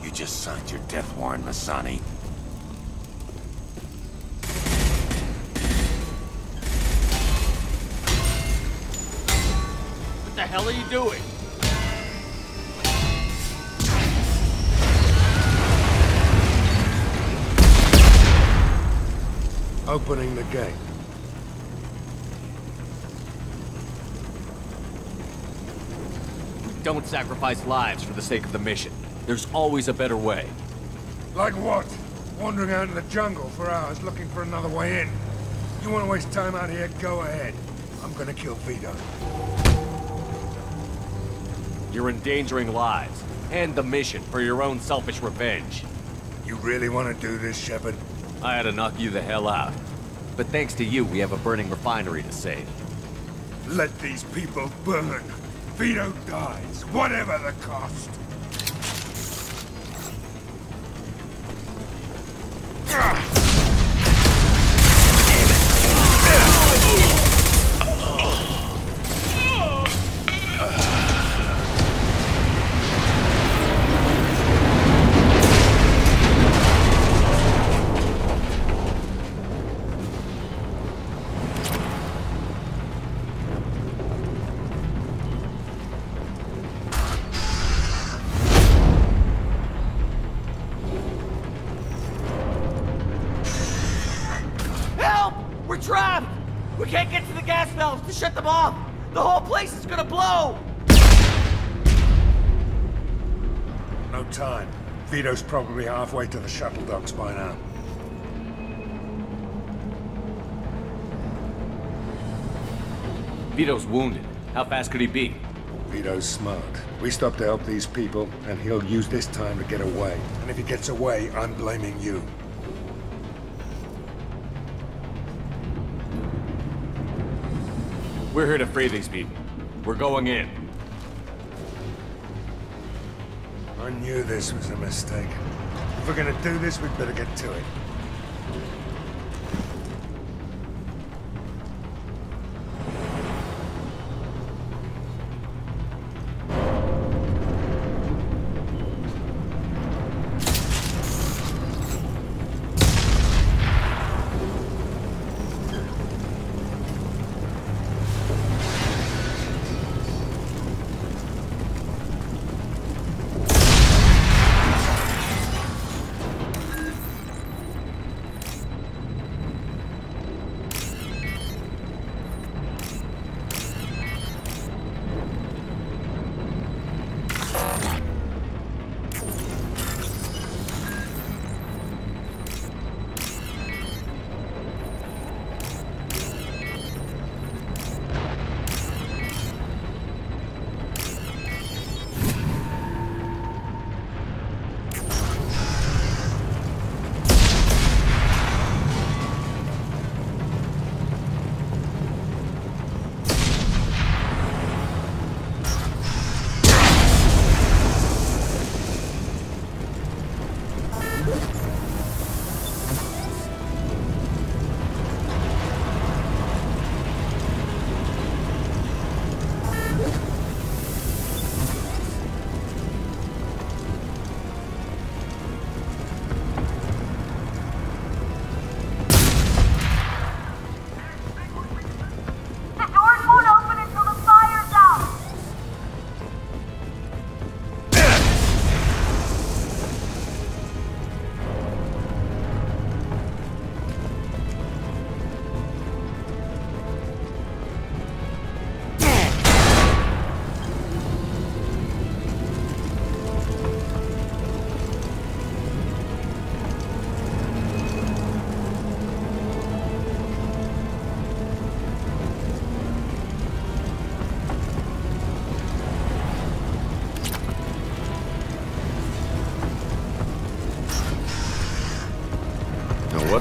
You just signed your death warrant, Masani. What the hell are you doing? Opening the gate. Don't sacrifice lives for the sake of the mission. There's always a better way. Like what? Wandering out in the jungle for hours looking for another way in. You want to waste time out here, go ahead. I'm gonna kill Vito. You're endangering lives, and the mission for your own selfish revenge. You really want to do this, Shepard? I had to knock you the hell out. But thanks to you, we have a burning refinery to save. Let these people burn. Vito dies, whatever the cost. We're trapped! We can't get to the gas valves to shut them off! The whole place is gonna blow! No time. Vito's probably halfway to the shuttle docks by now. Vito's wounded. How fast could he be? Vito's smart. We stop to help these people, and he'll use this time to get away. And if he gets away, I'm blaming you. We're here to free these people. We're going in. I knew this was a mistake. If we're gonna do this, we'd better get to it.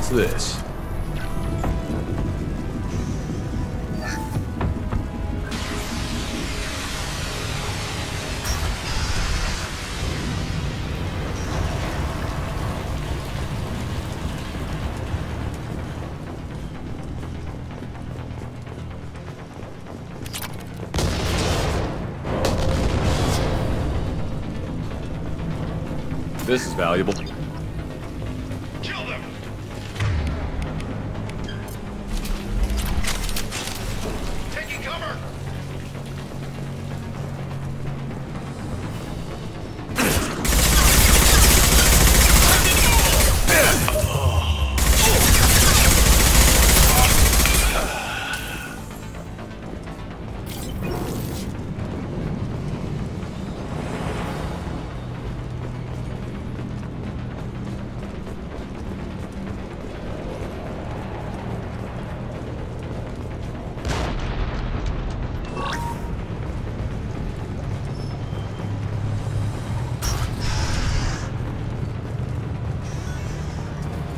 What's this? This is valuable. Kill them! Taking cover!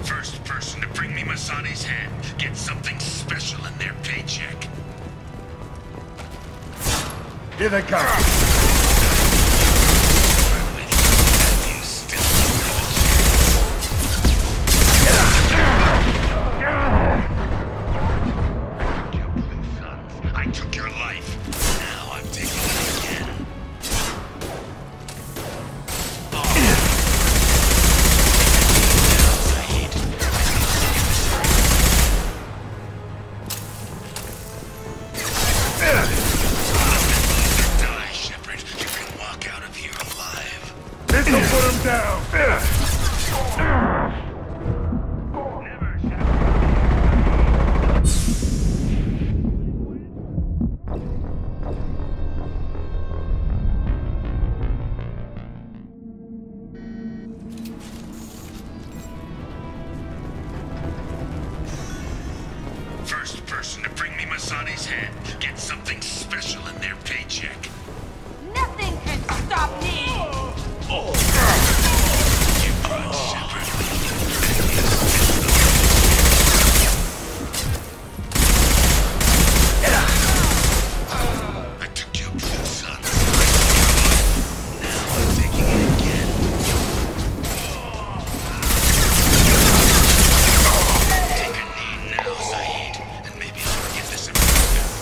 First person to bring me Masani's head gets something special in their paycheck. Here they come. I took your life. Now I'm taking it again. Die, Shepard. You can walk out of here alive. This'll put him down. First person to bring me Masani's head gets something special in their paycheck. Nothing can stop me! You brought Shepard. I took your blue sons. Now I'm taking it again. Take a knee now, Zaid, and maybe I'll forget this ever happened.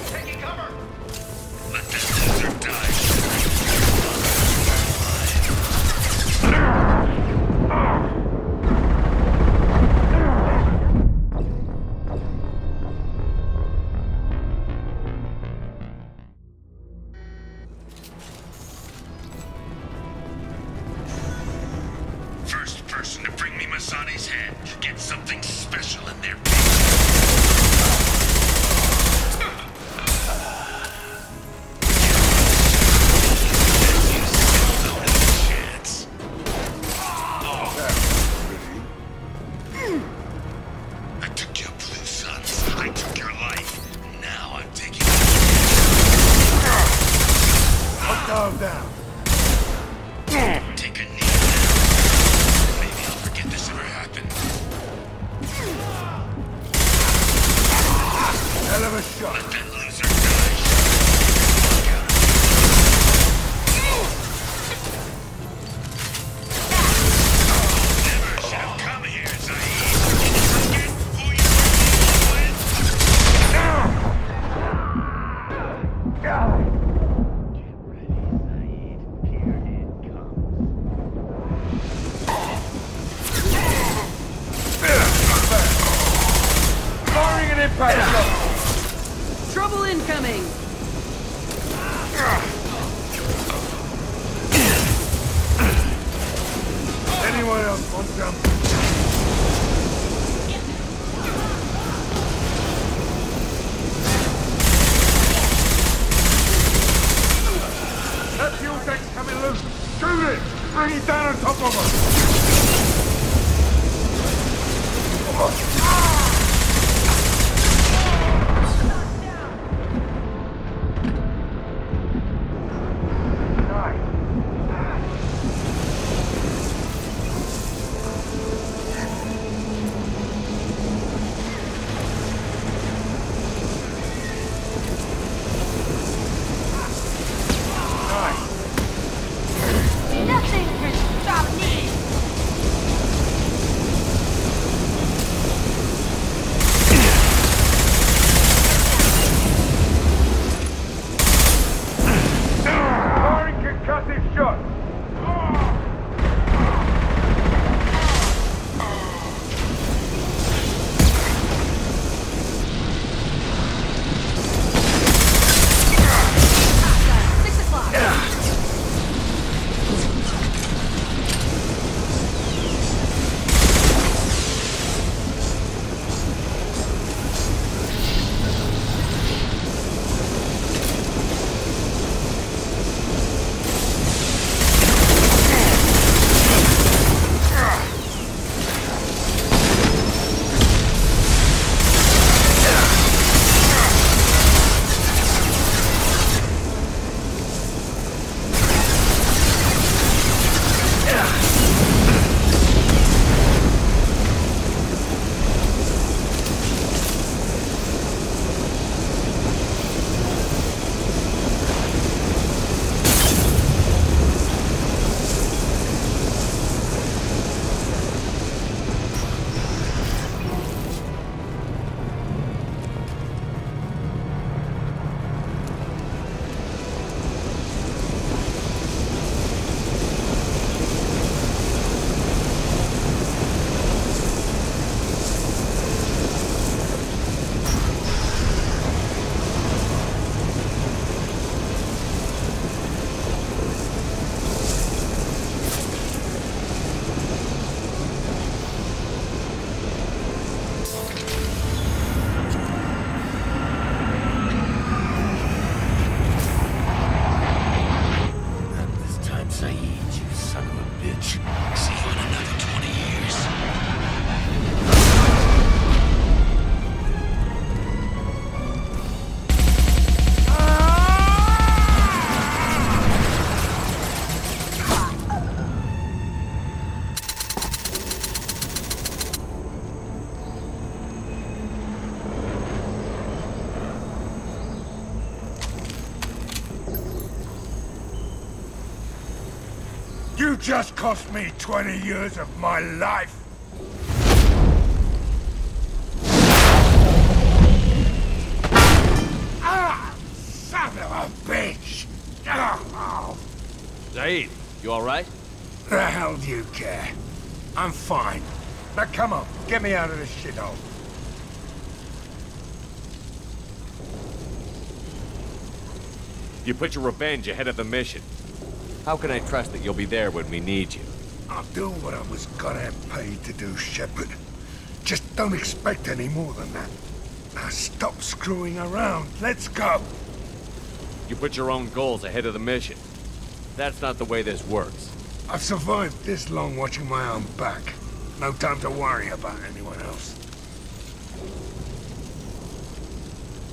Taking cover! Let that loser die. First person to bring me Masani's head gets something special in their chance. I took your blue sons. I took your life. Now I'm taking Calm down. Take a knee now. Maybe I'll forget this ever happened. Hell of a shot. Let that loser die. Never should have come here, Zaid. Did you forget who Firing an impact shot. Trouble incoming! Anyone else want jump? That fuel tank's coming loose. Shoot it! Bring it down on top of us! this shot! You just cost me 20 years of my life! Ah! Son of a bitch! Oh. Zaid, you alright? The hell do you care? I'm fine. Now come on, get me out of this shithole. You put your revenge ahead of the mission. How can I trust that you'll be there when we need you? I'll do what I was gonna paid to do, Shepard. Just don't expect any more than that. Now stop screwing around. Let's go. You put your own goals ahead of the mission. That's not the way this works. I've survived this long watching my own back. No time to worry about anyone else.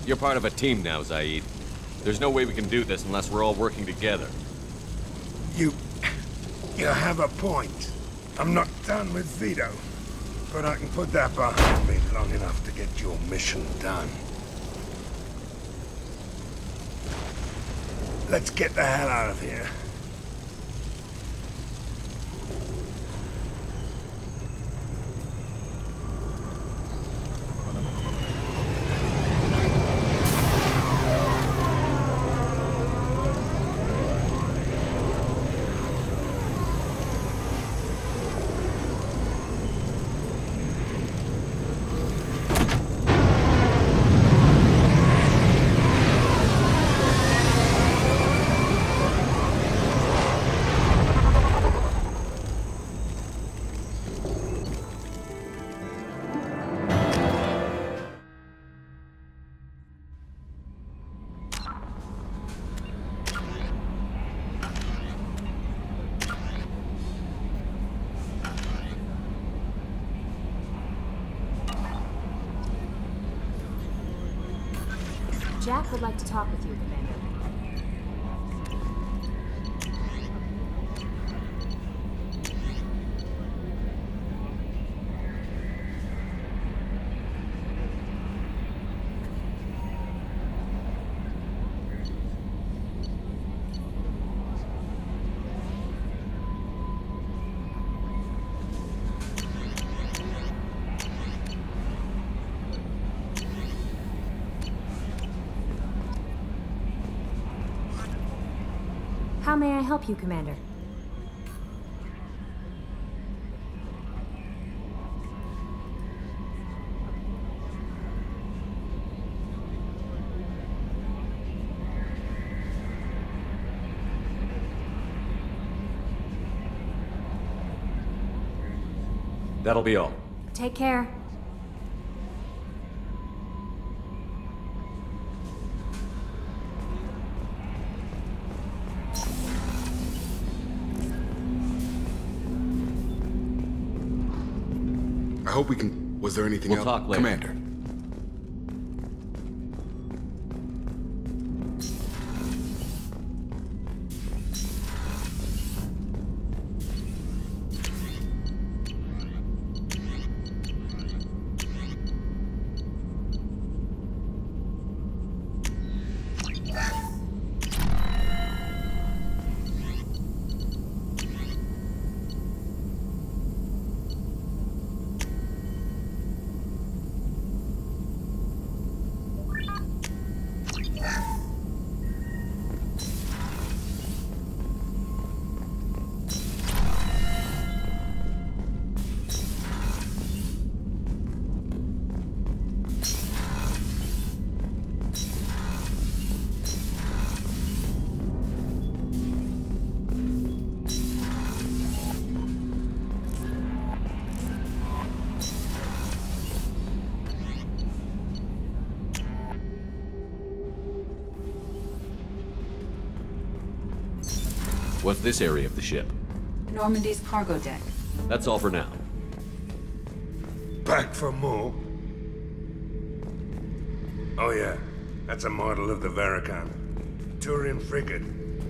You're part of a team now, Zaid. There's no way we can do this unless we're all working together. You have a point. I'm not done with Vito, but I can put that behind me long enough to get your mission done. Let's get the hell out of here. Jack would like to talk with you, Commander. How may I help you, Commander? That'll be all. Take care. I hope we can... Was there anything else? We'll talk later. Commander. What's this area of the ship? Normandy's cargo deck. That's all for now. Back for more? Oh yeah, that's a model of the Veracon. Turian frigate.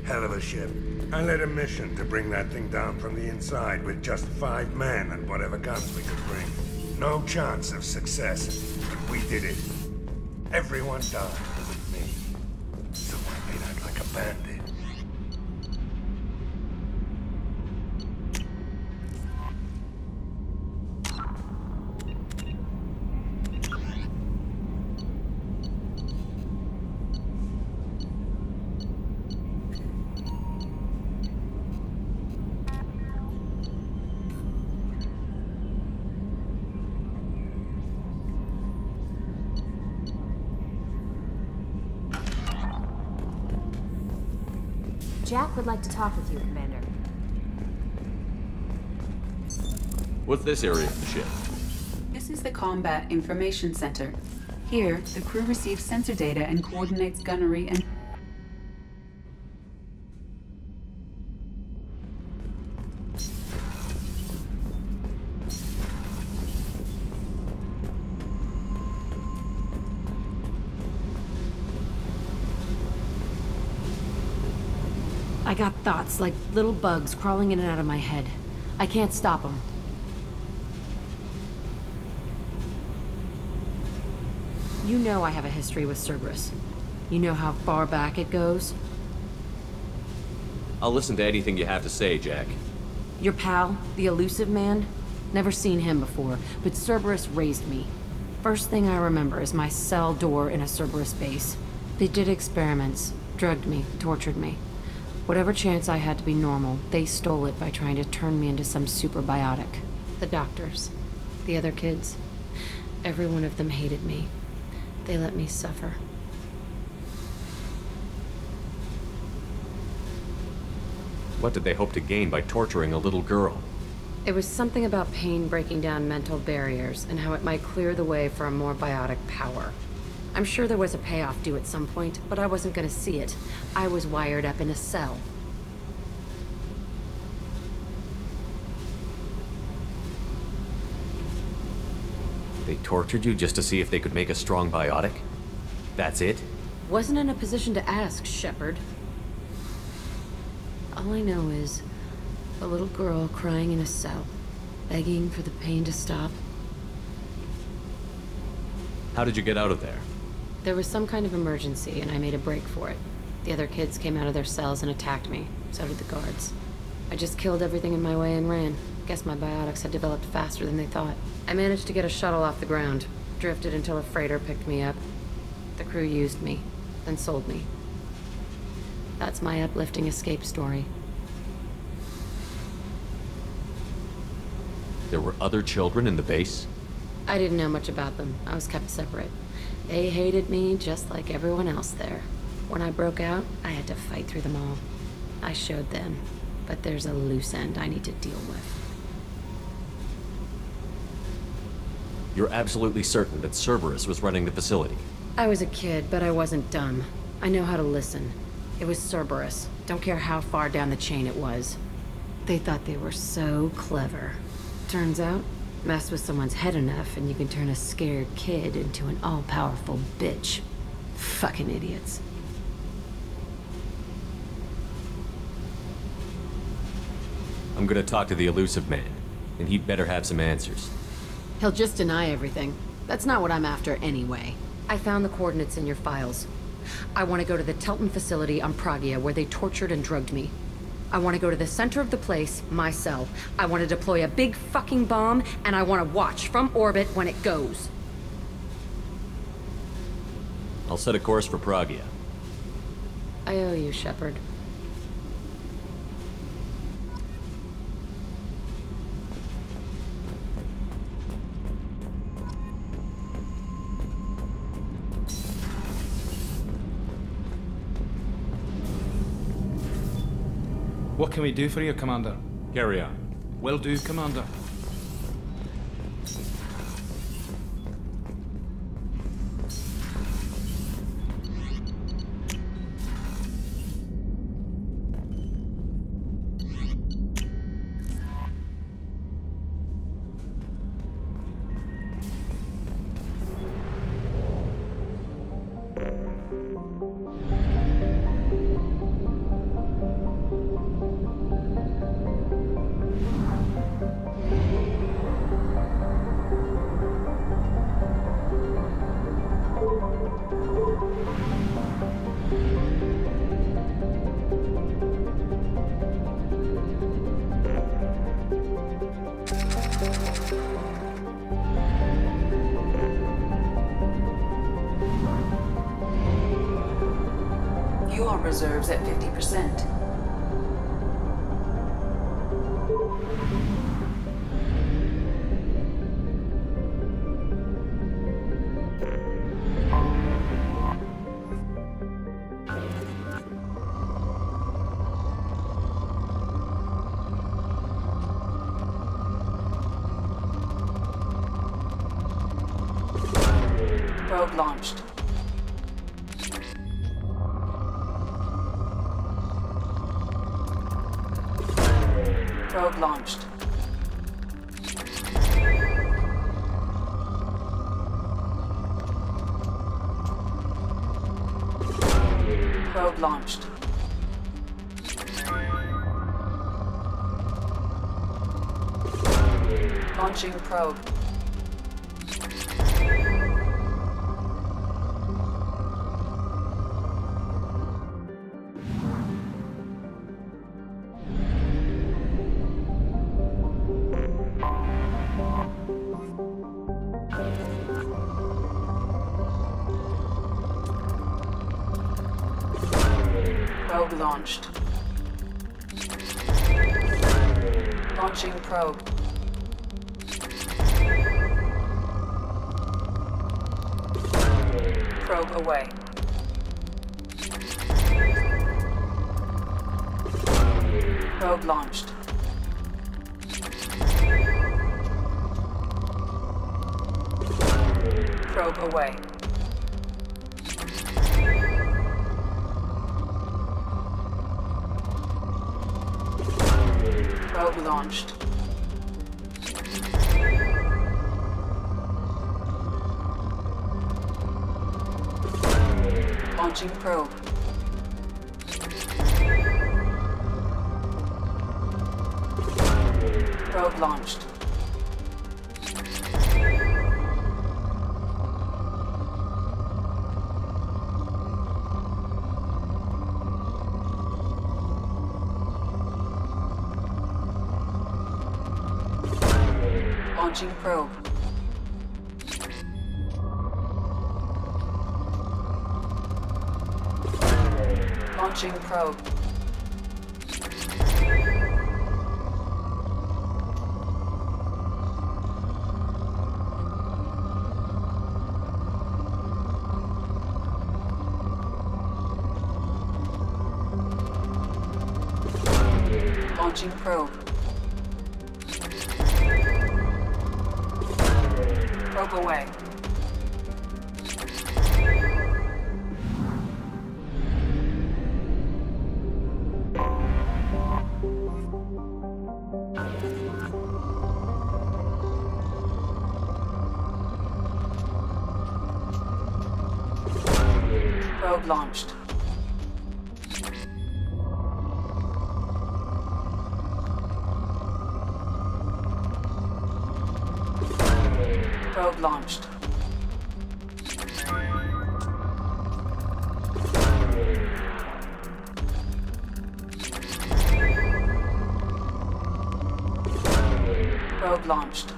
Hell of a ship. I led a mission to bring that thing down from the inside with just 5 men and whatever guns we could bring. No chance of success, but we did it. Everyone died with me. So I made out like a bandit. Jack would like to talk with you, Commander. What's this area of the ship? This is the Combat Information Center. Here, the crew receives sensor data and coordinates gunnery and... I got thoughts like little bugs crawling in and out of my head. I can't stop them. You know I have a history with Cerberus. You know how far back it goes? I'll listen to anything you have to say, Jack. Your pal, the elusive man? Never seen him before, but Cerberus raised me. First thing I remember is my cell door in a Cerberus base. They did experiments, drugged me, tortured me. Whatever chance I had to be normal, they stole it by trying to turn me into some super biotic. The doctors, the other kids, every one of them hated me. They let me suffer. What did they hope to gain by torturing a little girl? It was something about pain breaking down mental barriers and how it might clear the way for a more biotic power. I'm sure there was a payoff due at some point, but I wasn't gonna see it. I was wired up in a cell. They tortured you just to see if they could make a strong biotic? That's it? Wasn't in a position to ask, Shepard. All I know is a little girl crying in a cell, begging for the pain to stop. How did you get out of there? There was some kind of emergency, and I made a break for it. The other kids came out of their cells and attacked me. So did the guards. I just killed everything in my way and ran. Guess my biotics had developed faster than they thought. I managed to get a shuttle off the ground. Drifted until a freighter picked me up. The crew used me, then sold me. That's my uplifting escape story. There were other children in the base? I didn't know much about them. I was kept separate. They hated me just like everyone else there. When I broke out, I had to fight through them all. I showed them, but there's a loose end I need to deal with. You're absolutely certain that Cerberus was running the facility? I was a kid, but I wasn't dumb. I know how to listen. It was Cerberus. Don't care how far down the chain it was. They thought they were so clever. Turns out, mess with someone's head enough and you can turn a scared kid into an all-powerful bitch. Fucking idiots. I'm gonna talk to the elusive man, and he'd better have some answers. He'll just deny everything. That's not what I'm after anyway. I found the coordinates in your files. I want to go to the Telton facility on Pragia where they tortured and drugged me. I want to go to the center of the place, my cell. I want to deploy a big fucking bomb, and I want to watch from orbit when it goes. I'll set a course for Pragia. I owe you, Shepard. What can we do for you, Commander? Carry on. Will do, Commander. Fuel reserves at 50%. Probe launched. Probe launched. Probe launched. Launching probe. Probe launched. Launching probe. Probe away. Probe launched. Probe away. Probe launched. Launching probe. Probe launched. Launching probe. Launching probe. Launching probe. Probe away. Probe launched. Probe launched. Probe launched.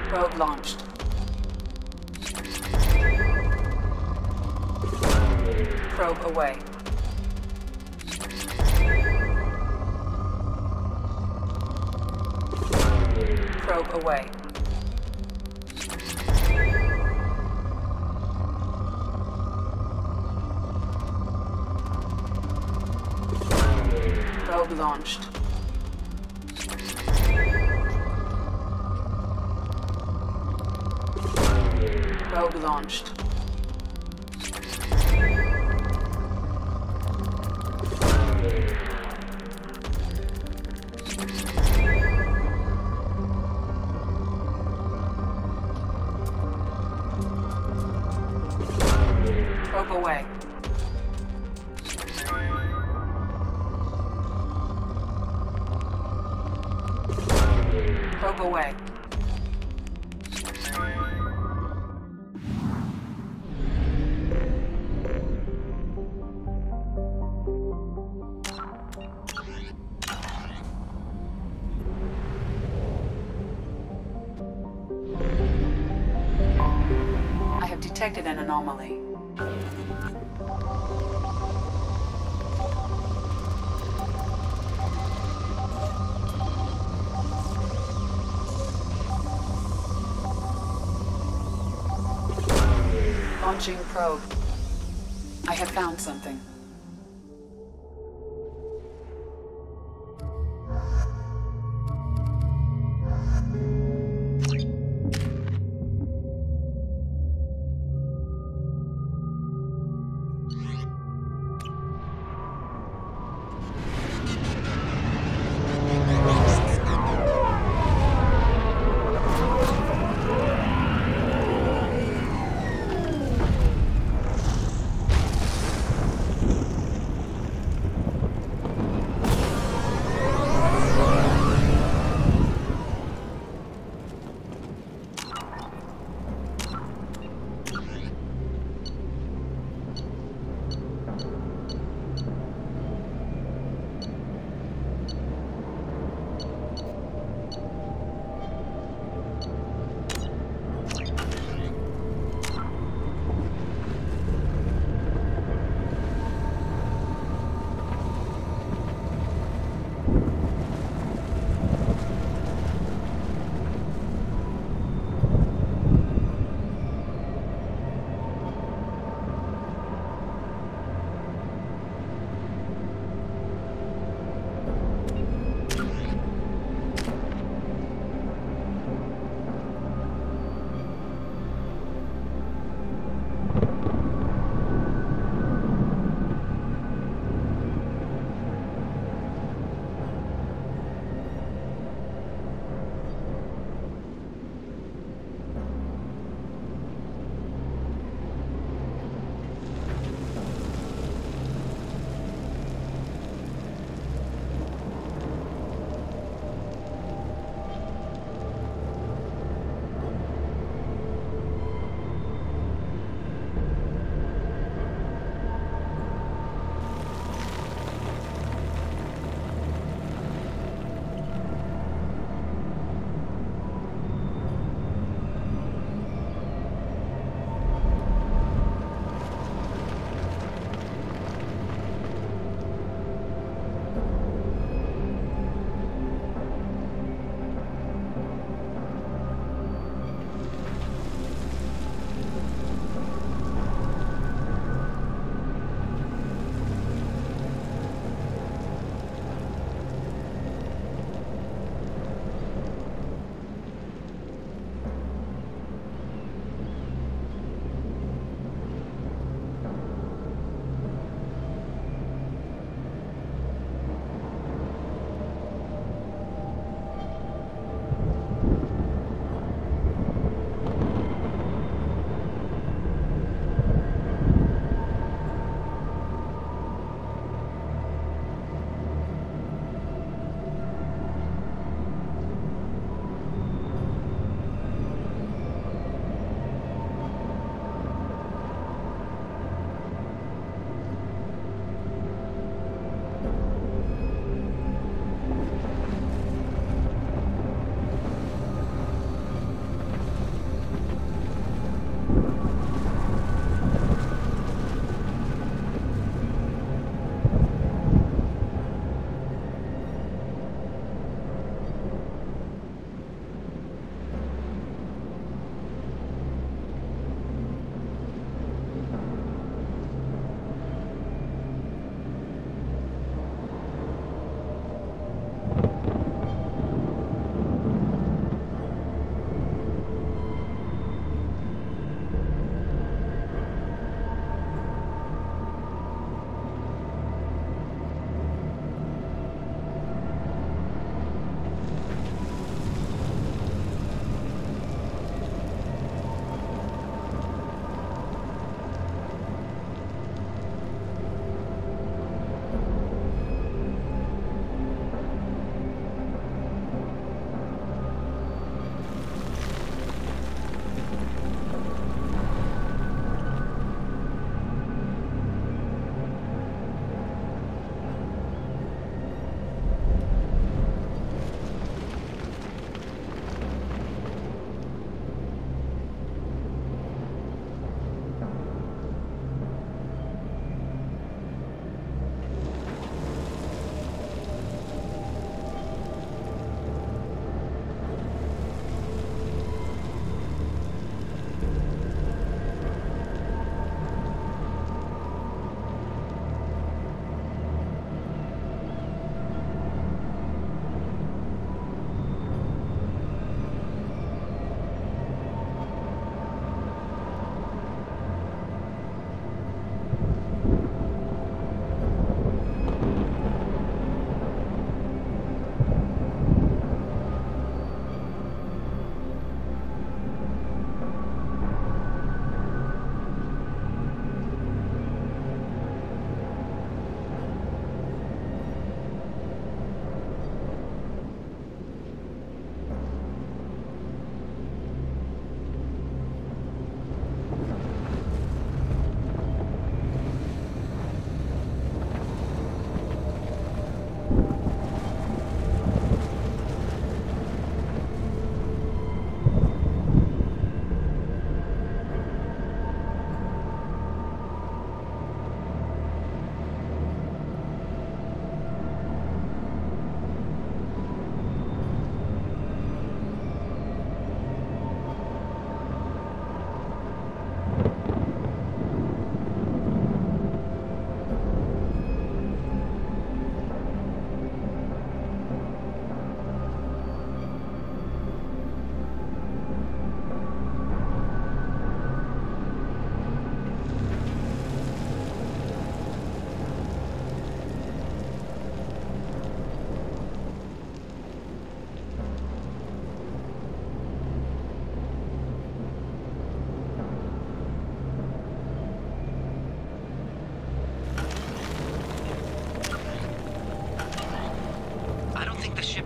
Probe launched. Probe away. Probe away. Probe launched. Probe launched. Probe away. Probe away. I have detected an anomaly. Launching probe. I have found something.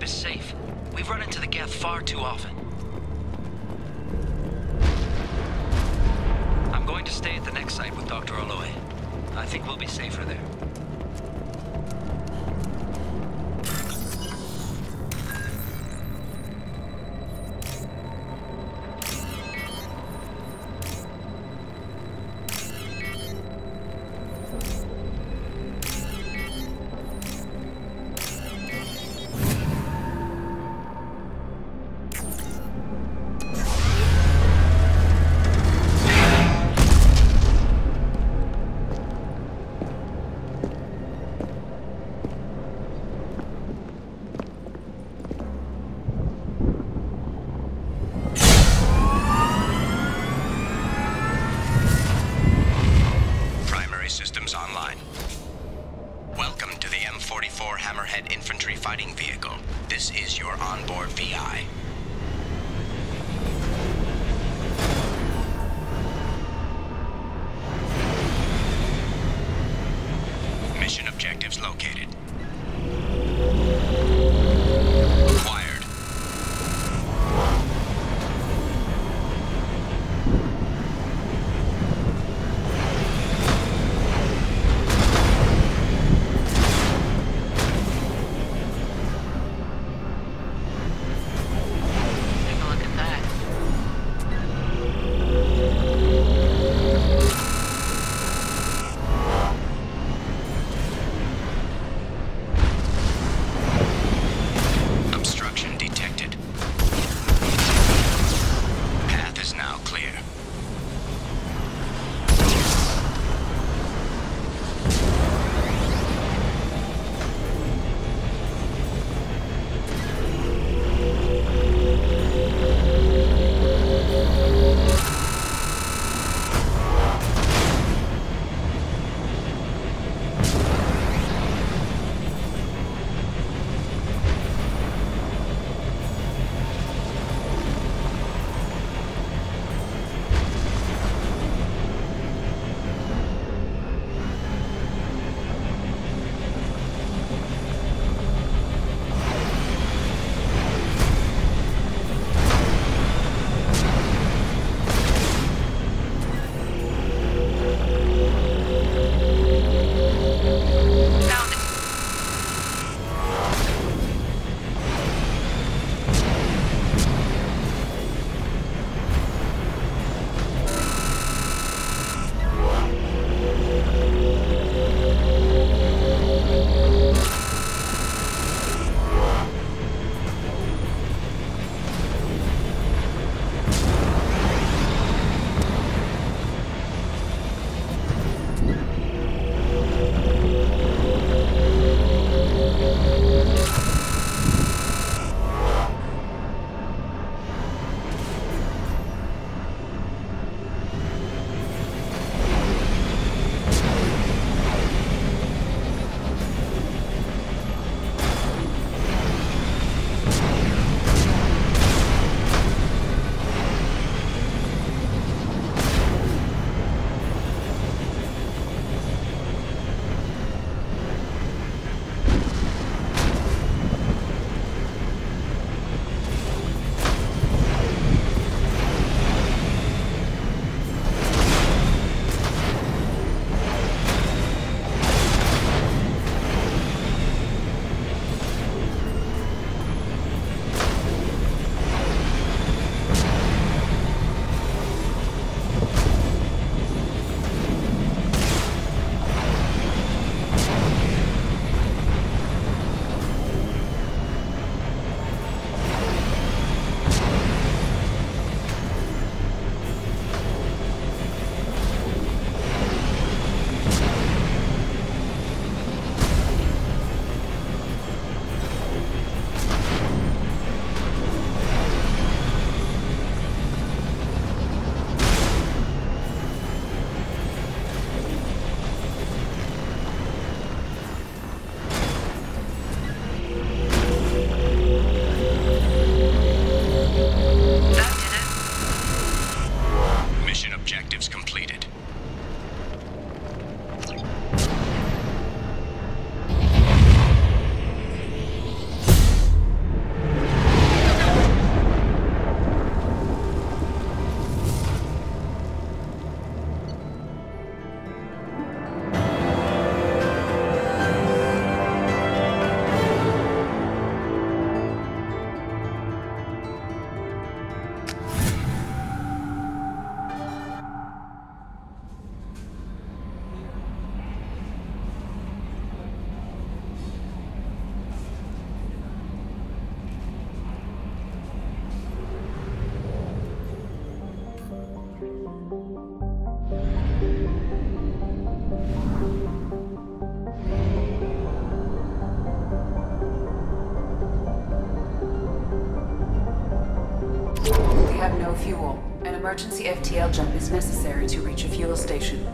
ship is safe. We've run into the Geth far too often. I'm going to stay at the next site with Dr. Aloy. I think we'll be safer there. Systems online. Welcome to the M44 Hammerhead Infantry Fighting Vehicle. This is your onboard VI. Mission objectives located. Acquired. fuel. An emergency FTL jump is necessary to reach a fuel station.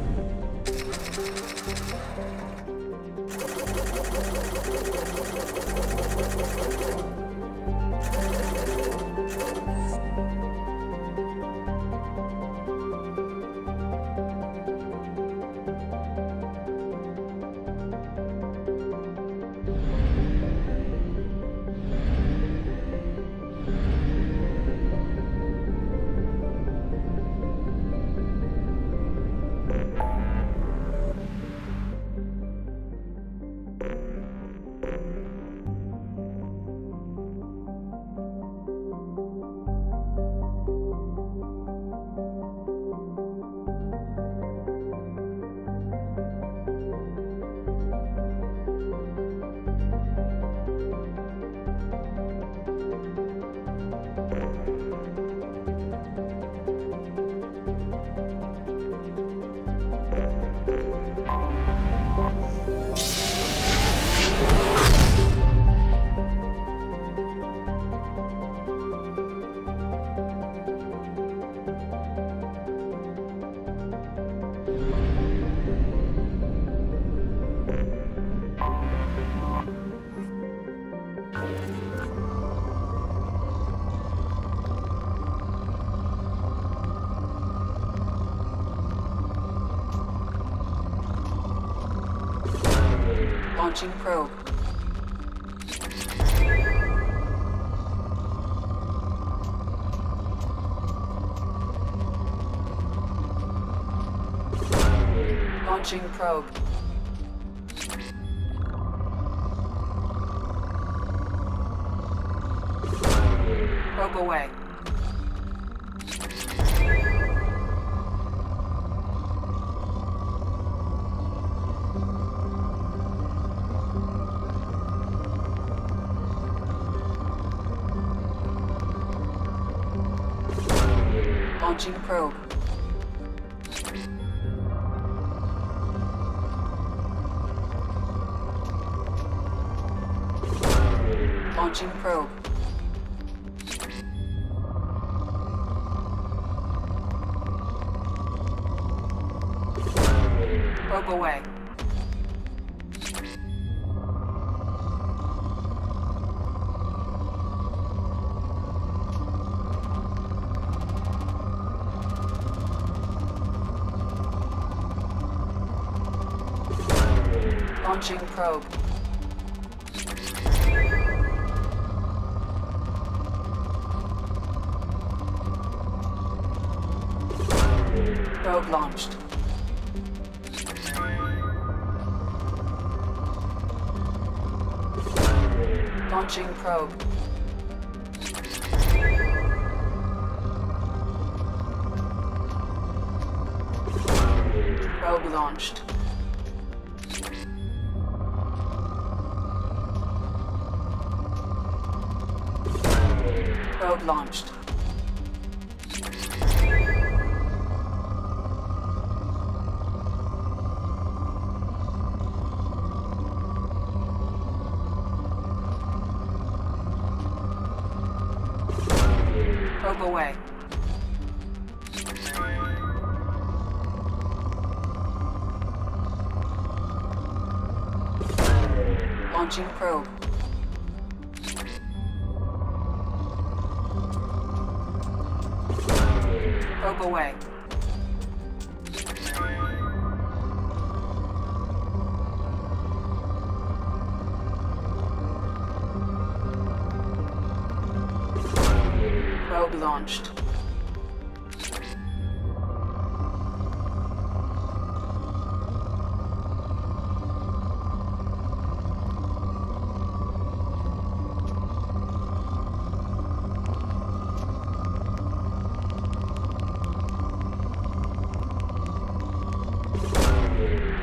Launching probe. Launching probe. Probe away. Launching probe. Launching probe. Probe away. Launching probe. Probe launched. Launching probe. Probe launched. Probe launched. Probe away. Launching probe. Probe away. Probe launched.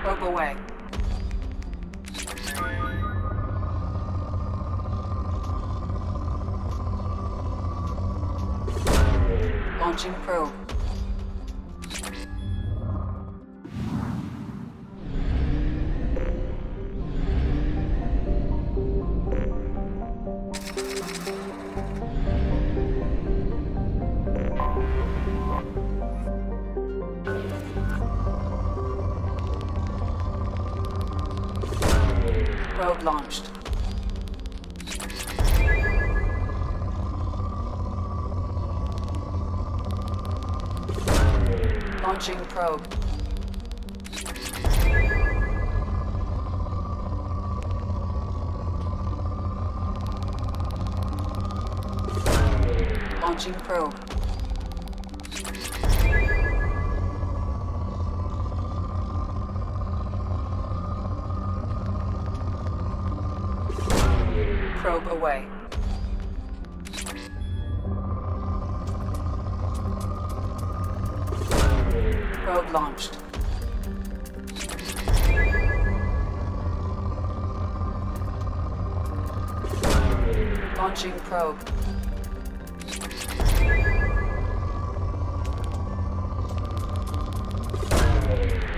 Probe away. Launching probe. Probe launched. Launching probe. Launching probe. Probe away. Probe launched. Launching probe.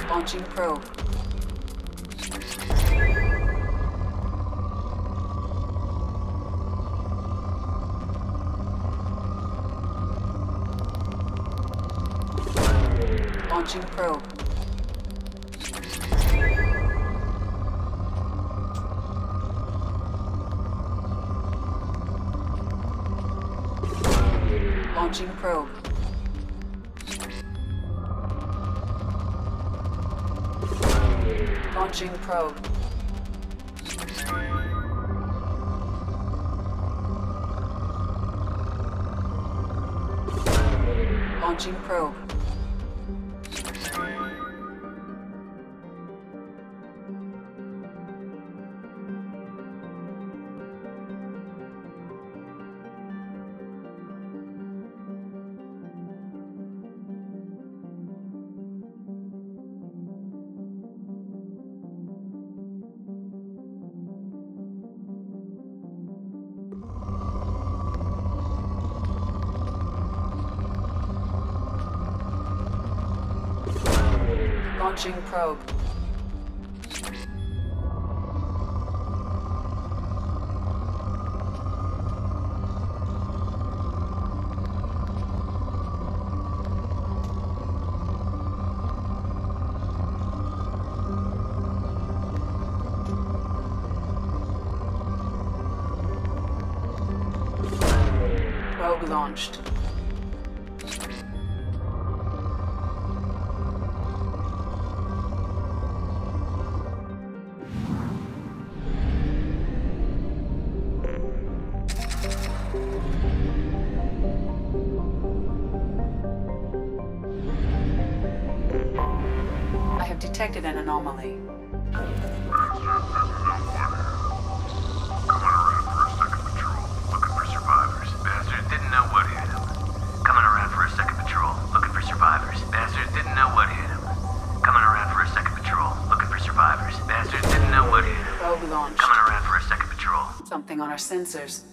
Launching probe. Launching probe. Launching probe. Launching probe. Launching probe. Launching probe. Probe launched. I have detected an anomaly. Something on our sensors.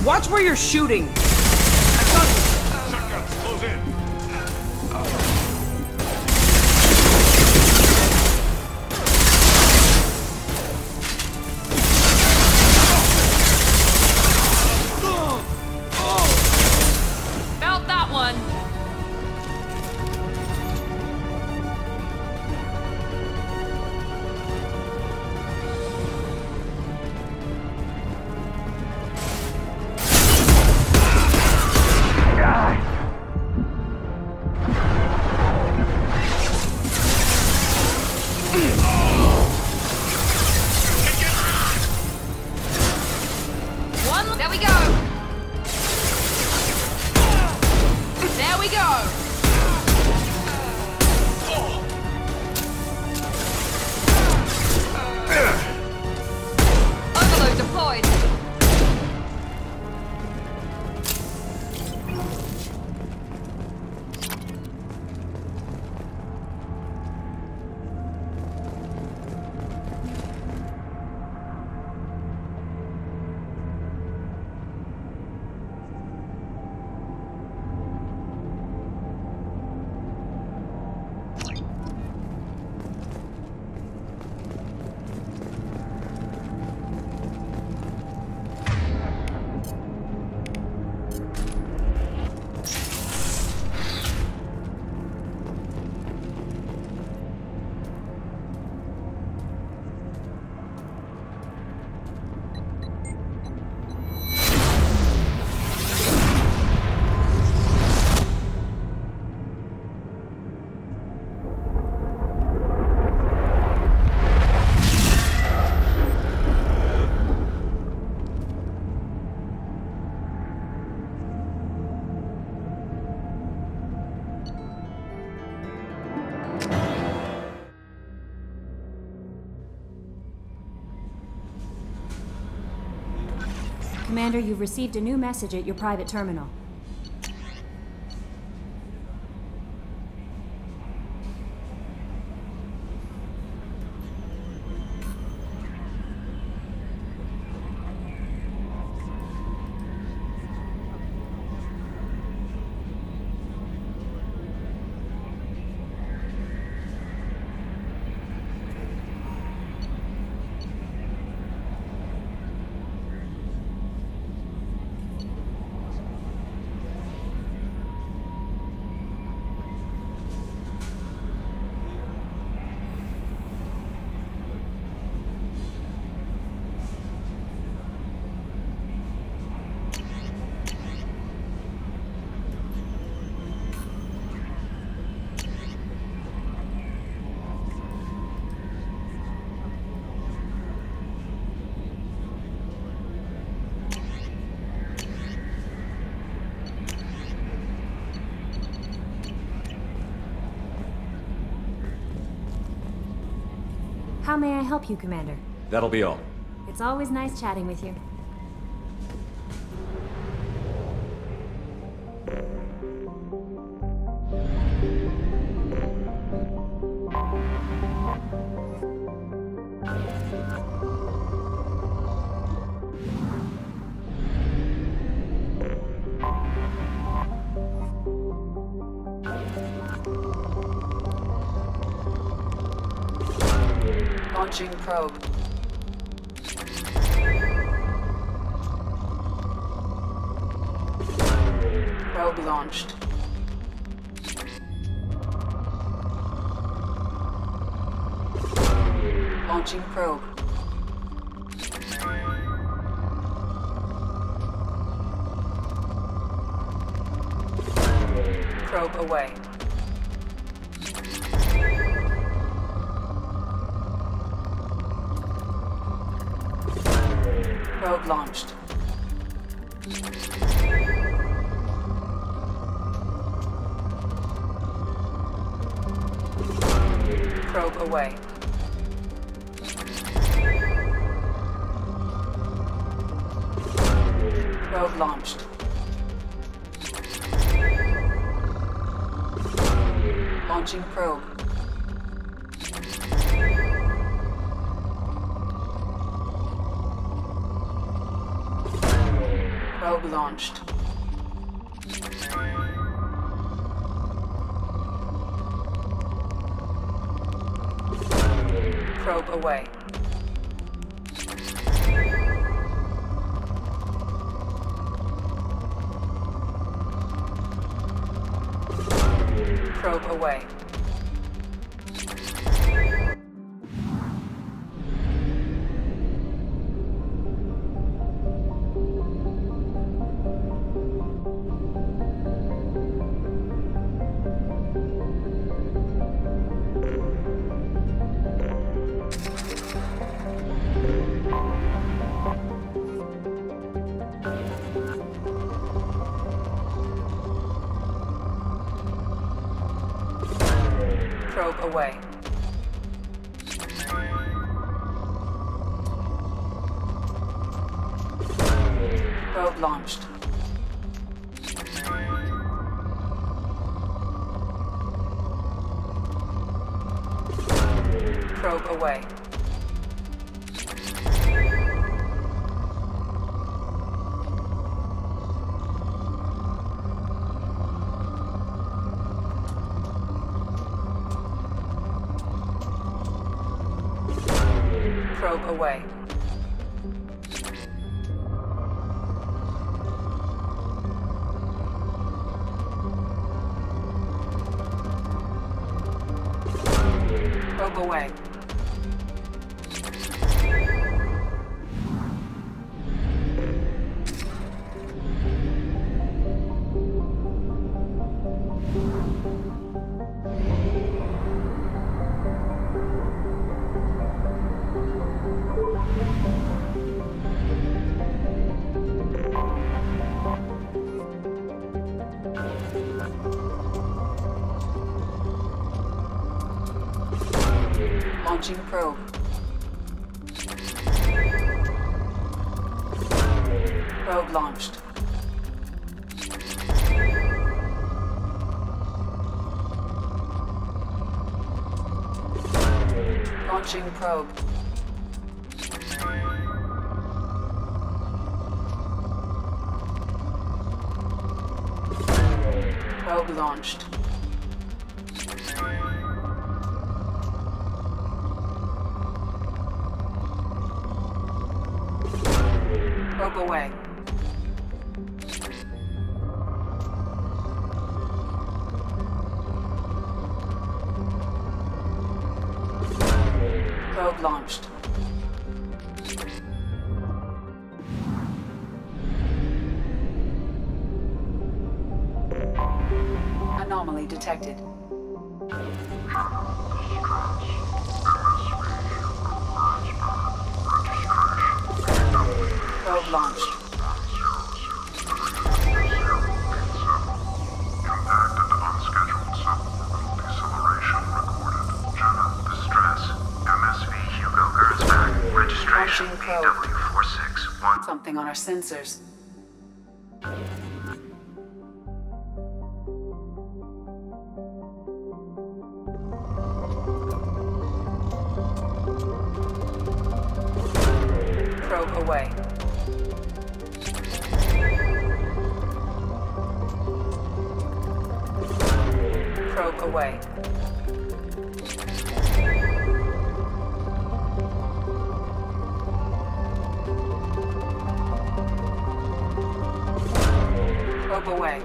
Watch where you're shooting. Shotguns, close in. Felt that one. There we go. There we go. Overload deployed. Commander, you've received a new message at your private terminal. How may I help you, Commander? That'll be all. It's always nice chatting with you. Launching probe. Probe launched. Launching probe. Probe away. Probe launched. Probe away. Probe launched. Launching probe. Probe launched. Probe away. Probe away. Probe away. Probe launched. Probe away. Probe away. Probe away. Launching probe. Probe launched. Launching probe. Probe launched. Probe away. Probe launched. Anomaly detected. Probe launched. Impact and unscheduled suborbital deceleration recorded. Jenna, distress. MSV Hugo Gernsback. Registration PW461. Something on our sensors. Probe away. Probe away. Probe away.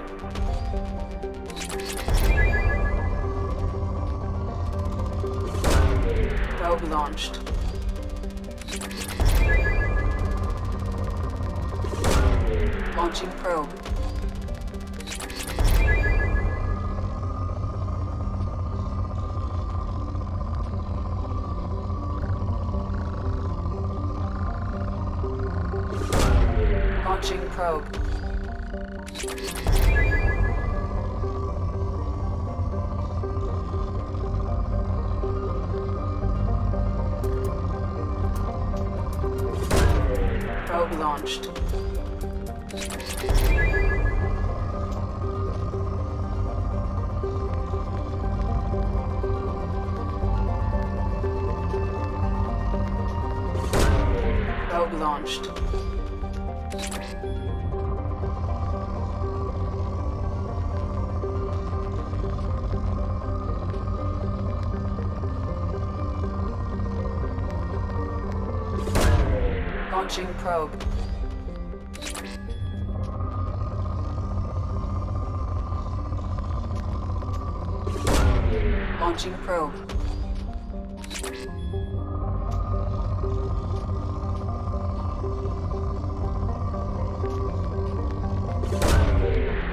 Probe launched. Launching probe. Launching probe. Probe launched. Probe launched. Launching probe. Launching probe.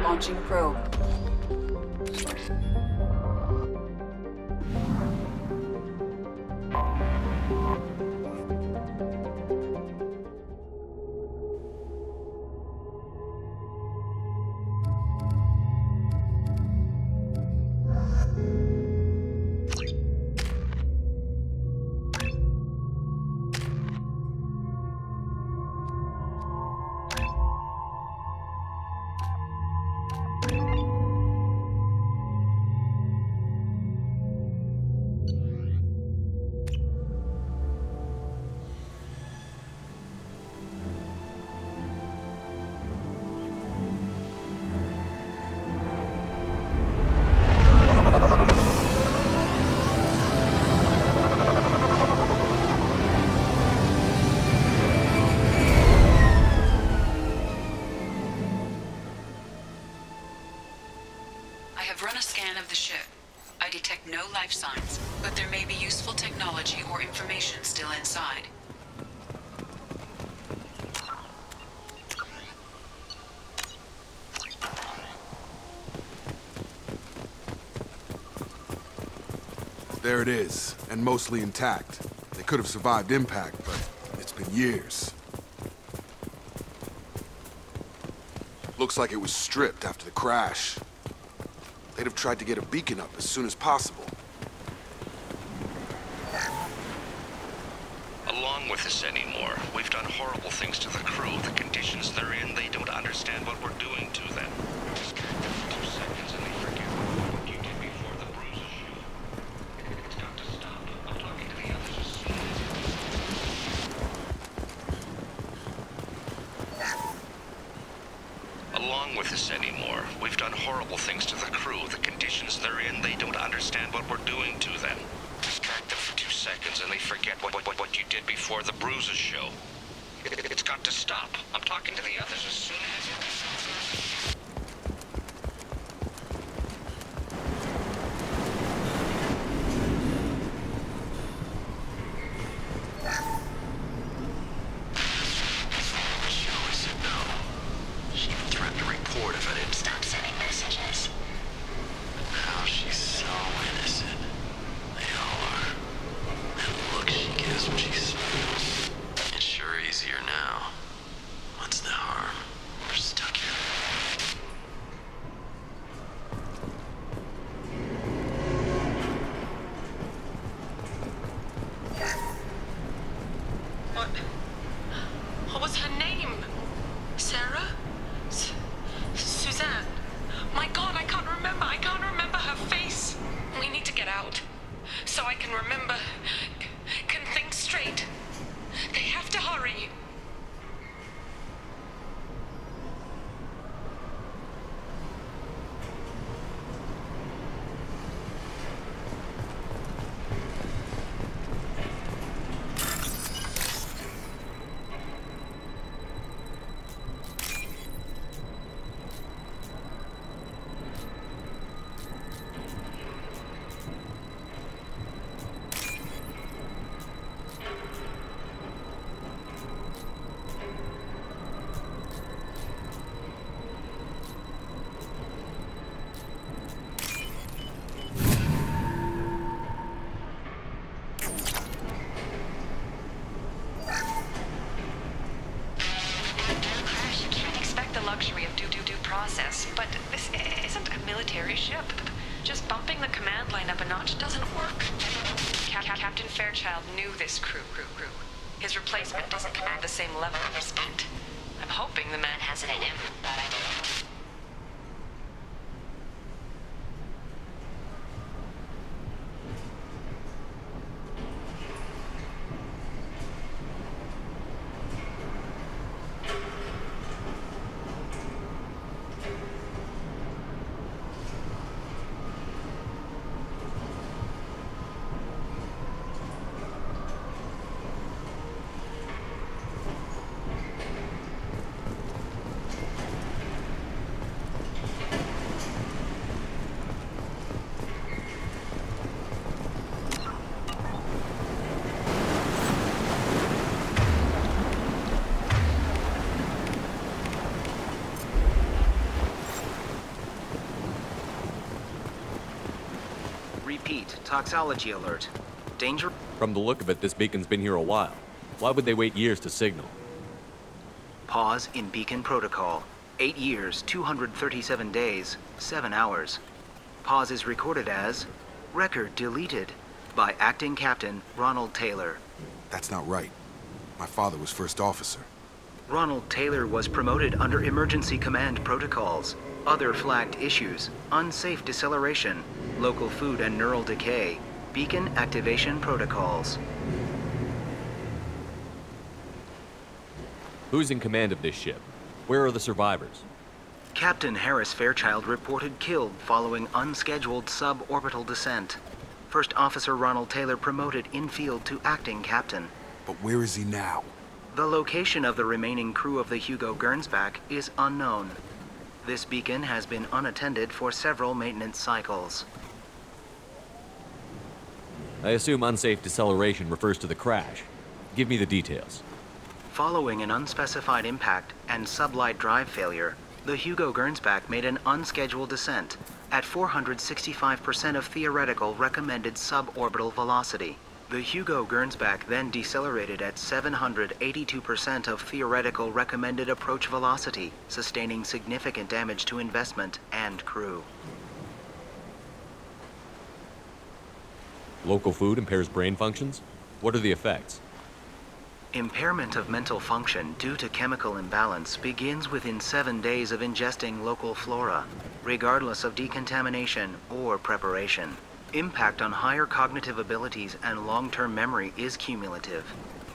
Launching probe. Life signs, but there may be useful technology or information still inside. There it is, and mostly intact. They could have survived impact, but it's been years. Looks like it was stripped after the crash. They'd have tried to get a beacon up as soon as possible. Along with this anymore. We've done horrible things to the crew. The conditions they're in, they don't understand what we're doing to them. Just 2 seconds and they forget what you did before the bruises show. It's got to stop. I'm talking to the others as soon as Along with this anymore. We've done horrible things to the crew. The conditions they're in, they don't understand what we're doing to them. Distract them for 2 seconds and they forget what you did before the bruises show. It's got to stop. I'm talking to the others as soon as... What was her name? Sarah? Suzanne? My God, I can't remember. I can't remember her face. We need to get out. So I can remember, can think straight. They have to hurry. Luxury of due process, but this isn't a military ship. Just bumping the command line up a notch doesn't work. Captain Fairchild knew this crew. His replacement doesn't command the same level of respect. I'm hoping the man has it in him, but I don't know. point. Toxology alert. Danger? From the look of it, this beacon's been here a while. Why would they wait years to signal? Pause in beacon protocol. 8 years, 237 days, 7 hours. Pause is recorded as record deleted by Acting Captain Ronald Taylor. That's not right. My father was first officer. Ronald Taylor was promoted under emergency command protocols. Other flagged issues: unsafe deceleration, local food and neural decay, beacon activation protocols. Who's in command of this ship? Where are the survivors? Captain Harris Fairchild reported killed following unscheduled suborbital descent. First Officer Ronald Taylor promoted in-field to acting captain. But where is he now? The location of the remaining crew of the Hugo Gernsback is unknown. This beacon has been unattended for several maintenance cycles. I assume unsafe deceleration refers to the crash. Give me the details. Following an unspecified impact and sublight drive failure, the Hugo Gernsback made an unscheduled descent at 465% of theoretical recommended suborbital velocity. The Hugo Gernsback then decelerated at 782% of theoretical recommended approach velocity, sustaining significant damage to investment and crew. Local food impairs brain functions? What are the effects? Impairment of mental function due to chemical imbalance begins within 7 days of ingesting local flora, regardless of decontamination or preparation. Impact on higher cognitive abilities and long-term memory is cumulative,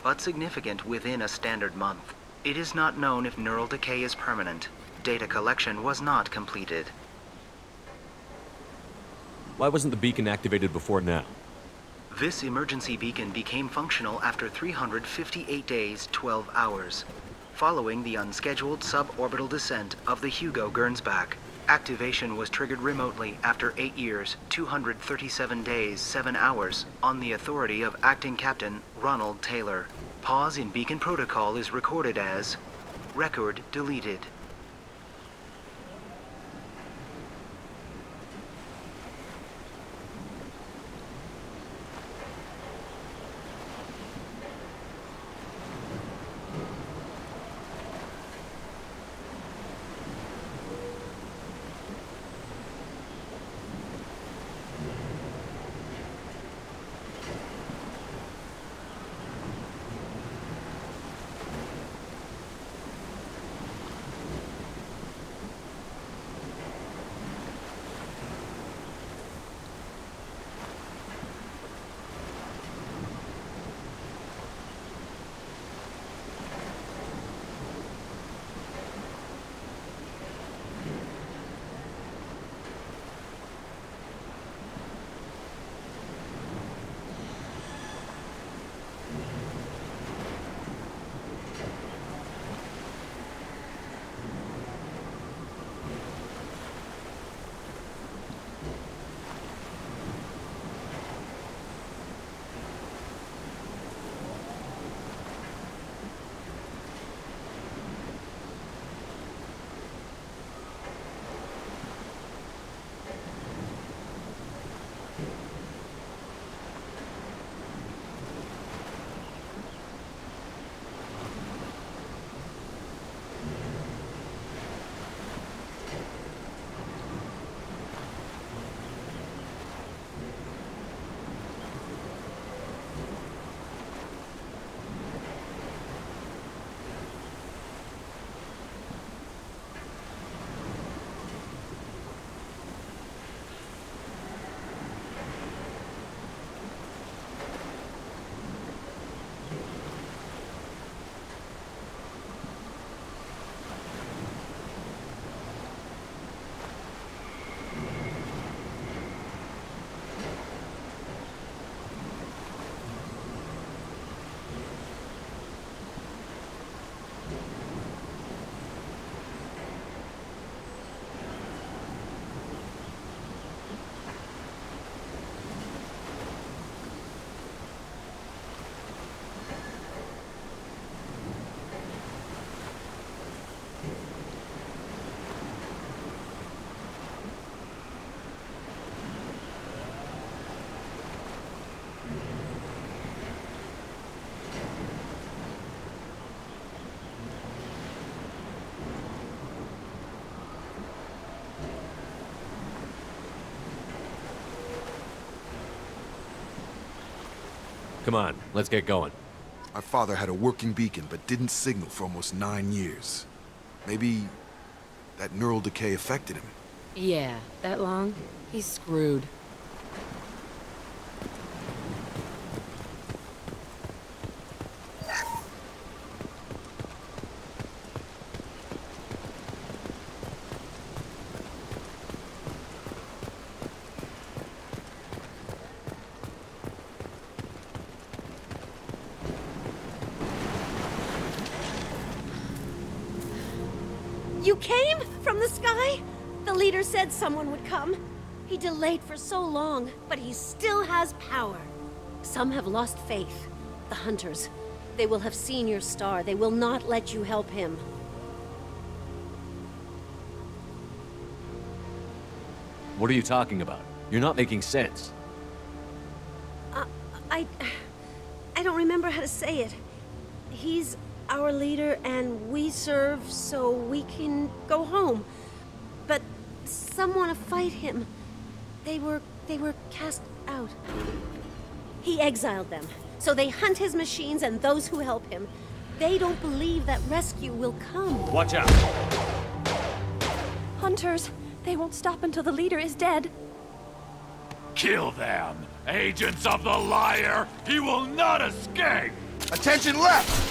but significant within a standard month. It is not known if neural decay is permanent. Data collection was not completed. Why wasn't the beacon activated before now? This emergency beacon became functional after 358 days, 12 hours, following the unscheduled suborbital descent of the Hugo Gernsback. Activation was triggered remotely after 8 years, 237 days, 7 hours, on the authority of Acting Captain Ronald Taylor. Pause in beacon protocol is recorded as record deleted. Come on, let's get going. My father had a working beacon, but didn't signal for almost 9 years. Maybe that neural decay affected him. Yeah, that long? He's screwed. You came? From the sky? The leader said someone would come. He delayed for so long, but he still has power. Some have lost faith. The hunters. They will have seen your star. They will not let you help him. What are you talking about? You're not making sense. I don't remember how to say it. He's our leader and we serve so we can go home. But some want to fight him. They were cast out. He exiled them, so they hunt his machines and those who help him. They don't believe that rescue will come. Watch out! Hunters, they won't stop until the leader is dead. Kill them! Agents of the liar! He will not escape! Attention left!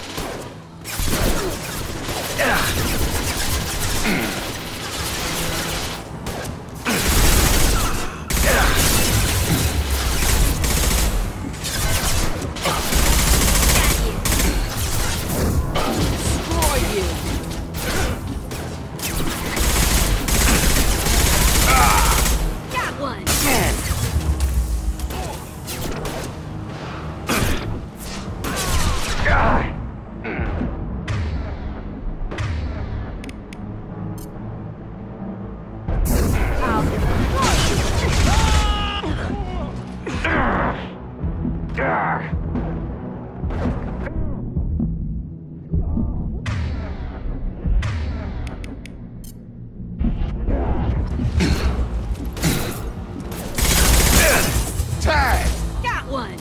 Got one!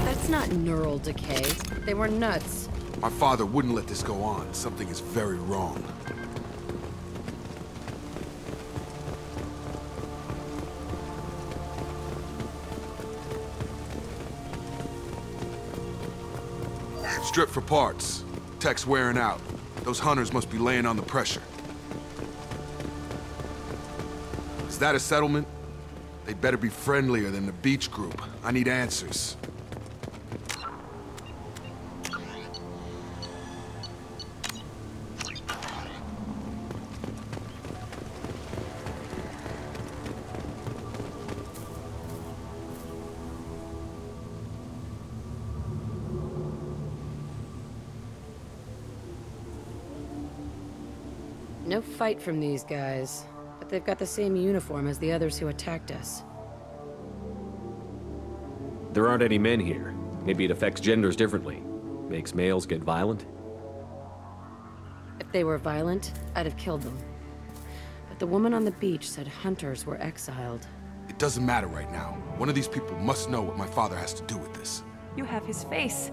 That's not neural decay. They were nuts. My father wouldn't let this go on. Something is very wrong. Strip for parts. Tech's wearing out. Those hunters must be laying on the pressure. Is that a settlement? They'd better be friendlier than the beach group. I need answers. No fight from these guys, but they've got the same uniform as the others who attacked us. There aren't any men here. Maybe it affects genders differently. Makes males get violent? If they were violent, I'd have killed them. But the woman on the beach said hunters were exiled. It doesn't matter right now. One of these people must know what my father has to do with this. You have his face.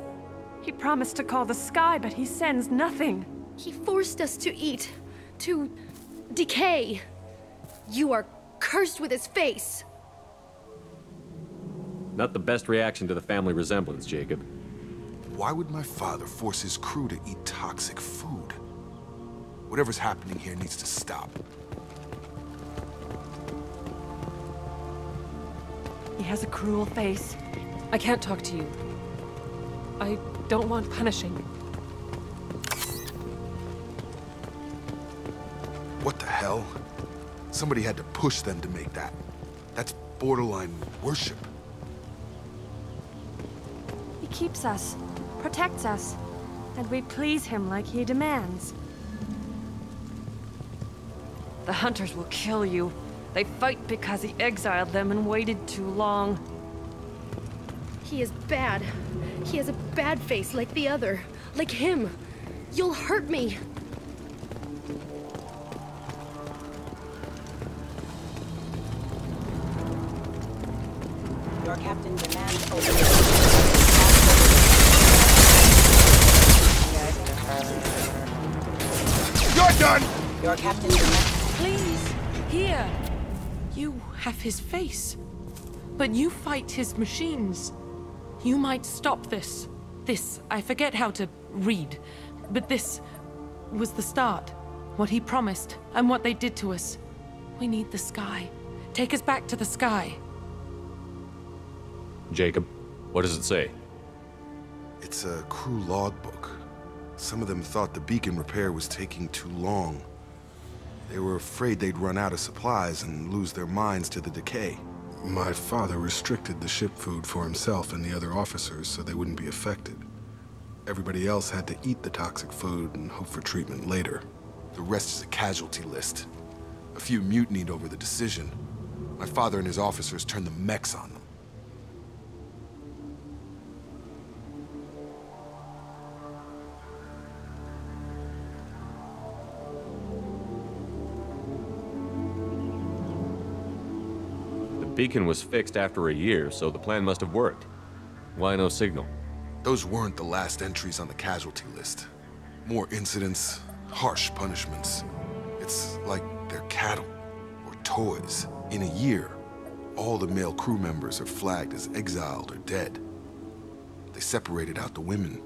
He promised to call the sky, but he sends nothing. He forced us to eat. To decay. You are cursed with his face. Not the best reaction to the family resemblance, Jacob. Why would my father force his crew to eat toxic food? Whatever's happening here needs to stop. He has a cruel face. I can't talk to you. I don't want punishing. What the hell? Somebody had to push them to make that. That's borderline worship. He keeps us, protects us, and we please him like he demands. The hunters will kill you. They fight because he exiled them and waited too long. He is bad. He has a bad face like the other. Like him. You'll hurt me. Your captain demands You're done! Your captain demands... Please, here. You have his face. But you fight his machines. You might stop this. This, I forget how to read. But this was the start. What he promised, and what they did to us. We need the sky. Take us back to the sky. Jacob, what does it say? It's a crew logbook. Some of them thought the beacon repair was taking too long. They were afraid they'd run out of supplies and lose their minds to the decay. My father restricted the ship food for himself and the other officers so they wouldn't be affected. Everybody else had to eat the toxic food and hope for treatment later. The rest is a casualty list. A few mutinied over the decision. My father and his officers turned the mechs on them. The beacon was fixed after a year, so the plan must have worked. Why no signal? Those weren't the last entries on the casualty list. More incidents, harsh punishments. It's like they're cattle or toys. In a year, all the male crew members are flagged as exiled or dead. They separated out the women,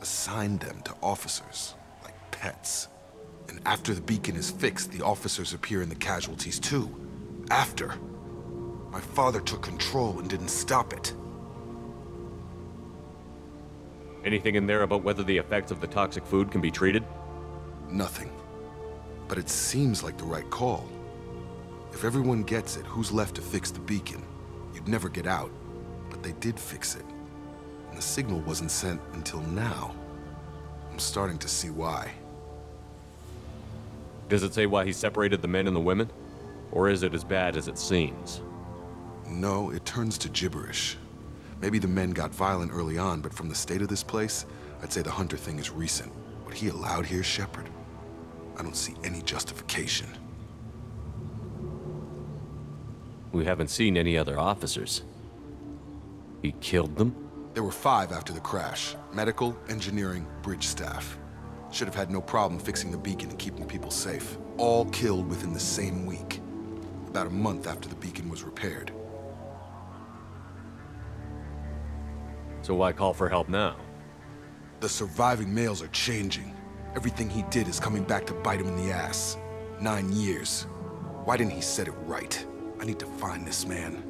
assigned them to officers, like pets. And after the beacon is fixed, the officers appear in the casualties too. After. My father took control and didn't stop it. Anything in there about whether the effects of the toxic food can be treated? Nothing. But it seems like the right call. If everyone gets it, who's left to fix the beacon? You'd never get out. But they did fix it. And the signal wasn't sent until now. I'm starting to see why. Does it say why he separated the men and the women? Or is it as bad as it seems? No, it turns to gibberish. Maybe the men got violent early on, but from the state of this place, I'd say the Hunter thing is recent. What he allowed here, Shepard, I don't see any justification. We haven't seen any other officers. He killed them? There were 5 after the crash. Medical, engineering, bridge staff. Should have had no problem fixing the beacon and keeping people safe. All killed within the same week. About a month after the beacon was repaired. So why call for help now? The surviving males are changing. Everything he did is coming back to bite him in the ass. 9 years. Why didn't he set it right? I need to find this man.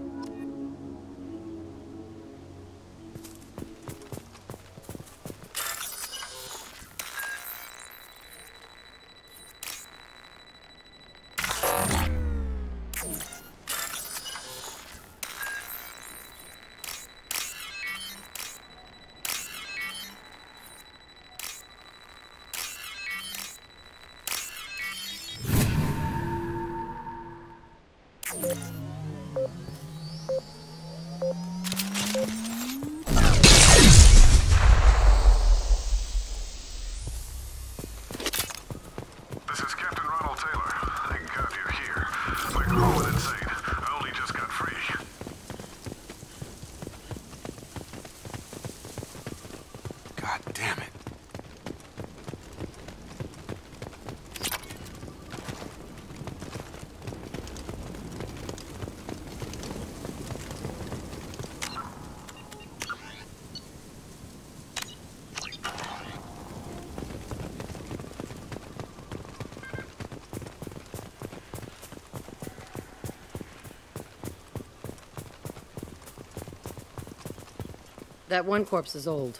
That one corpse is old.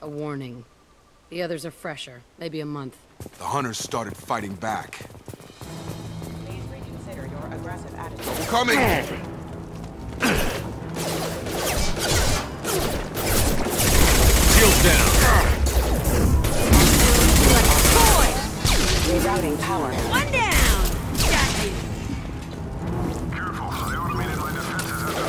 A warning. The others are fresher, maybe a month. The hunters started fighting back. Please reconsider your aggressive attitude. I'm coming! Shields down! Rerouting power. One down! Got you! Careful, they automated my defenses after the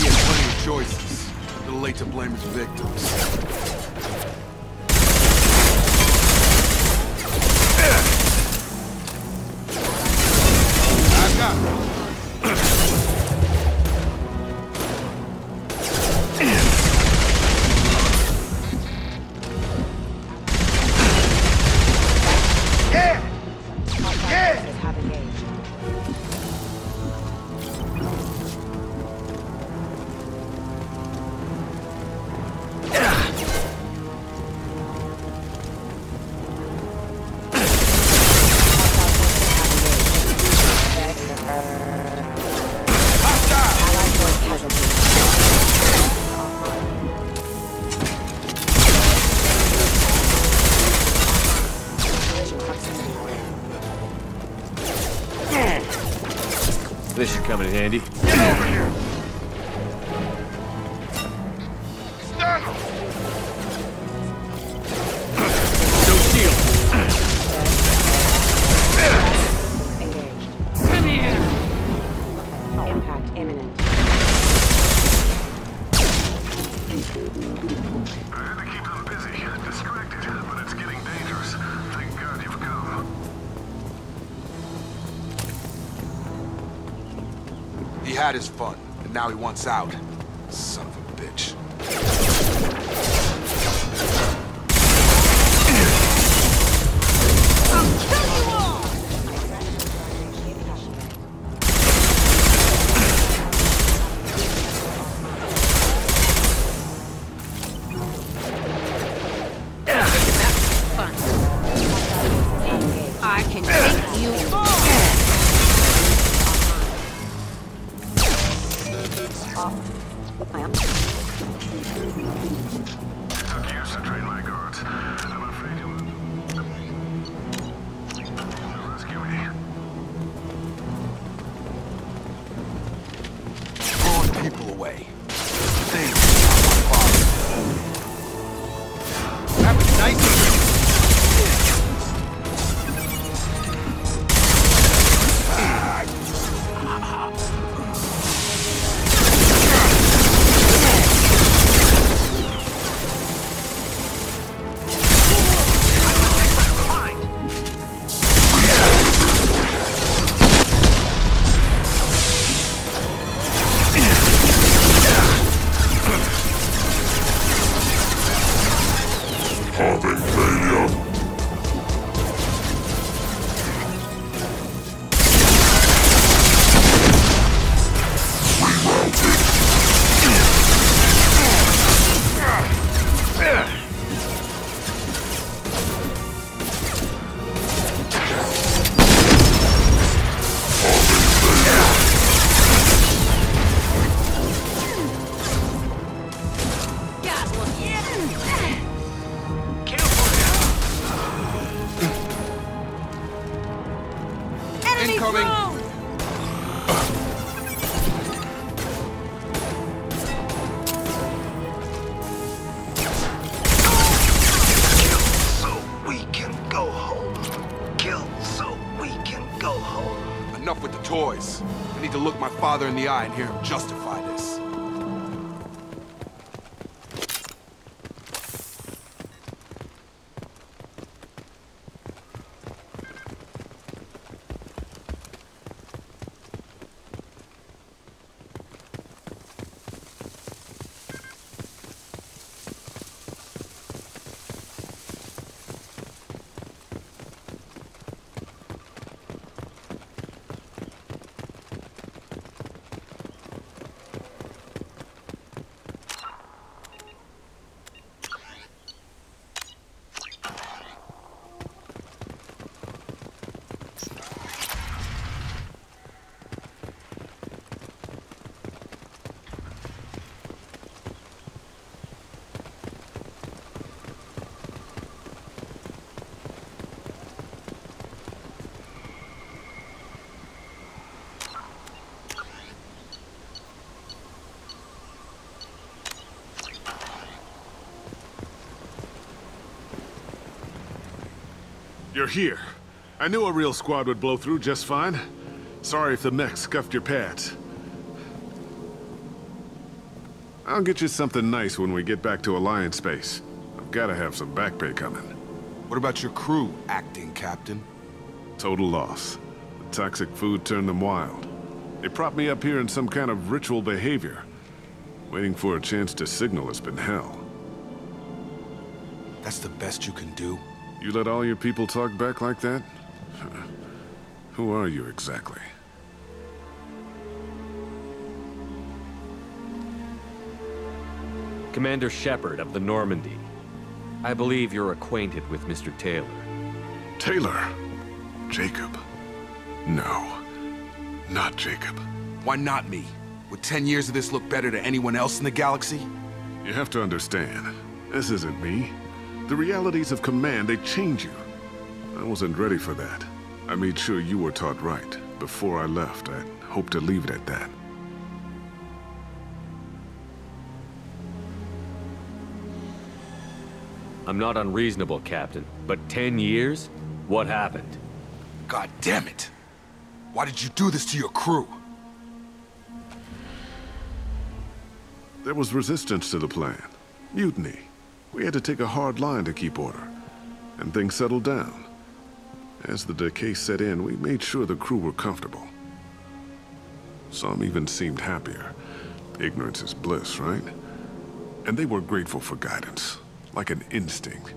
He had plenty of choices. A little late to blame his victims. This should come in handy. Get over here! Stop! No shield. Come here! Impact imminent. I had to keep them busy, distracted, but it's getting dangerous. Thank God you've come. He had his fun, and now he wants out. Son of a bitch. I'll kill you all! I can take you all. Took years to train my guards. I'm afraid you'll rescue me. Throwing people away. Things. Have a nice Incoming! so we can go home. Kill so we can go home. Enough with the toys. I need to look my father in the eye and hear him justify this. You're here. I knew a real squad would blow through just fine. Sorry if the mech scuffed your pads. I'll get you something nice when we get back to Alliance space. I've gotta have some back pay coming. What about your crew, acting captain? Total loss. The toxic food turned them wild. They propped me up here in some kind of ritual behavior. Waiting for a chance to signal has been hell. That's the best you can do? You let all your people talk back like that? Who are you exactly? Commander Shepard of the Normandy. I believe you're acquainted with Mr. Taylor. Taylor? Jacob? No. Not Jacob. Why not me? Would 10 years of this look better to anyone else in the galaxy? You have to understand, this isn't me. The realities of command, they change you. I wasn't ready for that. I made sure you were taught right. before I left, I hoped to leave it at that. I'm not unreasonable, Captain, but 10 years? What happened? God damn it! Why did you do this to your crew? There was resistance to the plan. Mutiny. We had to take a hard line to keep order. And things settled down. As the decay set in, we made sure the crew were comfortable. Some even seemed happier. Ignorance is bliss, right? And they were grateful for guidance, like an instinct.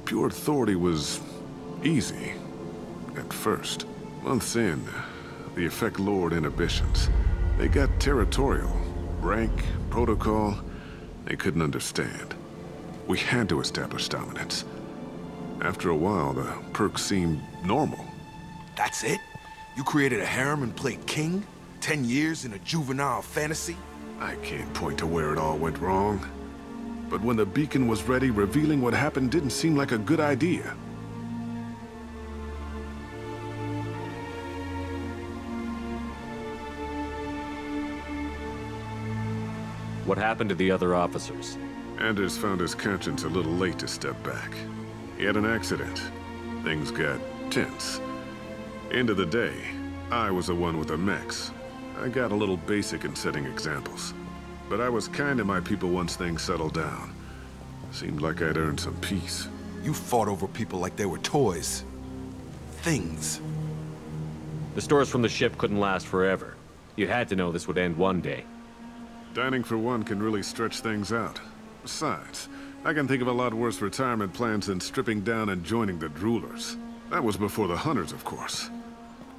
Pure authority was easy, at first. Months in, the effect lowered inhibitions. They got territorial. Rank, protocol, they couldn't understand. We had to establish dominance. After a while, the perks seemed normal. That's it? You created a harem and played king? 10 years in a juvenile fantasy? I can't point to where it all went wrong. But when the beacon was ready, revealing what happened didn't seem like a good idea. What happened to the other officers? Anders found his conscience a little late to step back. He had an accident. Things got tense. End of the day, I was the one with the mechs. I got a little basic in setting examples. But I was kind to my people once things settled down. Seemed like I'd earned some peace. You fought over people like they were toys. Things. The stores from the ship couldn't last forever. You had to know this would end one day. Dining for one can really stretch things out. Besides, I can think of a lot worse retirement plans than stripping down and joining the droolers. That was before the hunters, of course.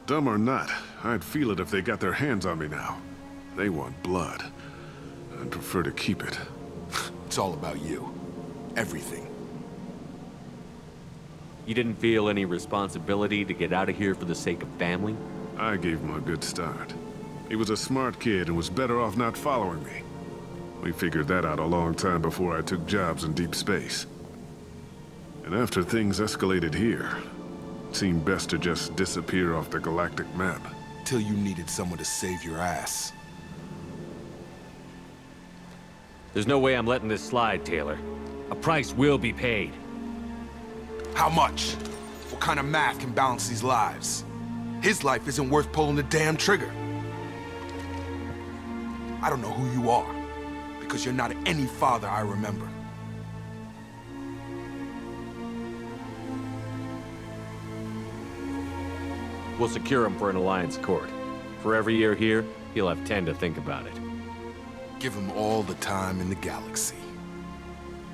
Dumb or not, I'd feel it if they got their hands on me now. They want blood. I'd prefer to keep it. It's all about you. Everything. You didn't feel any responsibility to get out of here for the sake of family? I gave him a good start. He was a smart kid and was better off not following me. We figured that out a long time before I took jobs in deep space. And after things escalated here, it seemed best to just disappear off the galactic map. Till you needed someone to save your ass. There's no way I'm letting this slide, Taylor. A price will be paid. How much? What kind of math can balance these lives? His life isn't worth pulling the damn trigger. I don't know who you are, because you're not any father I remember. We'll secure him for an Alliance court. For every year here, he'll have 10 to think about it. Give him all the time in the galaxy.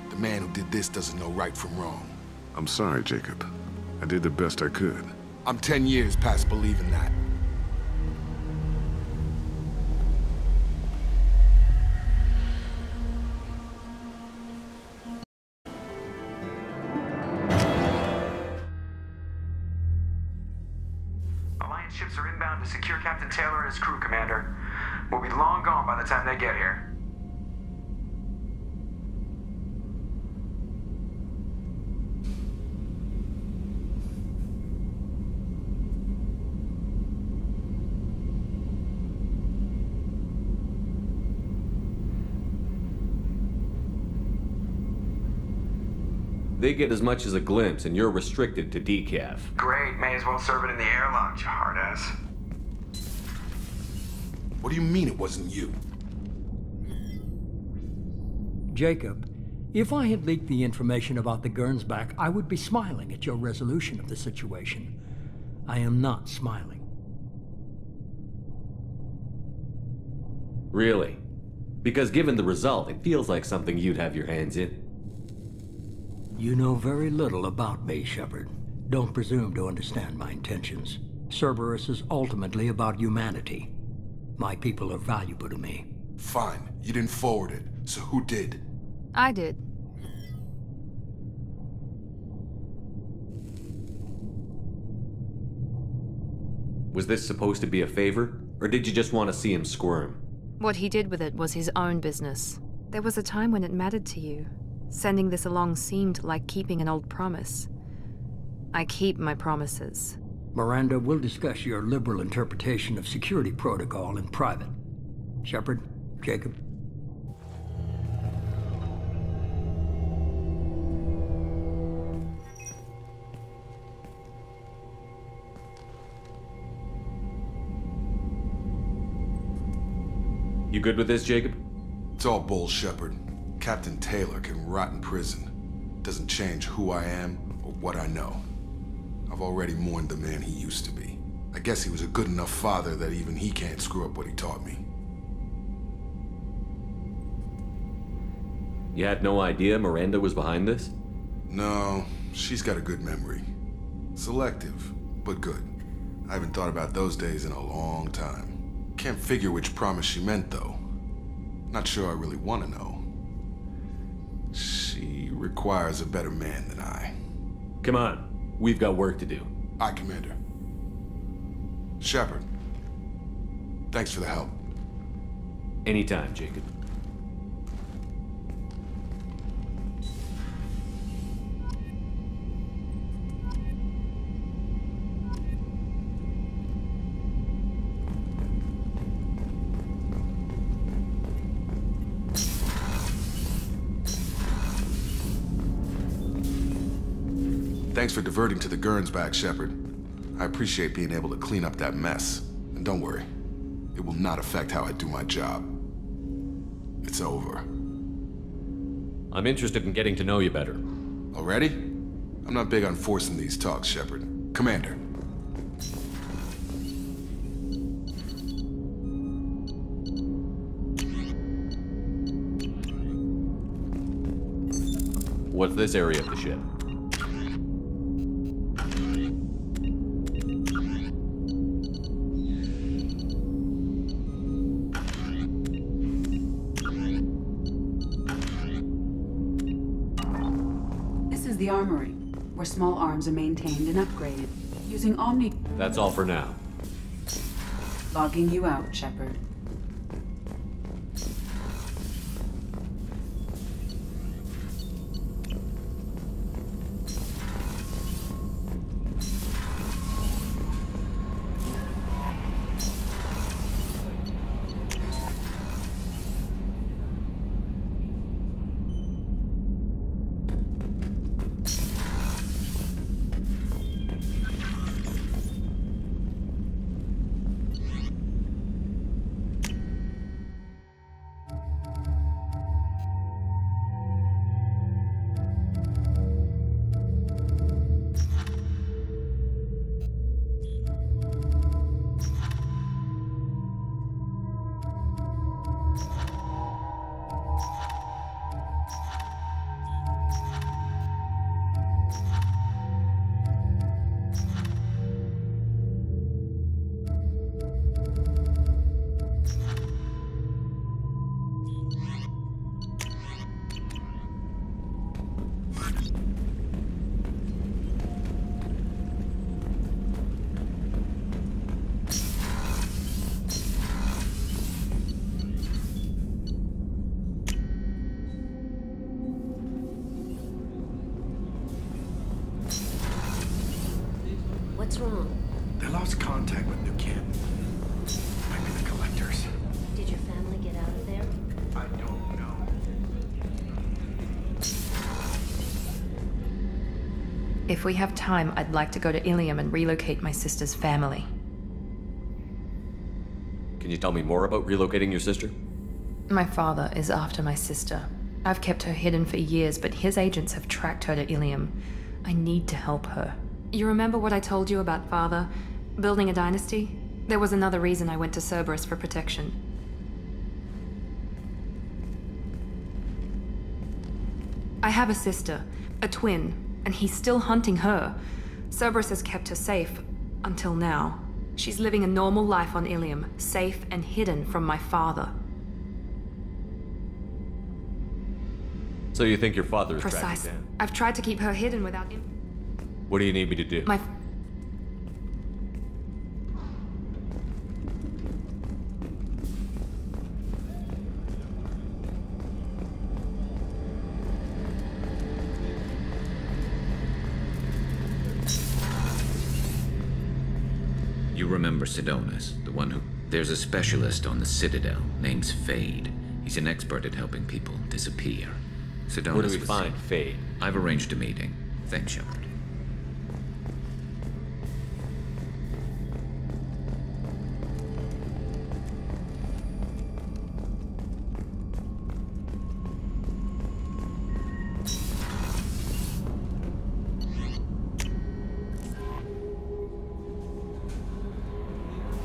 The man who did this doesn't know right from wrong. I'm sorry, Jacob. I did the best I could. I'm 10 years past believing that. Alliance ships are inbound to secure Captain Taylor and his crew, Commander. We'll be long gone by the time they get here. They get as much as a glimpse, and you're restricted to decaf. Great, may as well serve it in the airlock, you hard ass. What do you mean it wasn't you? Jacob, if I had leaked the information about the Gernsback, I would be smiling at your resolution of the situation. I am not smiling. Really? Because given the result, it feels like something you'd have your hands in. You know very little about me, Shepard. Don't presume to understand my intentions. Cerberus is ultimately about humanity. My people are valuable to me. Fine. You didn't forward it, so who did? I did. Was this supposed to be a favor? Or did you just want to see him squirm? What he did with it was his own business. There was a time when it mattered to you. Sending this along seemed like keeping an old promise. I keep my promises. Miranda, we'll discuss your liberal interpretation of security protocol in private. Shepard, Jacob. You good with this, Jacob? It's all bull, Shepard. Captain Taylor can rot in prison. Doesn't change who I am or what I know. I've already mourned the man he used to be. I guess he was a good enough father that even he can't screw up what he taught me. You had no idea Miranda was behind this? No, she's got a good memory. Selective, but good. I haven't thought about those days in a long time. Can't figure which promise she meant, though. Not sure I really want to know. She requires a better man than I. Come on. We've got work to do. Aye, Commander. Shepard. Thanks for the help. Anytime, Jacob. Thanks for diverting to the Gernsback, Shepard. I appreciate being able to clean up that mess. And don't worry, it will not affect how I do my job. It's over. I'm interested in getting to know you better. Already? I'm not big on forcing these talks, Shepard. Commander. What's this area of the ship? The armory, where small arms are maintained and upgraded, using Omni... That's all for now. Logging you out, Shepard. What's wrong? They lost contact with New Camp. Might be the collectors. Did your family get out of there? I don't know. If we have time, I'd like to go to Ilium and relocate my sister's family. Can you tell me more about relocating your sister? My father is after my sister. I've kept her hidden for years, but his agents have tracked her to Ilium. I need to help her. You remember what I told you about father? Building a dynasty? There was another reason I went to Cerberus for protection. I have a sister, a twin, and he's still hunting her. Cerberus has kept her safe, until now. She's living a normal life on Ilium, safe and hidden from my father. So you think your father is tracking Precise. down? I've tried to keep her hidden without... What do you need me to do? remember Sidonis, the one who... There's a specialist on the Citadel, name's Fade. He's an expert at helping people disappear. Sidonis Where do we find Fade? I've arranged a meeting. Thanks, Shepard.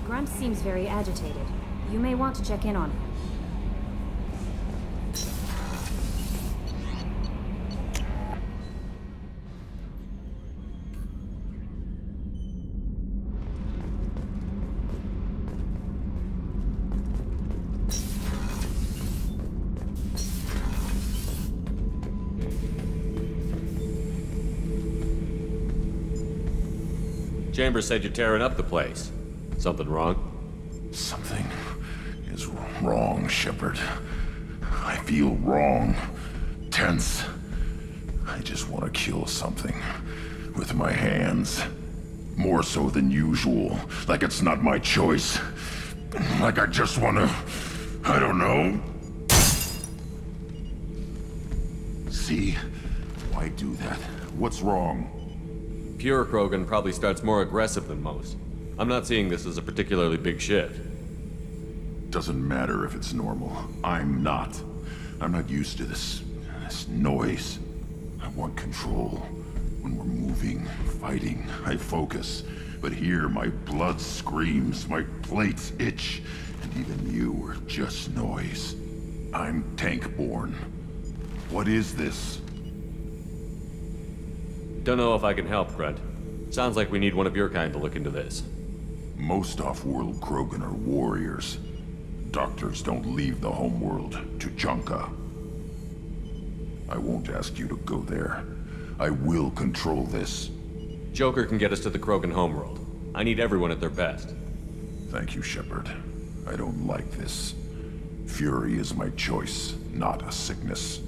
Grunt seems very agitated. You may want to check in on him. Chambers said you're tearing up the place. Something wrong? Something is wrong, Shepard. I feel wrong. Tense. I just want to kill something. With my hands. More so than usual. Like it's not my choice. Like I just want to... I don't know. See? Why do that? What's wrong? Pure Krogan probably starts more aggressive than most. I'm not seeing this as a particularly big shift. Doesn't matter if it's normal. I'm not. I'm not used to this noise. I want control. When we're moving, fighting, I focus. But here, my blood screams, my plates itch, and even you are just noise. I'm tank-born. What is this? Don't know if I can help, Grunt. Sounds like we need one of your kind to look into this. Most off-world Krogan are warriors. Doctors don't leave the homeworld to Junka. I won't ask you to go there. I will control this. Joker can get us to the Krogan homeworld. I need everyone at their best. Thank you, Shepard. I don't like this. Fury is my choice, not a sickness.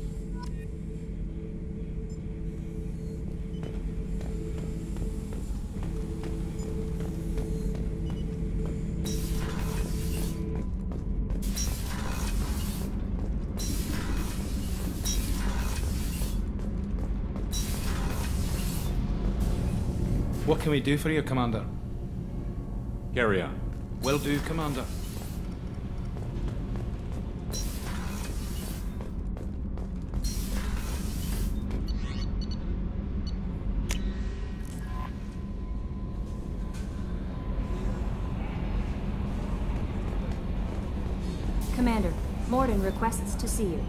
What can we do for you, Commander? Carry on. Will do, Commander. Commander, Morden requests to see you.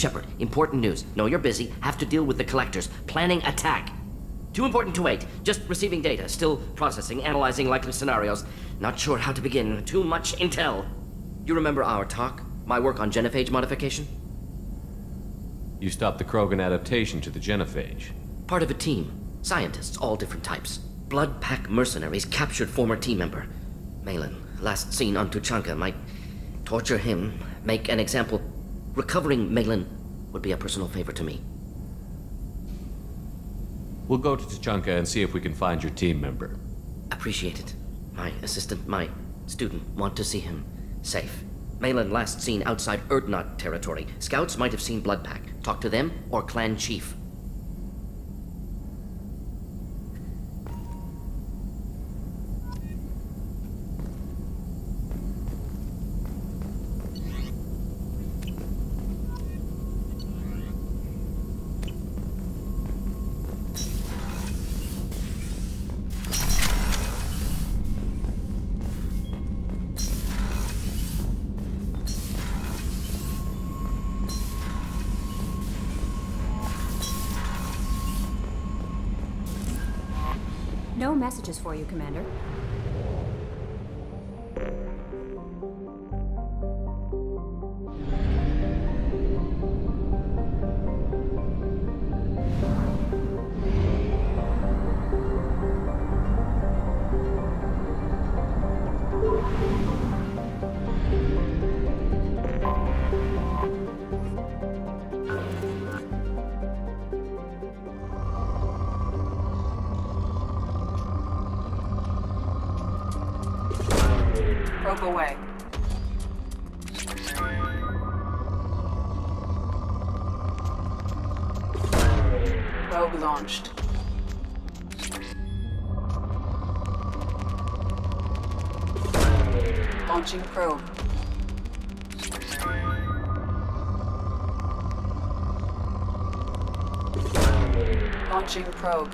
Shepard, important news. Know you're busy. Have to deal with the collectors. Planning attack. Too important to wait. Just receiving data. Still processing, analyzing likely scenarios. Not sure how to begin. Too much intel. You remember our talk? My work on genophage modification? You stopped the Krogan adaptation to the genophage. Part of a team. Scientists, all different types. Blood Pack mercenaries captured former team member. Malin, last seen on Tuchanka, might torture him, make an example. Recovering Malin would be a personal favor to me. We'll go to Tuchanka and see if we can find your team member. Appreciate it. My assistant, my student, want to see him safe. Malin last seen outside Erdnot territory. Scouts might have seen Blood Pack. Talk to them or clan chief. messages for you, Commander. Probe away. Probe launched. Launching probe. Launching probe.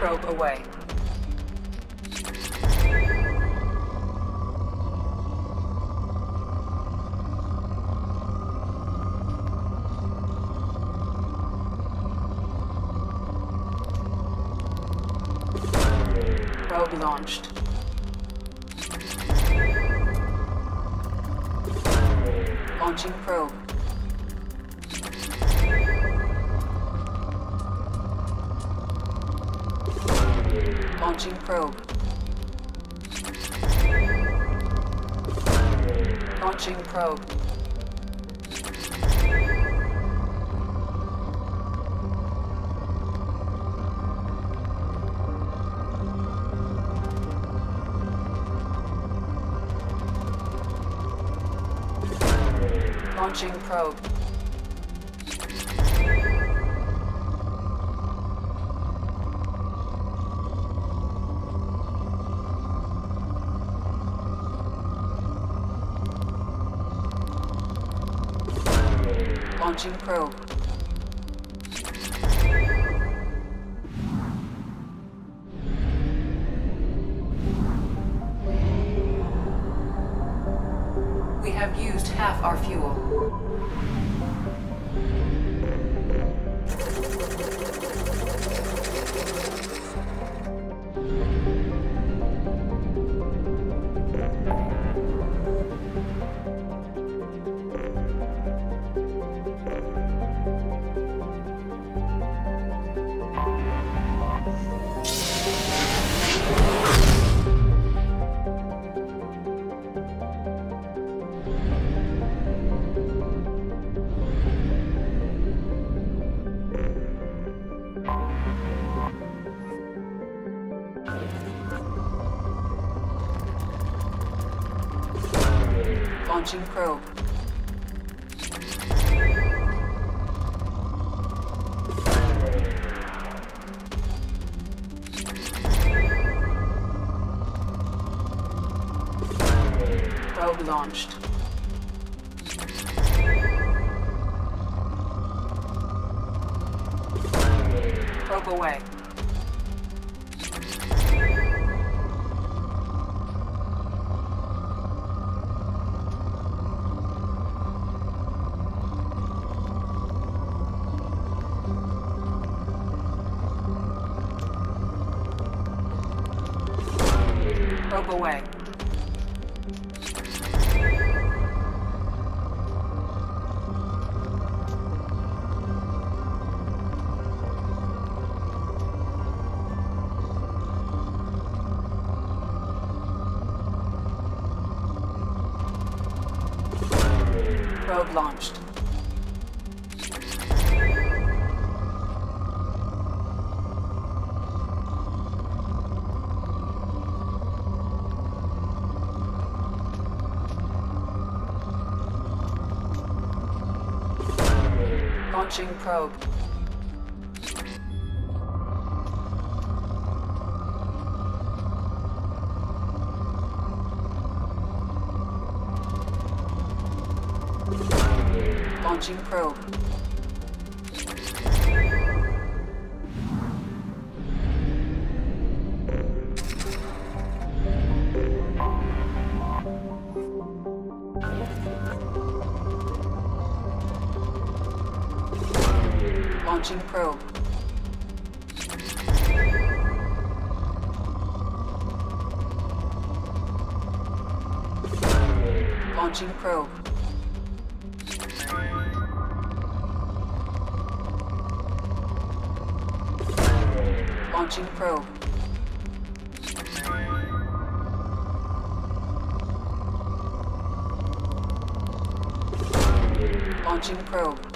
Probe away. Probe launched. Launching probe. Launching probe. Launching probe. Launching probe. Launching probe. We have used half our fuel. Launching probe. Probe launched. Probe away. Probe away. Probe launched. Launching probe. Launching probe. Launching probe. Launching probe. Launching probe. Launching probe.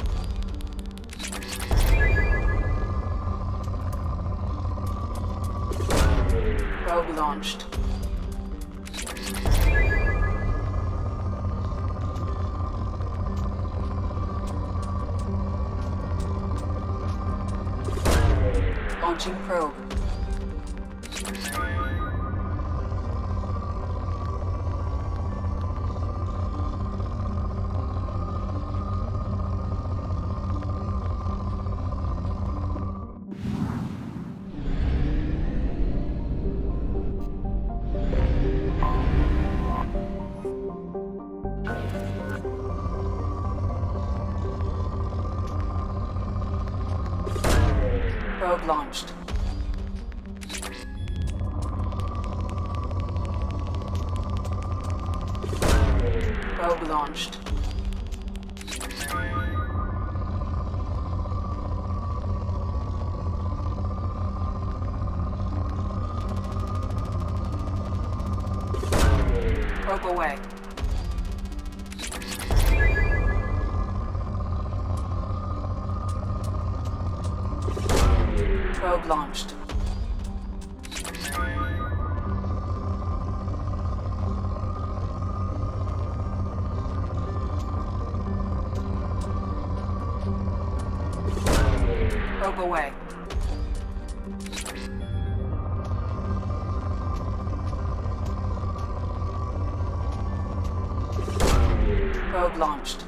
Probe launched. Launching probe. Probe launched. Probe launched. Probe away. Probe launched. Probe away. Probe launched.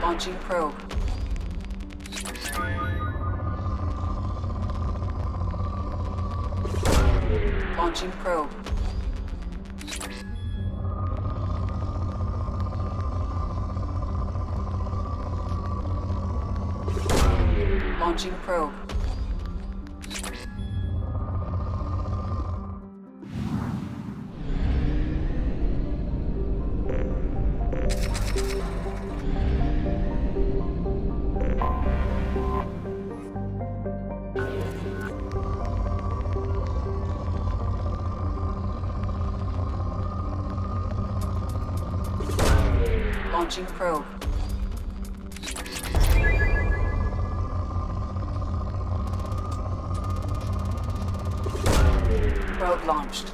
Launching probe. Launching probe. Launching probe. Launching probe. Probe launched.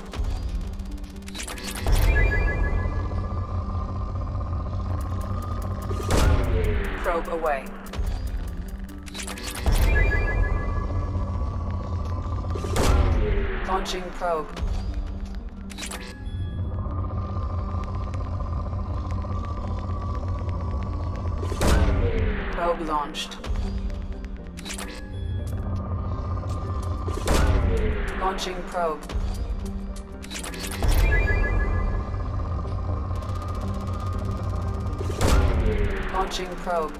Probe away. Launching probe. Probe launched. Launching probe. Launching probe.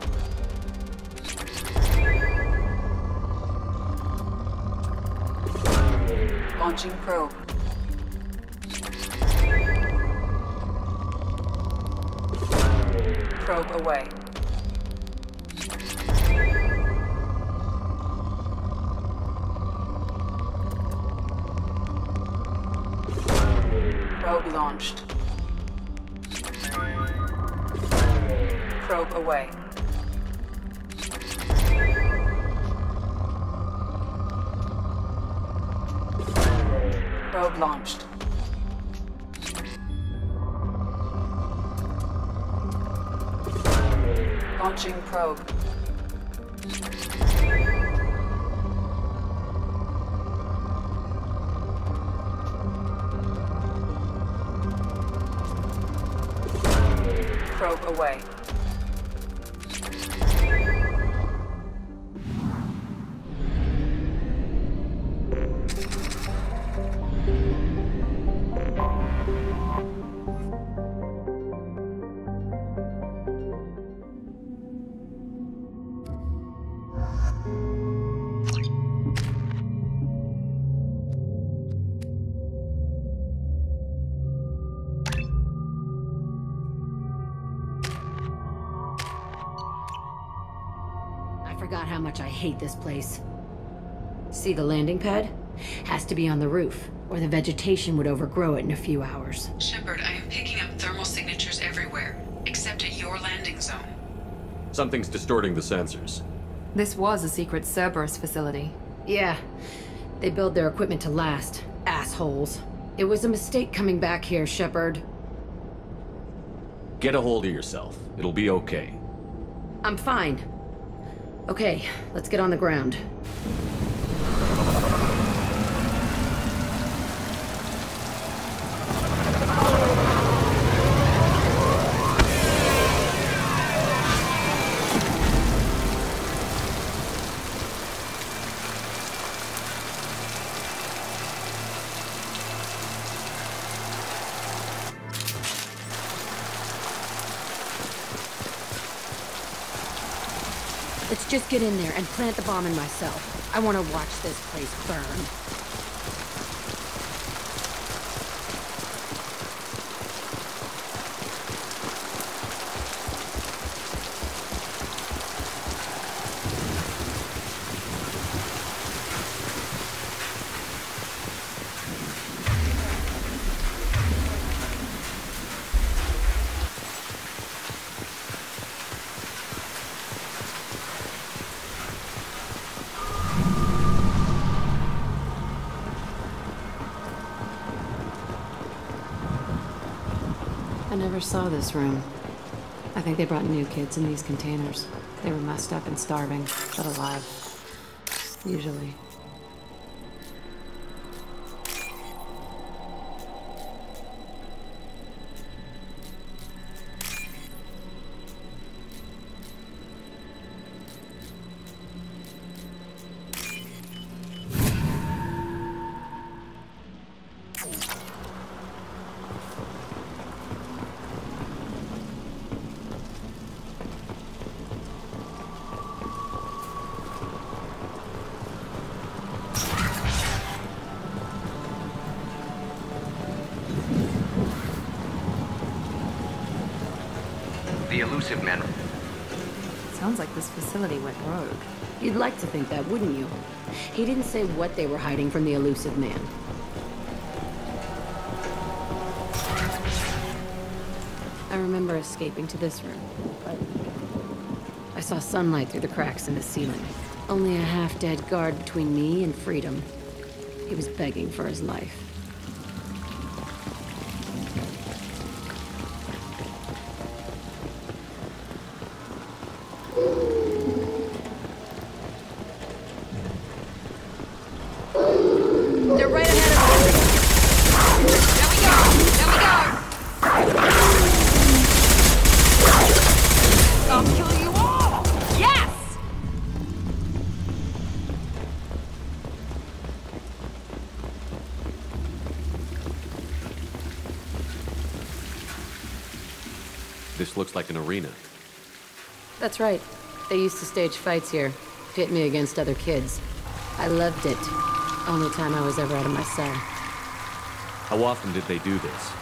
Launching probe. Probe away. Probe launched. Probe away. Probe launched. Launching probe. Probe away. forgot how much I hate this place. See the landing pad? Has to be on the roof, or the vegetation would overgrow it in a few hours. Shepard, I am picking up thermal signatures everywhere, except at your landing zone. Something's distorting the sensors. This was a secret Cerberus facility. Yeah. They build their equipment to last. Assholes. It was a mistake coming back here, Shepard. Get a hold of yourself. It'll be okay. I'm fine. Okay, let's get on the ground. Let's just get in there and plant the bomb in myself. I want to watch this place burn. I never saw this room. I think they brought new kids in these containers. They were messed up and starving, but alive. Usually. The elusive men. Sounds like this facility went rogue. You'd like to think that, wouldn't you? He didn't say what they were hiding from the elusive man. I remember escaping to this room, but I saw sunlight through the cracks in the ceiling. Only a half-dead guard between me and freedom. He was begging for his life. They're right ahead of us. There we go! There we go! I'll kill you all! Yes! This looks like an arena. That's right. They used to stage fights here. Pit me against other kids. I loved it. Only time I was ever out of my cell. How often did they do this?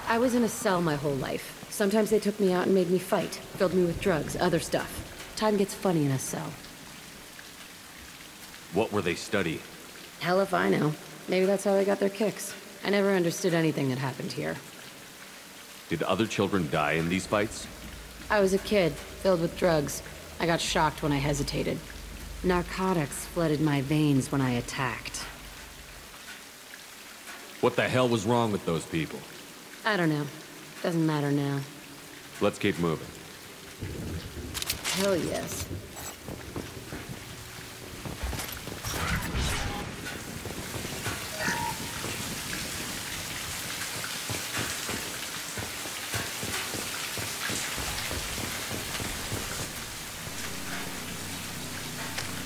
I was in a cell my whole life. Sometimes they took me out and made me fight. Filled me with drugs, other stuff. Time gets funny in a cell. What were they studying? Hell if I know. Maybe that's how they got their kicks. I never understood anything that happened here. Did other children die in these fights? I was a kid, filled with drugs. I got shocked when I hesitated. Narcotics flooded my veins when I attacked. What the hell was wrong with those people? I don't know. Doesn't matter now. Let's keep moving. Hell yes.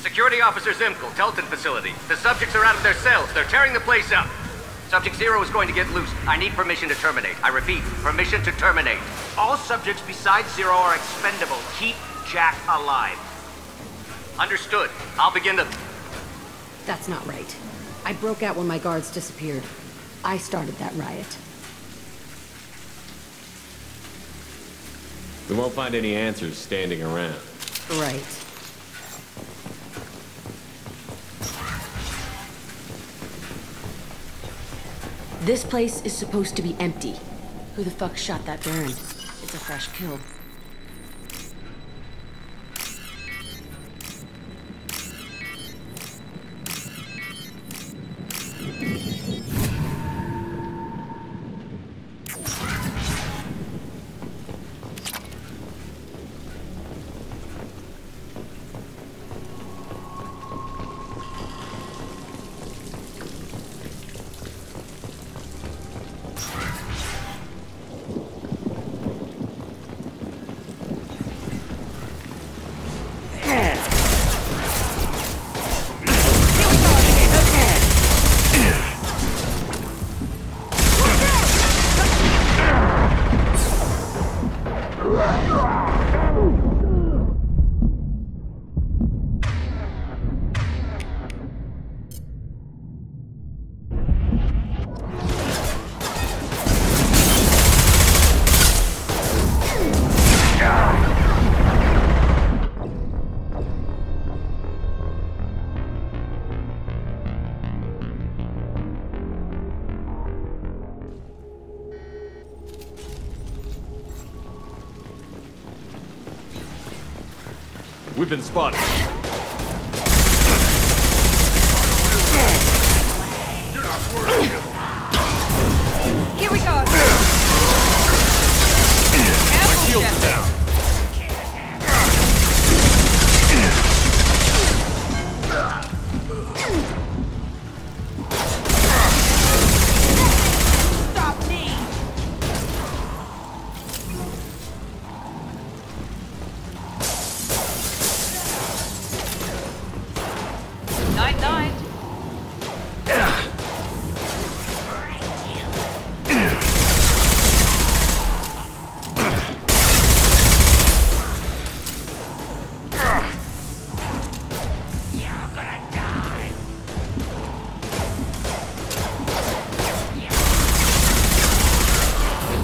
Security Officer Zimkel, Telton facility. The subjects are out of their cells. They're tearing the place up. Subject Zero is going to get loose. I need permission to terminate. I repeat, permission to terminate. All subjects besides Zero are expendable. Keep Jack alive. Understood. I'll begin the... That's not right. I broke out when my guards disappeared. I started that riot. We won't find any answers standing around. Right. This place is supposed to be empty. Who the fuck shot that Baron? It's a fresh kill. We've been spotted. Here we go. My shield's down. Stop me. Night.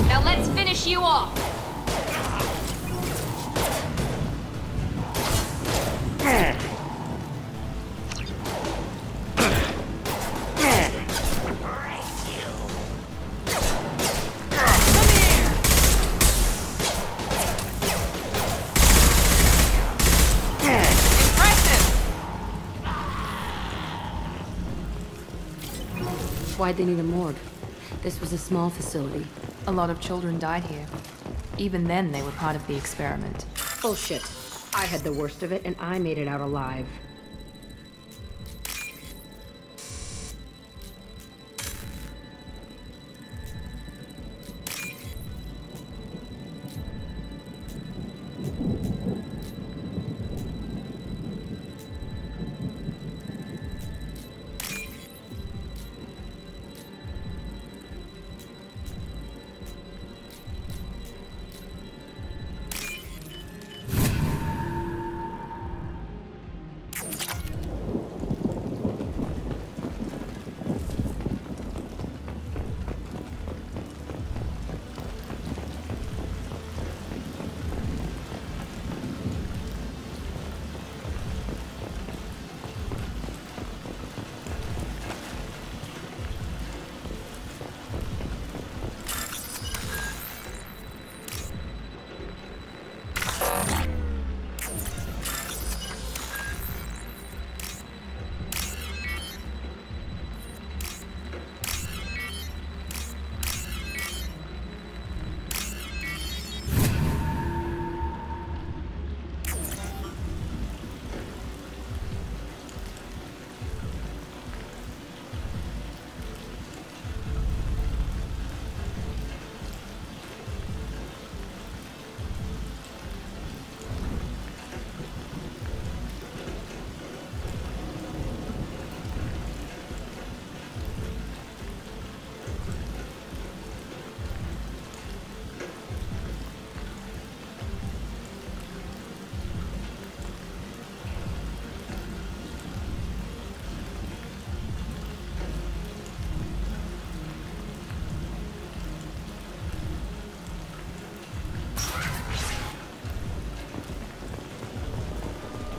Now let's finish you off. Why'd they need a morgue? This was a small facility. A lot of children died here. Even then, they were part of the experiment. Bullshit. I had the worst of it, and I made it out alive.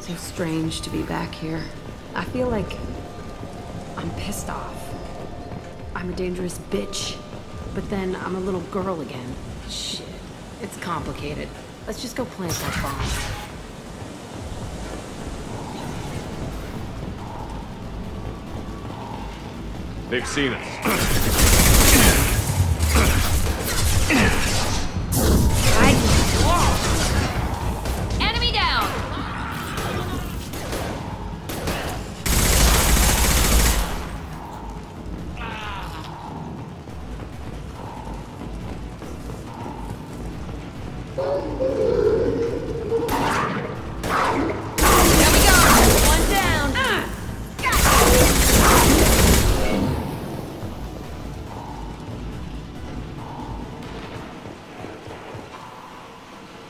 So strange to be back here. I feel like I'm pissed off. I'm a dangerous bitch. But then I'm a little girl again. Shit. It's complicated. Let's just go plant that bomb. They've seen us. Enemy down! There we go! One down!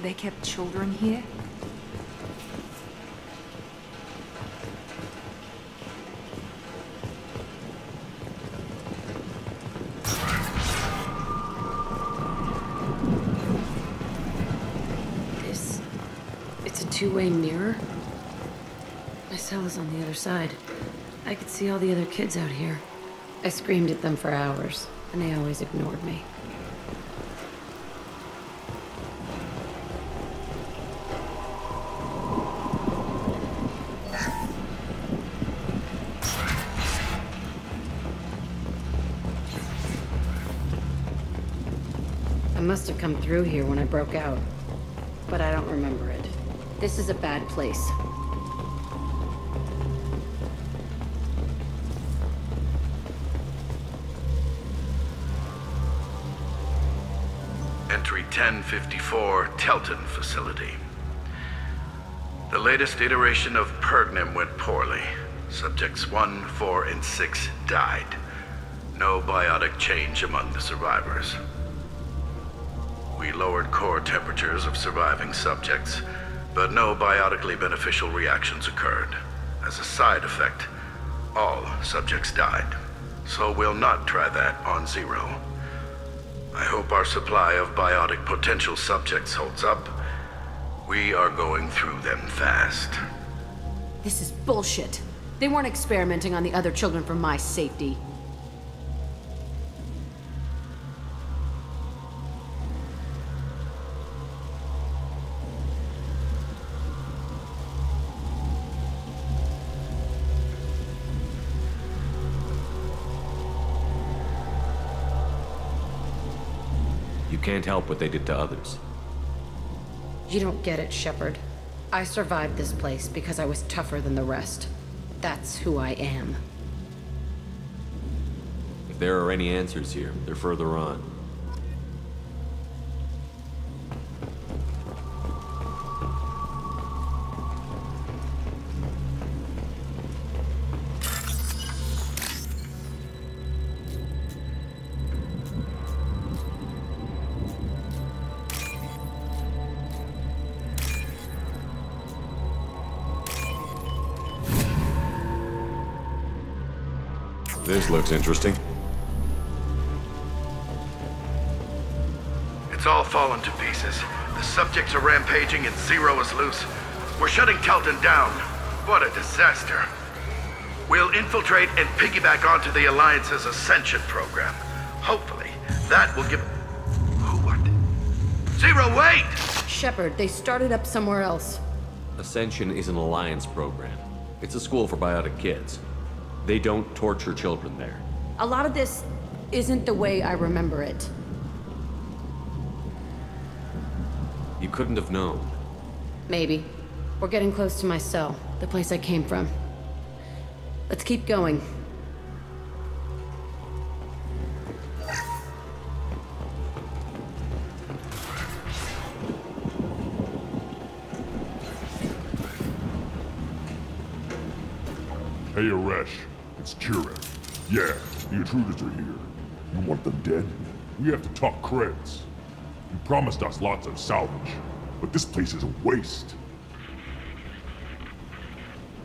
They kept children here? It's a two-way mirror? My cell is on the other side. I could see all the other kids out here. I screamed at them for hours, and they always ignored me. I must have come through here when I broke out, but I don't remember it. This is a bad place. Entry 1054, Telton facility. The latest iteration of Pergnim went poorly. Subjects 1, 4, and 6 died. No biotic change among the survivors. We lowered core temperatures of surviving subjects, but no biotically beneficial reactions occurred. As a side effect, all subjects died. So we'll not try that on Zero. I hope our supply of biotic potential subjects holds up. We are going through them fast. This is bullshit. They weren't experimenting on the other children for my safety. You can't help what they did to others. You don't get it, Shepard. I survived this place because I was tougher than the rest. That's who I am. If there are any answers here, they're further on. This looks interesting. It's all fallen to pieces. The subjects are rampaging and Zero is loose. We're shutting Telton down. What a disaster. We'll infiltrate and piggyback onto the Alliance's Ascension program. Hopefully, that will give... Who are they? Zero, wait! Shepard, they started up somewhere else. Ascension is an Alliance program. It's a school for biotic kids. They don't torture children there. A lot of this isn't the way I remember it. You couldn't have known. Maybe. We're getting close to my cell, the place I came from. Let's keep going. Hey, Aresh. It's Kira. Yeah, the intruders are here. You want them dead? We have to talk creds. You promised us lots of salvage, but this place is a waste.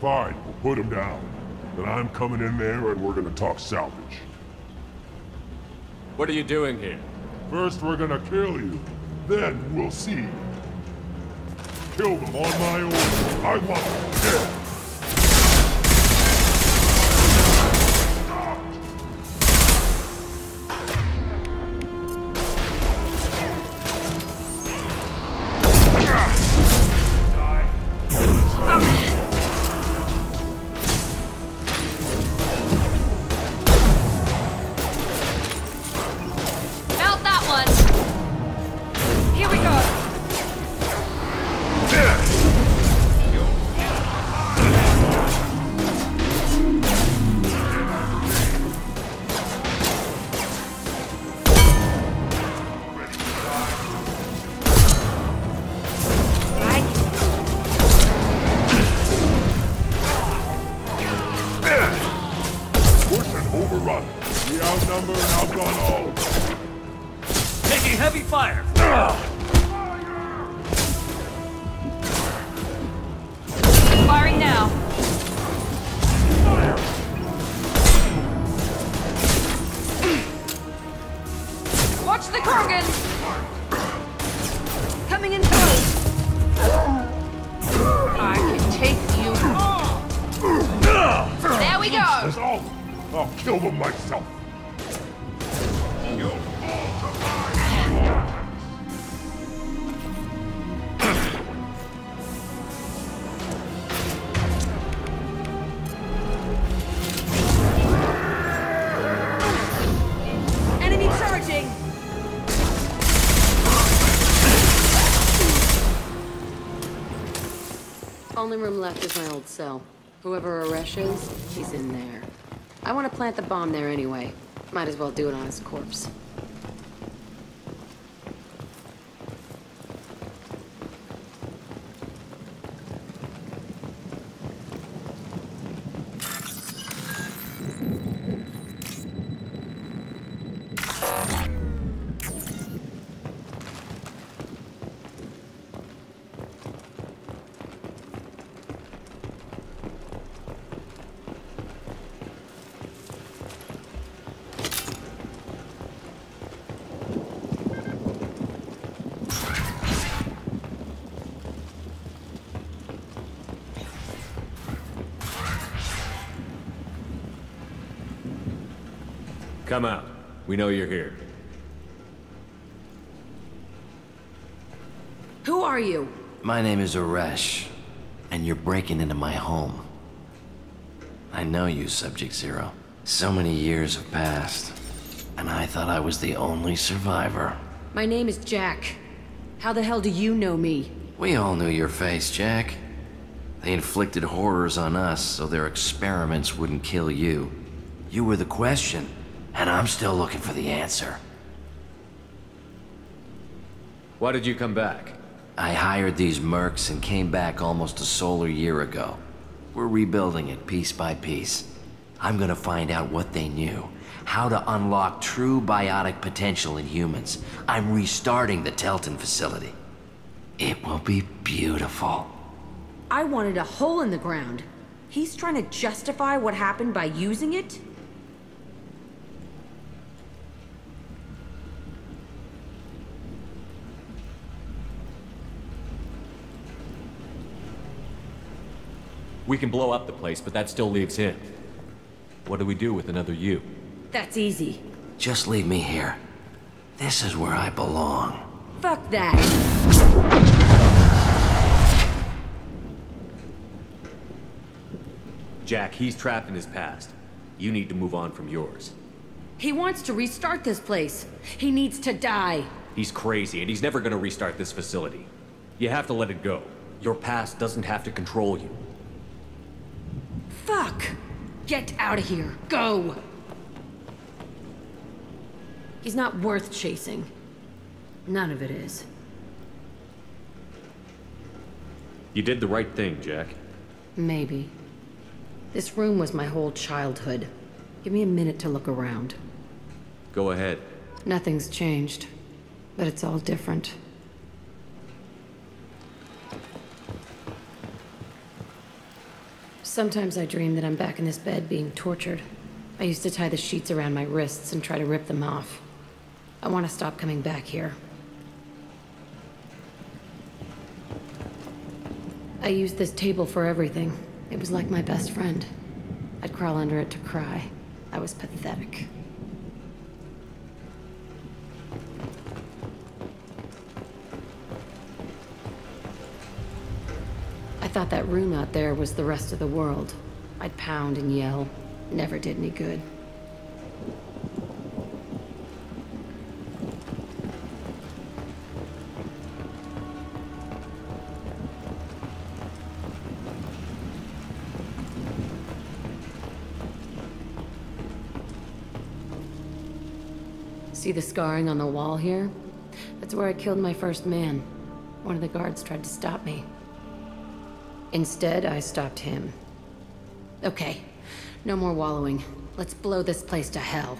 Fine, we'll put them down. Then I'm coming in there and we're gonna talk salvage. What are you doing here? First we're gonna kill you, then we'll see. Kill them on my order. I want them dead. gone all. Taking heavy fire! Firing now. Watch the Krogan! Coming in close. I can take you. There we go. That's all. I'll kill them myself. Enemy charging! Only room left is my old cell. Whoever Aresh is, he's in there. I want to plant the bomb there anyway. Might as well do it on his corpse. Come out. We know you're here. Who are you? My name is Aresh, and you're breaking into my home. I know you, Subject Zero. So many years have passed, and I thought I was the only survivor. My name is Jack. How the hell do you know me? We all knew your face, Jack. They inflicted horrors on us so their experiments wouldn't kill you. You were the question, and I'm still looking for the answer. Why did you come back? I hired these mercs and came back almost a solar year ago. We're rebuilding it piece by piece. I'm gonna find out what they knew, how to unlock true biotic potential in humans. I'm restarting the Telton facility. It will be beautiful. I wanted a hole in the ground. He's trying to justify what happened by using it? We can blow up the place, but that still leaves him. What do we do with another you? That's easy. Just leave me here. This is where I belong. Fuck that. Jack, he's trapped in his past. You need to move on from yours. He wants to restart this place. He needs to die. He's crazy, and he's never gonna restart this facility. You have to let it go. Your past doesn't have to control you. Fuck! Get out of here. Go! He's not worth chasing. None of it is. You did the right thing, Jack. Maybe. This room was my whole childhood. Give me a minute to look around. Go ahead. Nothing's changed, but it's all different. Sometimes I dream that I'm back in this bed being tortured. I used to tie the sheets around my wrists and try to rip them off. I want to stop coming back here. I used this table for everything. It was like my best friend. I'd crawl under it to cry. I was pathetic. I thought that room out there was the rest of the world. I'd pound and yell. Never did any good. See the scarring on the wall here? That's where I killed my first man. One of the guards tried to stop me. Instead, I stopped him. Okay, no more wallowing. Let's blow this place to hell.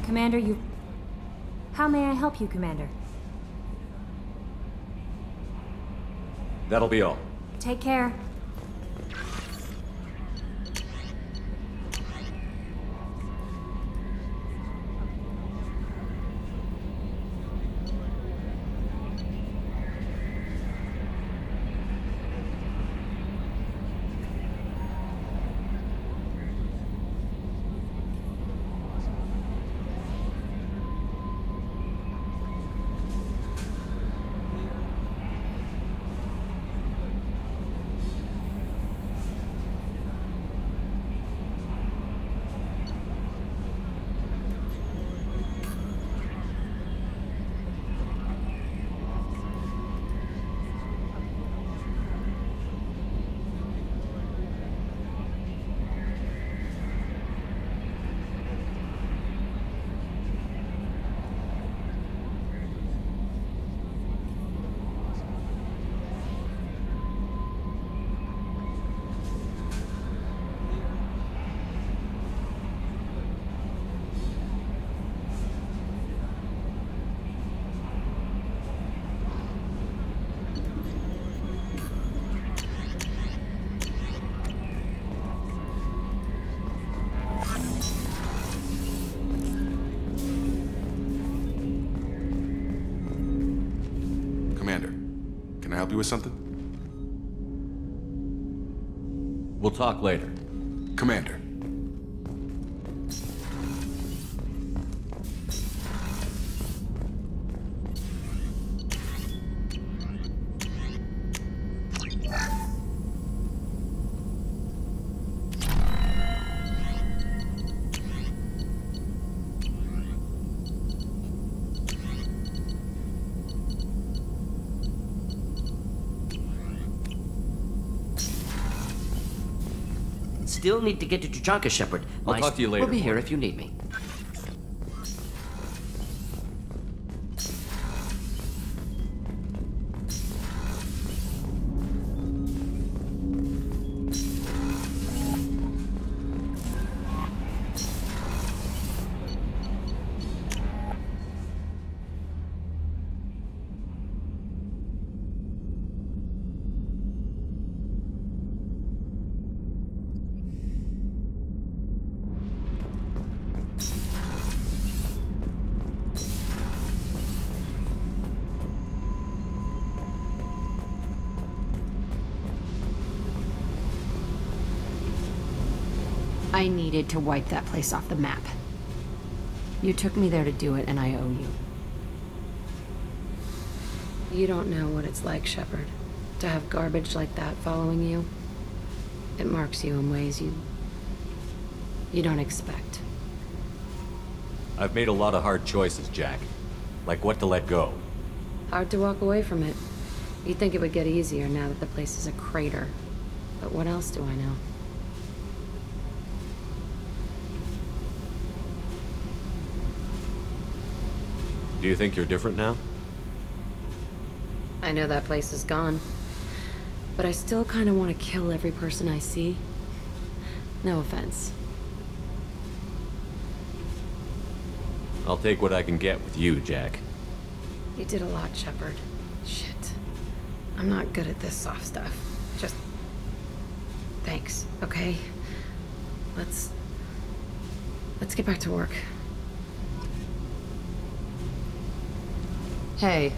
Commander, How may I help you, Commander? That'll be all. Take care. Can I help you with something? We'll talk later. Commander. Still need to get to Tuchanka, Shepard. I'll talk to you later. We'll be here if you need me. I needed to wipe that place off the map. You took me there to do it, and I owe you. You don't know what it's like, Shepard, to have garbage like that following you. It marks you in ways you don't expect. I've made a lot of hard choices, Jack. Like what to let go. Hard to walk away from it. You'd think it would get easier now that the place is a crater. But what else do I know? Do you think you're different now? I know that place is gone. But I still kind of want to kill every person I see. No offense. I'll take what I can get with you, Jack. You did a lot, Shepard. Shit. I'm not good at this soft stuff. Just... thanks, okay? Let's get back to work. Hey.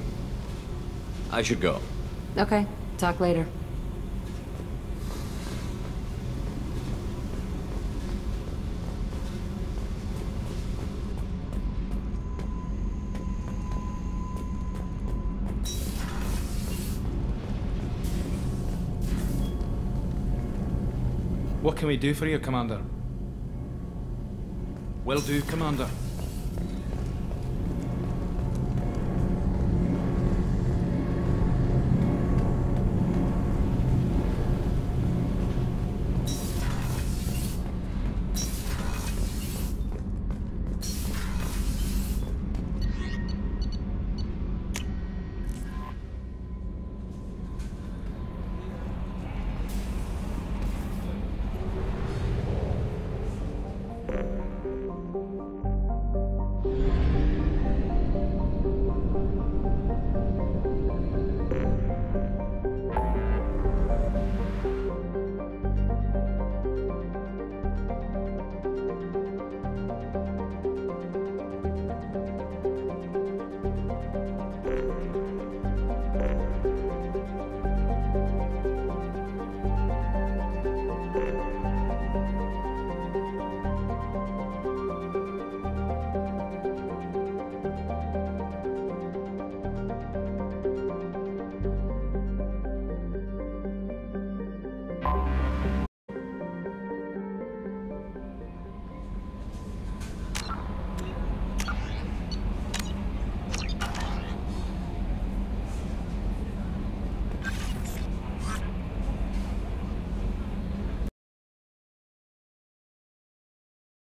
I should go. Okay, talk later. What can we do for you, Commander? Will do, Commander.